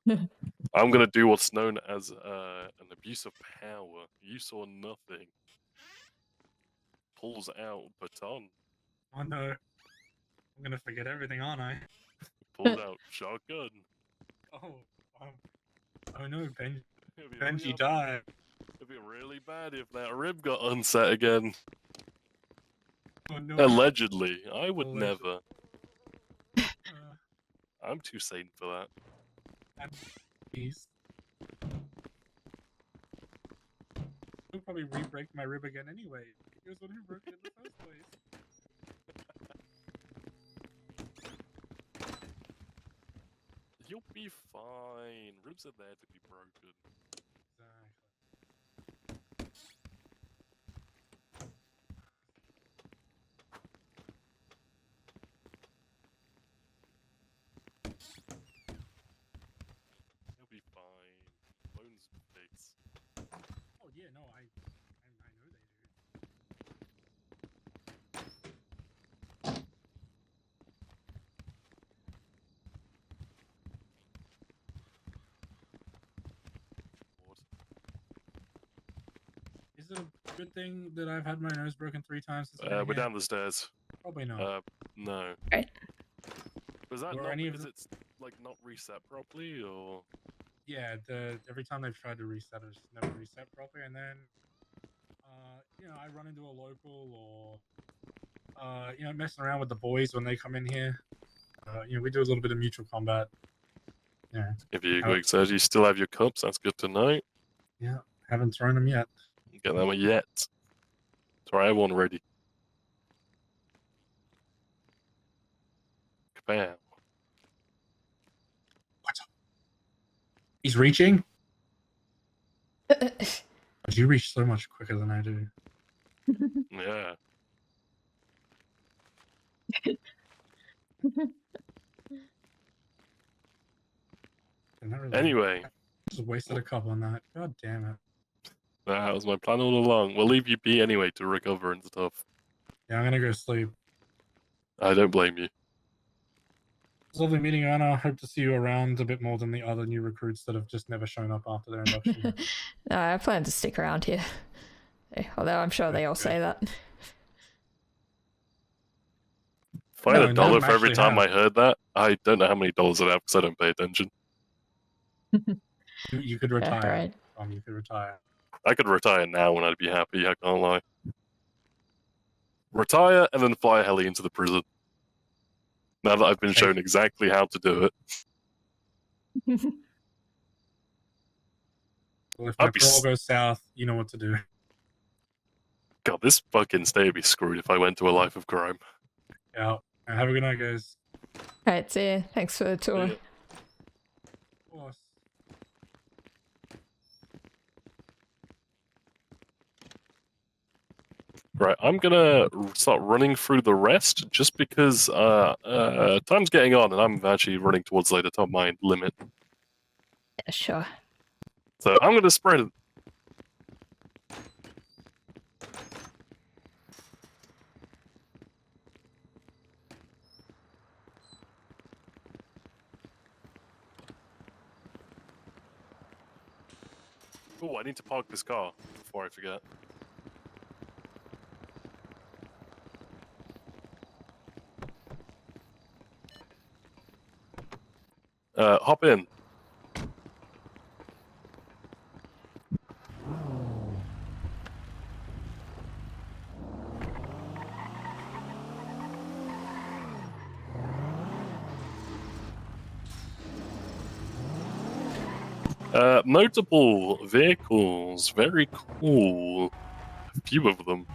I'm gonna do what's known as an abuse of power. You saw nothing. Pulls out baton. Oh no. I'm gonna forget everything, aren't I? Pulls out shotgun. Oh, oh no, It'd be really Benji up- died. It'd be really bad if that rib got unset again. Oh no. Allegedly. I would Alleged- never. Uh, I'm too sane for that. Please. He'll probably re-break my rib again anyway. He was the one who broke it in the first place. You'll be fine. Ribs are there to be broken. You'll be fine. Bones fix. Oh yeah, no, I know they do. Lord. Is it a good thing that I've had my nose broken 3 times since I've been We're here? down the stairs. Probably not. No. Right. Was that Were not any of because the- it's like not reset properly, or? Yeah, every time they've tried to reset it, it's never reset properly, and then you know, I run into a local or you know, messing around with the boys when they come in here. You know, we do a little bit of mutual combat. Yeah. If you Oh. quick says you still have your cups, that's good to know. Yeah, haven't thrown them yet. Get them yet. Sorry, I have one ready. Kapow. He's reaching. You reach so much quicker than I do. Yeah. Anyway. Just wasted a couple on that. God damn it. That was my plan all along. We'll leave you be anyway to recover and stuff. Yeah, I'm gonna go sleep. I don't blame you. It's lovely meeting you, Anna. Hope to see you around a bit more than the other new recruits that have just never shown up after their induction. No, I plan to stick around here. Although I'm sure they all say that. If I had No, $1 none of them for every actually time have. I heard that, I don't know how many dollars I'd have because I don't pay attention. You could retire. Yeah, right. You could retire. I could retire now and I'd be happy, I can't lie. Retire and then fly a heli into the prison. Now that I've been shown exactly how to do it. Well, if my I'd be parole goes south, you know what to do. God, this fucking state would be screwed if I went to a life of crime. Yeah. Have a good night, guys. Right, see ya. Thanks for the tour. Yeah. Of course. Right, I'm gonna start running through the rest just because time's getting on and I'm actually running towards like the top of my limit. Yeah, sure. So I'm gonna sprint. Oh, I need to park this car before I forget. Hop in. Multiple vehicles, very cool. A few of them.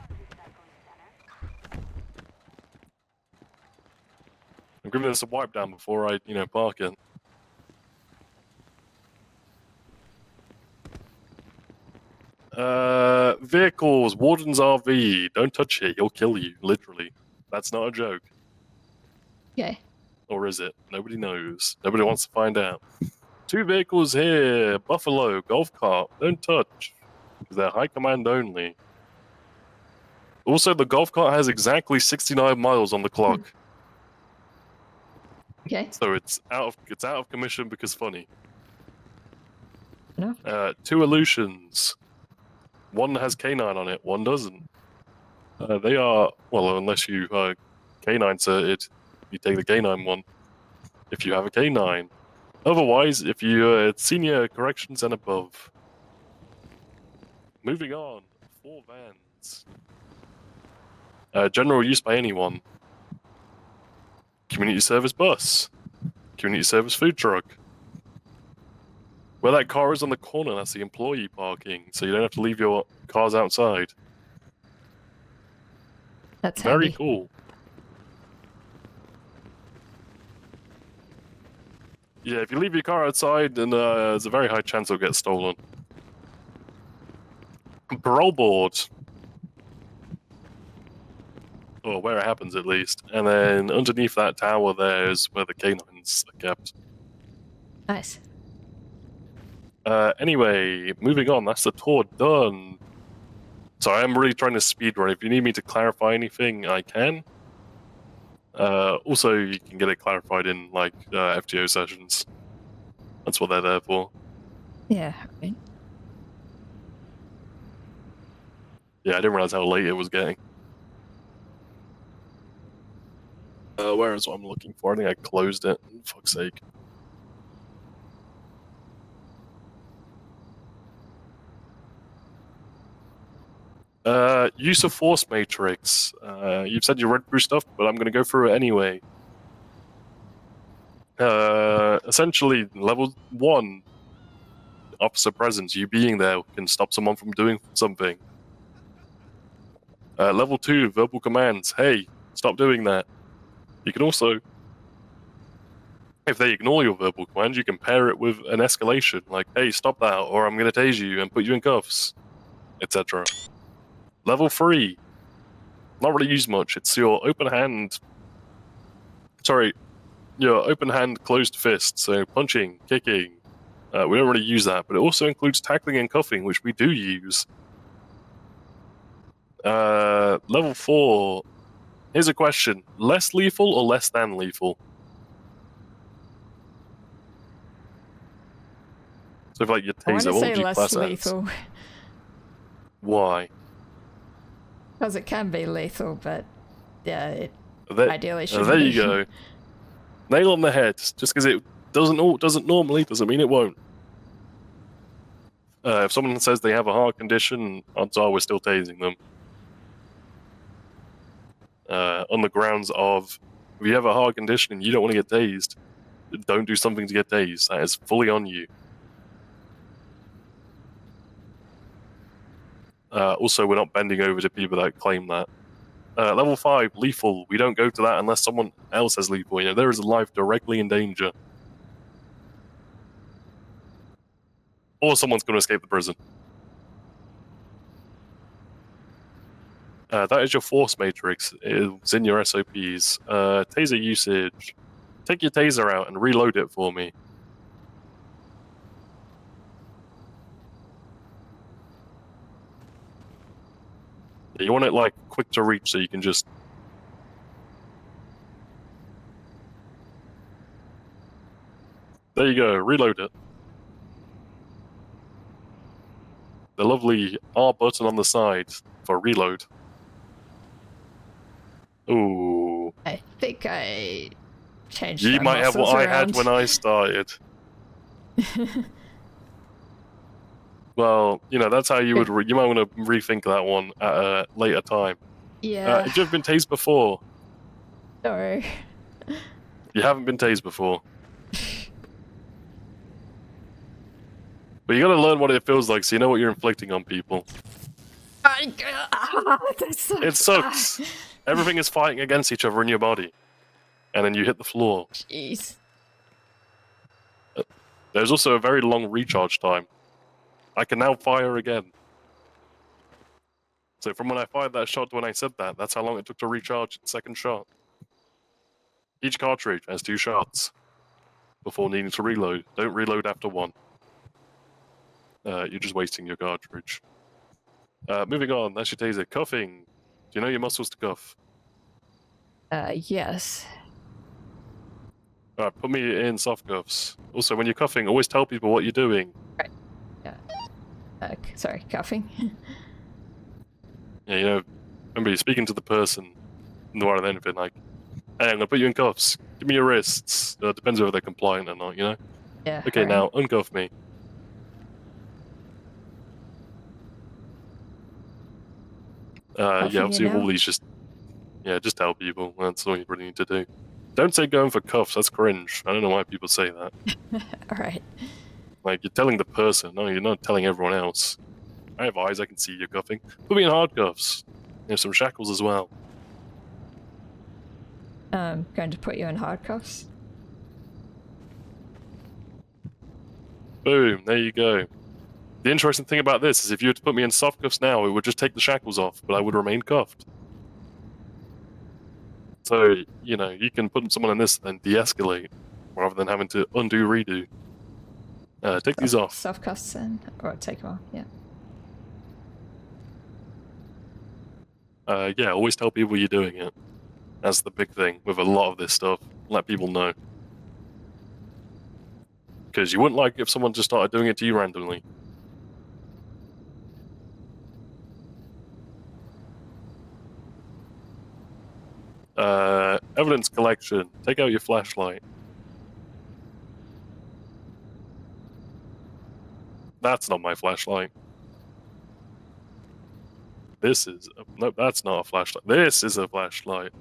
I'm giving this a wipe down before I, park it. Vehicles, Warden's RV. Don't touch it, he'll kill you, literally. That's not a joke. Okay. Or is it? Nobody knows. Nobody wants to find out. 2 vehicles here. Buffalo, golf cart. Don't touch. Because they're high command only. Also, the golf cart has exactly 69 miles on the clock. Okay. So it's out of commission because funny. No. 2 illusions. One has canine on it, one doesn't. They are, well, unless you are canine certed, you take the canine one. If you have a canine. Otherwise, if you're senior corrections and above. Moving on, 4 vans. General use by anyone. Community service bus. Community service food truck. Where that car is on the corner, that's the employee parking, so you don't have to leave your cars outside. That's Very handy. cool. Yeah, if you leave your car outside, then there's a very high chance it'll get stolen. Parole board. Or where it happens, at least. And then underneath that tower there is where the canines are kept. Nice. Anyway, moving on, that's the tour done. So I am really trying to speedrun. If you need me to clarify anything, I can. Also, you can get it clarified in, FGO sessions. That's what they're there for. Yeah, right. Yeah, I didn't realize how late it was getting. Where is what I'm looking for? I think I closed it. For fuck's sake. Use of force matrix. You've said you read through stuff, but I'm going to go through it anyway. Essentially, level 1, officer presence, you being there can stop someone from doing something. Level 2, verbal commands. Hey, stop doing that. You can also, if they ignore your verbal commands, you can pair it with an escalation, like, hey, stop that, or I'm going to tase you and put you in cuffs. etc. Level 3, not really used much. It's your open hand, closed fist. So punching, kicking. We don't really use that, but it also includes tackling and cuffing, which we do use. Level 4. Here's a question: less lethal or less than lethal? So if like your I want taser, to what say would you less class as? lethal. Why? Because it can be lethal, but yeah, it There, ideally should there be. you go. Nail on the head. Just because it doesn't normally doesn't mean it won't. If someone says they have a heart condition, odds are we're still tasing them. On the grounds of, if you have a heart condition and you don't want to get tased, don't do something to get tased. That is fully on you. Also, we're not bending over to people that claim that. Level 5, lethal. We don't go to that unless someone else has lethal. You know, there is a life directly in danger. Or someone's going to escape the prison. That is your force matrix. It's in your SOPs. Taser usage. Take your taser out and reload it for me. You want it like quick to reach so you can just... There you go, reload it. The lovely R button on the side for reload. Ooh. I think I changed You my might have what muscles I had around. when I started. Well, you know, that's how you would... you might want to rethink that one at a later time. Yeah. Have you ever been tased before? No. You haven't been tased before. But you gotta learn what it feels like so you know what you're inflicting on people. That sucks. It sucks. Everything is fighting against each other in your body. And then you hit the floor. Jeez. There's also a very long recharge time. I can now fire again. So from when I fired that shot to when I said that, that's how long it took to recharge the second shot. Each cartridge has 2 shots before needing to reload. Don't reload after 1. You're just wasting your cartridge. Moving on, that's your taser. Cuffing. Do you know your muscles to cuff? Yes. Alright, put me in soft cuffs. Also, when you're cuffing, always tell people what you're doing. Sorry, cuffing. Yeah, you know, remember you're speaking to the person more than anything, like, hey, I'm gonna put you in cuffs. Give me your wrists. Depends whether they're compliant or not, you know? Yeah. Okay, alright. now, uncuff me. Yeah, Cuffing you obviously all now? these just tell people. That's all you really need to do. Don't say going for cuffs, that's cringe. I don't know why people say that. Alright. Like, you're telling the person, no, you're not telling everyone else. I have eyes, I can see you cuffing. Put me in hard cuffs. There's some shackles as well. Going to put you in handcuffs. Boom, there you go. The interesting thing about this is if you were to put me in soft cuffs now, it would just take the shackles off, but I would remain cuffed. So, you know, you can put someone in this and de-escalate, rather than having to undo, redo. Take these off. Soft cuffs in, or take them off. Yeah. Yeah, always tell people you're doing it. That's the big thing with a lot of this stuff. Let people know. Because you wouldn't like if someone just started doing it to you randomly. Evidence collection. Take out your flashlight. That's not my flashlight. This is... nope, that's not a flashlight. This is a flashlight.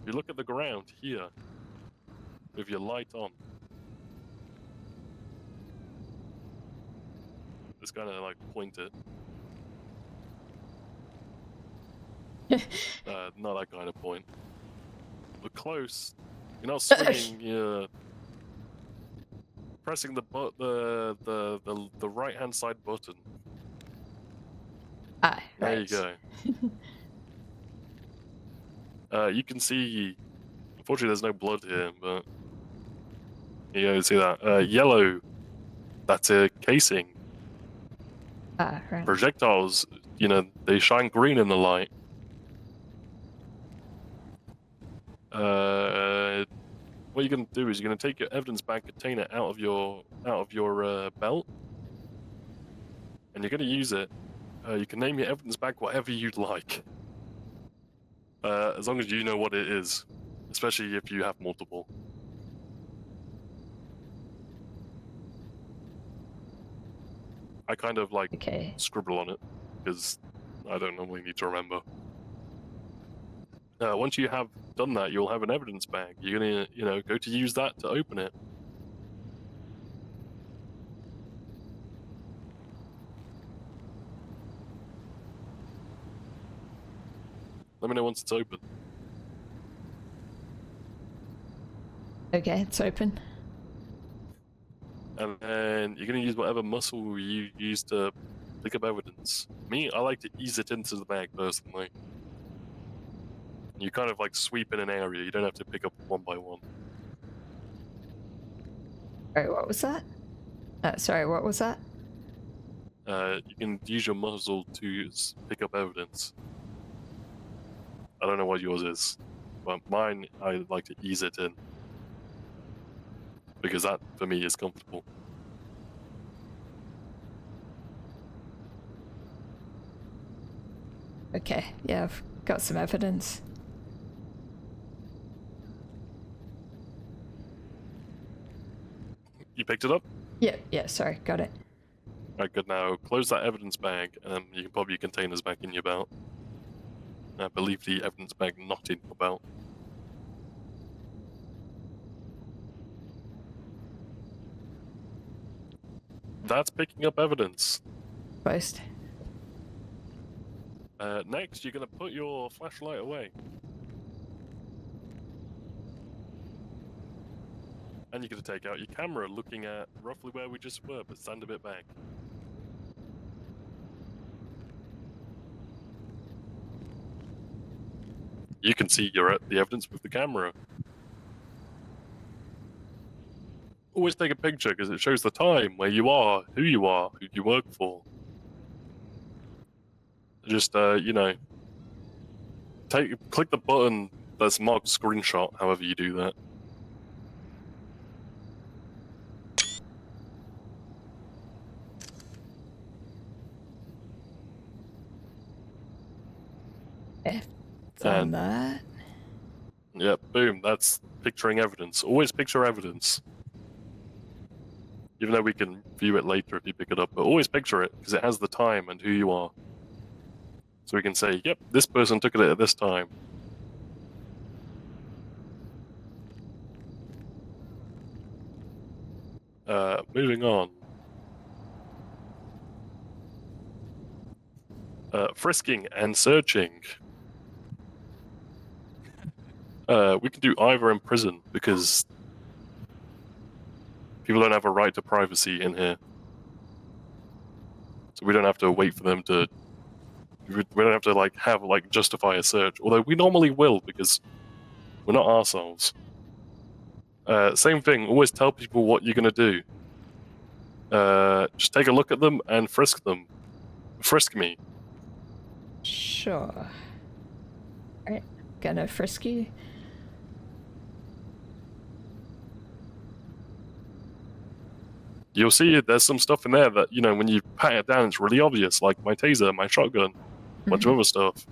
You look at the ground here, with your light on. Just kind of like point it. Not that kind of point. Look close. You're not swinging. You're pressing the right hand side button. Ah, There right. you go. You can see, unfortunately there's no blood here, but you see that. Yellow, that's a casing. Ah, right. Projectiles, they shine green in the light. What you're gonna do is you're gonna take your evidence bag container out of your belt, and you're gonna use it. You can name your evidence bag whatever you'd like, as long as you know what it is, especially if you have multiple. I kind of like Okay. scribble on it because I don't normally need to remember. Once you have done that, you'll have an evidence bag. You're gonna, go to use that to open it. Let me know once it's open. Okay, it's open. And then you're gonna use whatever muscle you use to pick up evidence. Me, I like to ease it into the bag personally. You kind of like sweep in an area. You don't have to pick up one by one. Sorry, what was that? Sorry, what was that? You can use your muzzle to pick up evidence. I don't know what yours is, but mine, I like to ease it in. Because that, for me, is comfortable. Okay, yeah, I've got some evidence. You picked it up? Yeah, sorry, got it. Alright, good. Now close that evidence bag, and you can pop your containers back in your belt. I believe the evidence bag not in your belt. That's picking up evidence. Post. Next, you're going to put your flashlight away. And you're going to take out your camera, looking at roughly where we just were, but stand a bit back. You can see you're at the evidence with the camera. Always take a picture because it shows the time, where you are, who you work for. Just, click the button that's marked screenshot, however you do that. Done that. Yep, boom, that's picturing evidence. Always picture evidence. Even though we can view it later if you pick it up, but always picture it, because it has the time and who you are. So we can say, yep, this person took it at this time. Moving on. Frisking and searching. We can do either in prison, because people don't have a right to privacy in here. So we don't have to wait for them to... We don't have to, justify a search. Although we normally will, because we're not arseholes. Same thing, always tell people what you're going to do. Just take a look at them and frisk them. Frisk me. Sure. Alright, gonna frisk you. You'll see there's some stuff in there that, when you pat it down, it's really obvious, like my taser, my shotgun, a bunch of other stuff.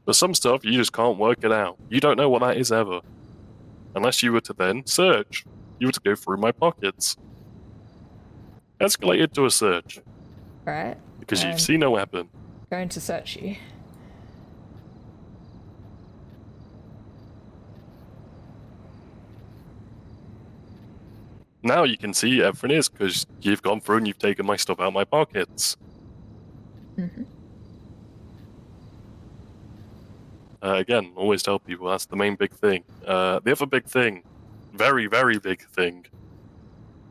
But some stuff, you just can't work it out. You don't know what that is ever. Unless you were to then search. You were to go through my pockets. Escalate it to a search. Right. Because you've seen a weapon. Going to search you. Now you can see everything is, because you've gone through and you've taken my stuff out of my pockets. Again, always tell people that's the main big thing. The other big thing, very, very big thing,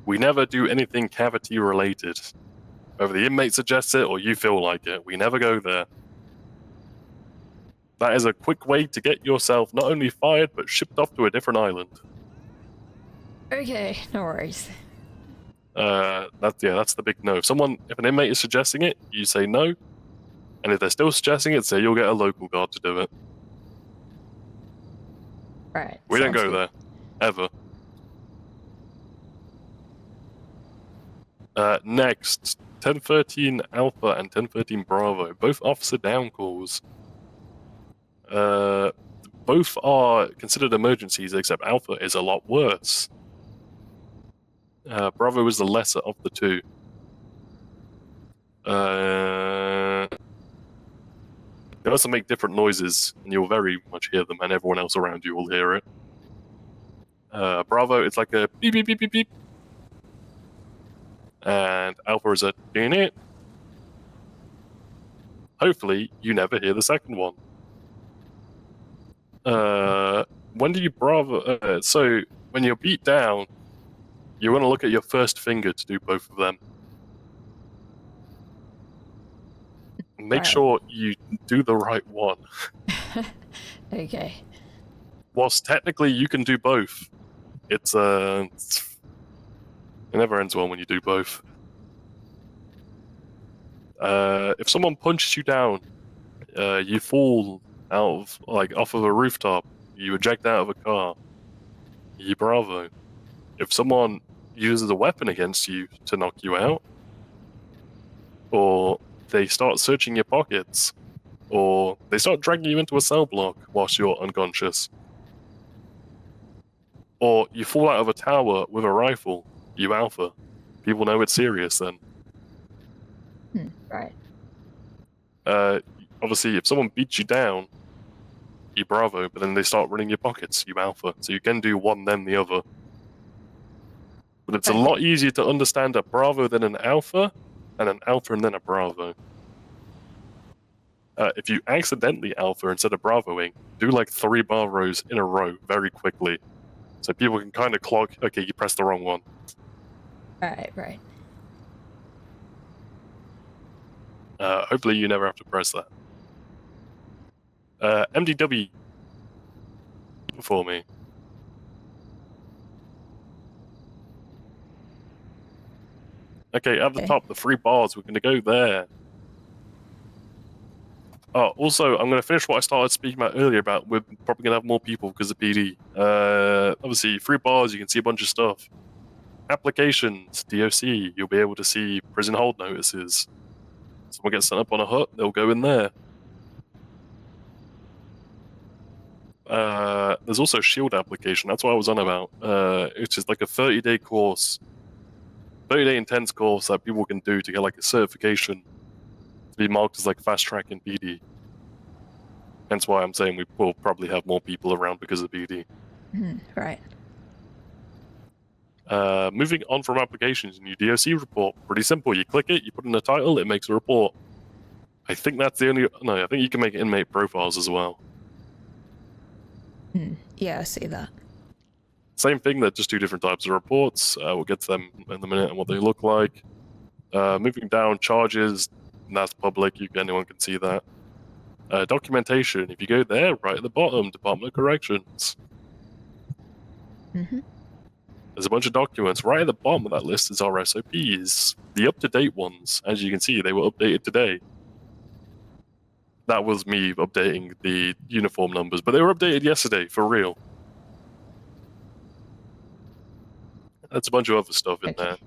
we never do anything cavity related. Whether the inmate suggests it or you feel like it, we never go there. That is a quick way to get yourself not only fired, but shipped off to a different island. Okay, no worries. That's the big no. If an inmate is suggesting it, you say no. And if they're still suggesting it, say you'll get a local guard to do it. Right. We don't sounds go good. there. Ever. Next, 1013 Alpha and 1013 Bravo, both officer down calls. Both are considered emergencies, except Alpha is a lot worse. Bravo is the lesser of the two. They also make different noises, and you'll very much hear them, and everyone else around you will hear it. Bravo, it's like a beep beep beep beep beep. And Alpha is a ding it. Hopefully, you never hear the second one. When do you Bravo? So, when you're beat down, you want to look at your first finger to do both of them. Make Right. sure you do the right one. Okay. Whilst technically you can do both, it never ends well when you do both. If someone punches you down, you fall off of a rooftop, you eject out of a car, you Bravo. If someone uses a weapon against you to knock you out, or they start searching your pockets, or they start dragging you into a cell block whilst you're unconscious, or you fall out of a tower with a rifle, you Alpha. People know it's serious then. Right. Obviously, if someone beats you down, you Bravo, but then they start running your pockets, you Alpha. So you can do one, then the other. But it's a lot easier to understand a Bravo than an Alpha, and an Alpha and then a Bravo. If you accidentally Alpha instead of Bravoing, do like 3 Bravos in a row very quickly. So people can kind of clock, okay, you pressed the wrong one. Right. Hopefully you never have to press that. MDW for me. Okay, at the top, the 3 bars, we're going to go there. Oh, also, I'm going to finish what I started speaking about earlier about we're probably going to have more people because of PD. Obviously, 3 bars, you can see a bunch of stuff. Applications, DOC, you'll be able to see prison hold notices. Someone gets sent up on a hut, they'll go in there. There's also shield application, that's what I was on about. It's just like a 30-day course, 30-day intense course that people can do to get like a certification to be marked as like fast track in PD. Hence why I'm saying we will probably have more people around because of PD. Right. Moving on from applications, new DOC report. Pretty simple. You click it, you put in a title, it makes a report. I think that's the only... No, I think you can make inmate profiles as well. Yeah, I see that. Same thing, they're just 2 different types of reports. We'll get to them in a minute and what they look like. Moving down, charges, that's public, anyone can see that. Documentation, if you go there, right at the bottom, Department of Corrections. There's a bunch of documents. Right at the bottom of that list is our SOPs. The up-to-date ones, as you can see, they were updated today. That was me updating the uniform numbers, but they were updated yesterday, for real. That's a bunch of other stuff in there.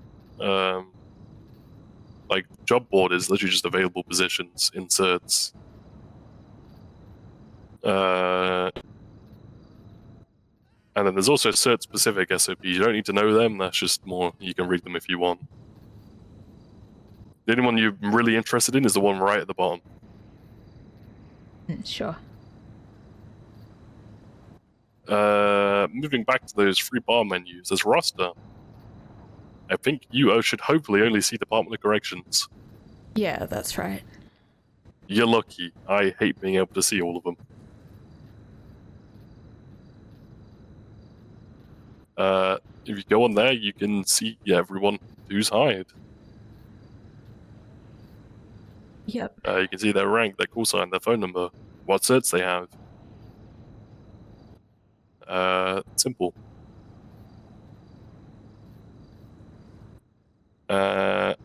Like, job board is literally just available positions, inserts. And then there's also cert-specific SOPs. You don't need to know them, that's just more, you can read them if you want. The only one you're really interested in is the one right at the bottom. Sure. Moving back to those 3 bar menus, there's roster. I think you should hopefully only see Department of Corrections. Yeah, that's right. You're lucky. I hate being able to see all of them. If you go on there, you can see everyone who's hired. Yep. You can see their rank, their call sign, their phone number, what certs they have. Simple.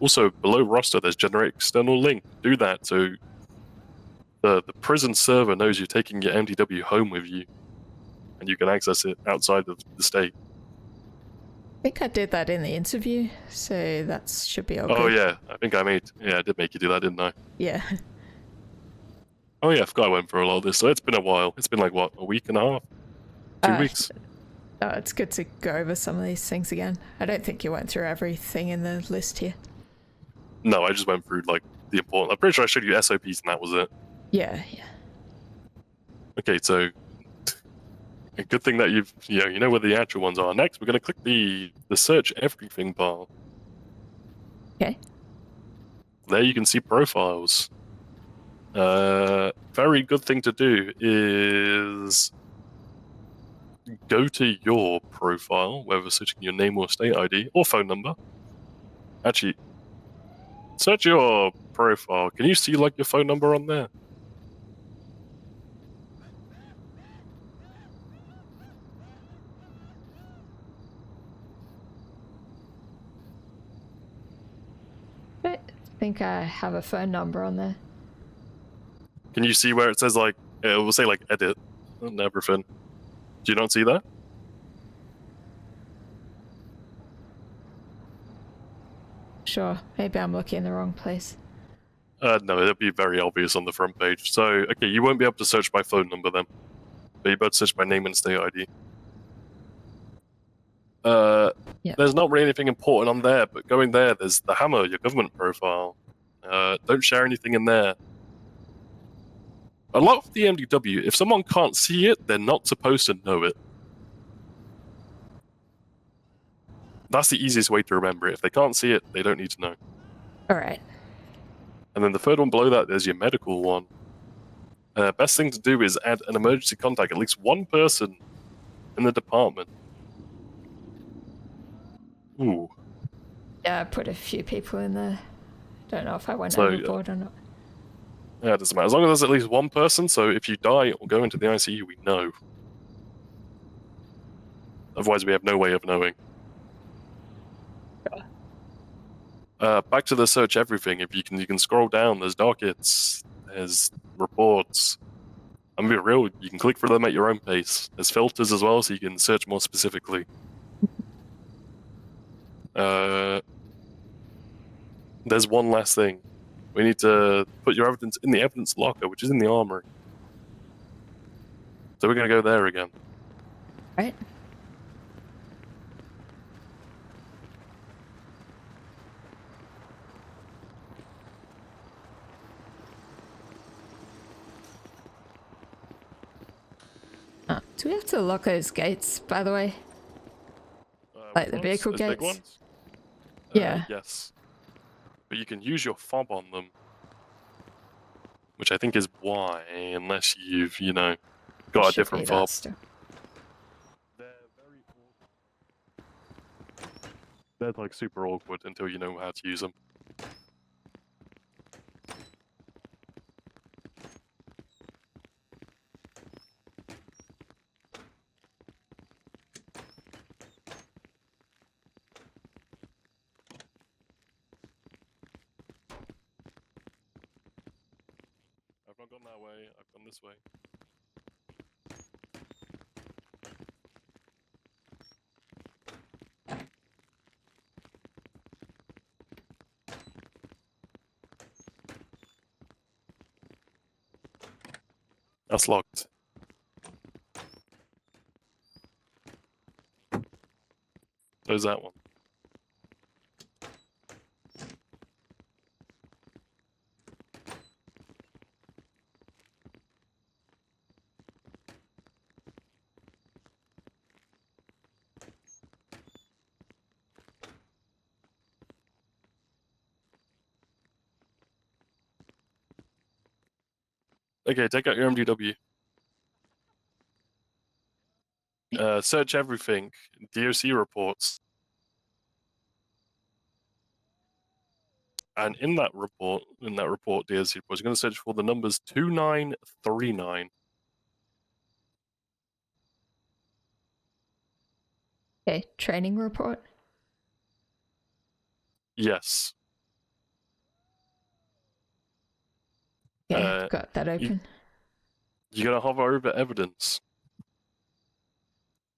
Also, below roster, there's generate external link. Do that so the prison server knows you're taking your MDW home with you, and you can access it outside of the state. I think I did that in the interview, so that should be all Oh good. yeah, I think I did make you do that, didn't I? Yeah. Oh yeah, I forgot I went for a lot of this. So it's been a while. It's been like what, a week and a half, 2 weeks. It's good to go over some of these things again. I don't think you went through everything in the list here. No, I just went through like the important. I'm pretty sure I showed you SOPs and that was it. Yeah. Okay, so a good thing that you know where the actual ones are. Next, we're going to click the search everything bar. Okay. There you can see profiles. Very good thing to do is go to your profile, whether searching your name or state ID or phone number. Actually, search your profile. Can you see like your phone number on there? I think I have a phone number on there. Can you see where it says like, it will say like edit and everything? Do you not see that? Sure. Maybe I'm looking in the wrong place. No, it'll be very obvious on the front page. So, okay, you won't be able to search by phone number then. But you'll be able to search by name and state ID. Yep. There's not really anything important on there, but going there, there's the hammer, your government profile. Don't share anything in there. A lot of the MDW, if someone can't see it, they're not supposed to know it. That's the easiest way to remember it. If they can't see it, they don't need to know. Alright. And then the third one below that, there's your medical one. Best thing to do is add an emergency contact, at least one person in the department. Ooh. Yeah, I put a few people in there. Don't know if I went So, overboard or not. Yeah, it doesn't matter. As long as there's at least one person, so if you die or go into the ICU, we know. Otherwise, we have no way of knowing. Back to the search everything. If you can scroll down. There's dockets. There's reports. I'm gonna be real. You can click for them at your own pace. There's filters as well, so you can search more specifically. There's one last thing. We need to put your evidence in the evidence locker, which is in the armory. So we're gonna go there again. Right. Do we have to lock those gates, by the way? Like the Which ones? vehicle Those big gates? ones? Yeah. Yes. But you can use your fob on them. Which I think is why, unless you've, got a Should different be that fob. still. They're very awkward. They're like super awkward until you know how to use them. I've not gone that way, I've gone this way. That's locked. There's that one. Okay, take out your MDW. Search everything. DOC reports. And in that report, DSC was going to search for the numbers 2939. Okay, training report. Yes. Yeah, got that open. You're going to hover over evidence.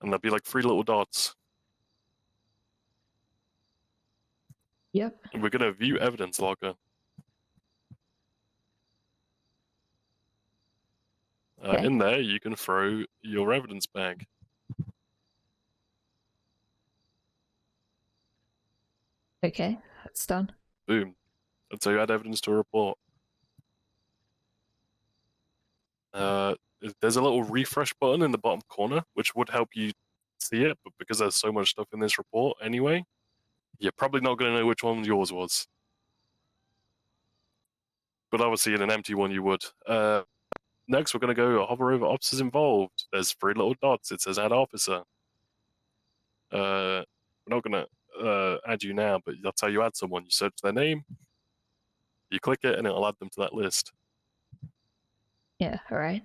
And there'll be like 3 little dots. Yep. And we're going to view evidence logger. Okay. In there, you can throw your evidence bag. Okay, that's done. Boom. That's how you add evidence to a report. There's a little refresh button in the bottom corner, which would help you see it, but because there's so much stuff in this report anyway, you're probably not going to know which one yours was. But obviously in an empty one you would. Next, we're going to go hover over officers involved. There's 3 little dots. It says add officer. We're not going to add you now, but that's how you add someone. You search their name, you click it, and it'll add them to that list. Yeah, alright.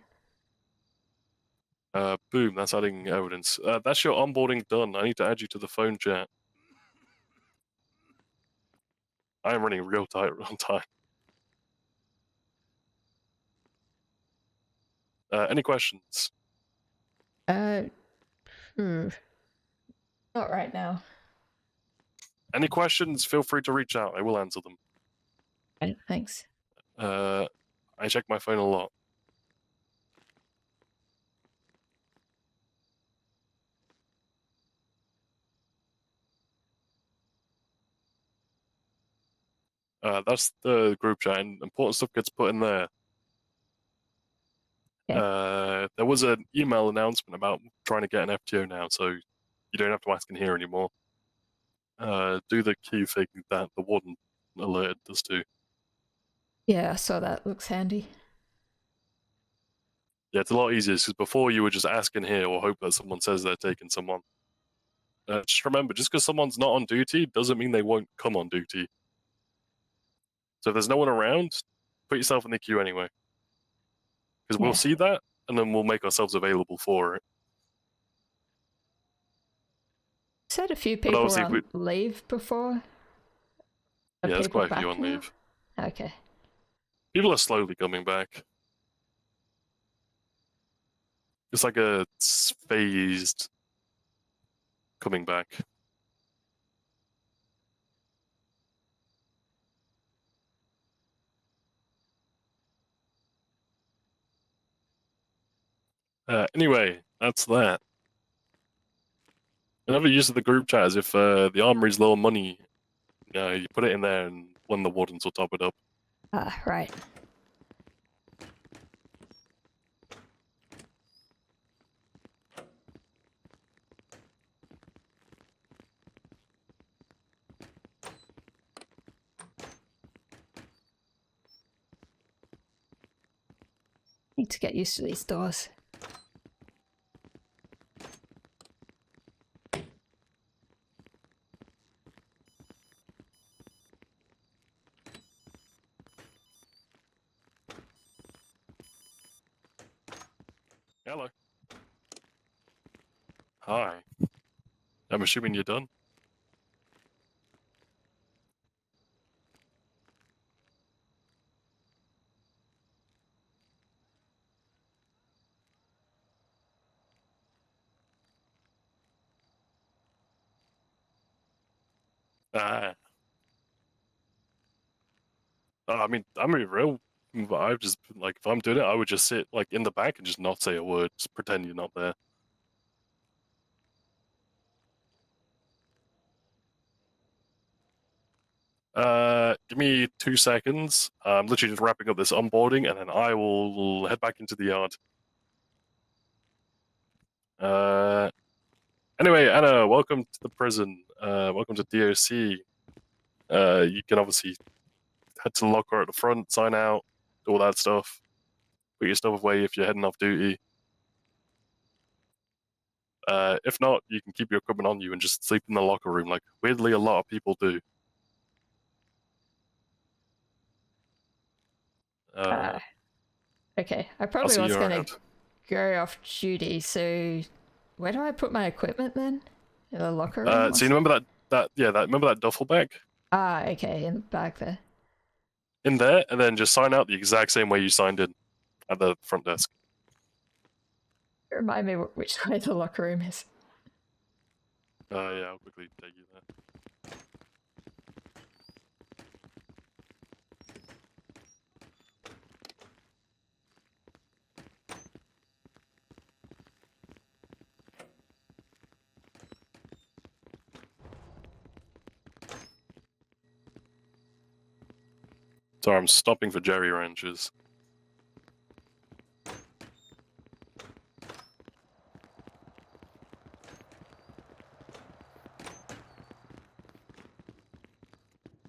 Boom, that's adding evidence. That's your onboarding done. I need to add you to the phone chat. I am running real tight on time. Any questions? Not right now. Any questions? Feel free to reach out. I will answer them. Right, thanks. I check my phone a lot. That's the group chat, and important stuff gets put in there. There was an email announcement about trying to get an FTO now, so you don't have to ask in here anymore. Do the key thing that the warden alerted us to. Yeah, I saw that. Looks handy. Yeah, it's a lot easier because before you would just ask in here or hope that someone says they're taking someone. Just remember, just because someone's not on duty doesn't mean they won't come on duty. So if there's no one around, put yourself in the queue anyway. Because we'll see that, and then we'll make ourselves available for it. Said a few people obviously on leave before. Are Yeah, there's people quite a few back on now? leave. Okay. People are slowly coming back. It's like a phased coming back. Anyway, that's that. Another use of the group chat is if the armory's low on money, you put it in there and one of the wardens will top it up. Ah, right. Need to get used to these doors. Hello. Hi. I'm assuming you're done. I mean, I'm gonna be real. But I've just like if I'm doing it, I would just sit like in the back and just not say a word, just pretend you're not there. Give me 2 seconds. I'm literally just wrapping up this onboarding, and then I will head back into the yard. Anyway, Anna, welcome to the prison. Welcome to DOC. You can obviously head to the locker at the front, sign out, do all that stuff. Put your stuff away if you're heading off duty. If not, you can keep your equipment on you and just sleep in the locker room, like weirdly a lot of people do. Okay, I I'll probably see was you going around. to go off duty, so where do I put my equipment then? In the locker room? or So you remember remember that duffel bag okay, in the back there. in there, and then just sign out the exact same way you signed in at the front desk. Remind me which way the locker room is. Yeah, I'll quickly take you there. Sorry, I'm stopping for Jerry wrenches.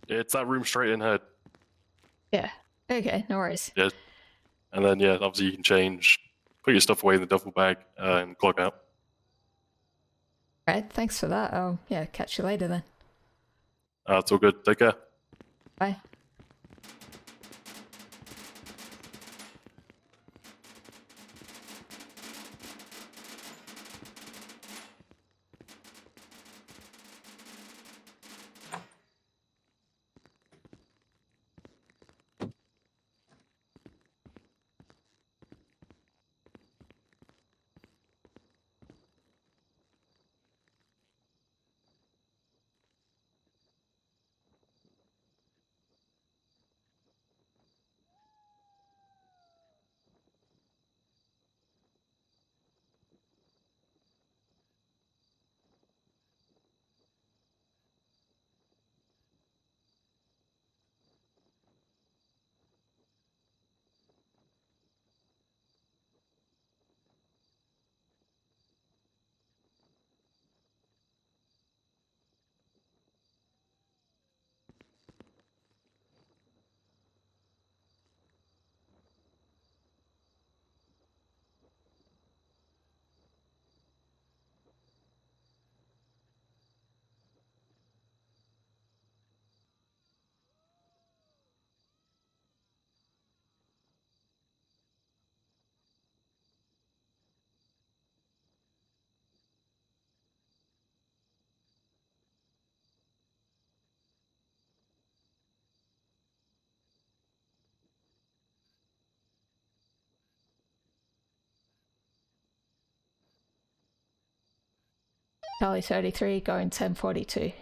It's that room straight in head. Yeah. Okay, no worries. Yeah. And then, yeah, obviously you can change, put your stuff away in the duffel bag, and clock out. Alright, thanks for that. I'll, yeah, catch you later then. It's all good. Take care. Bye. Charlie 33, going 1042.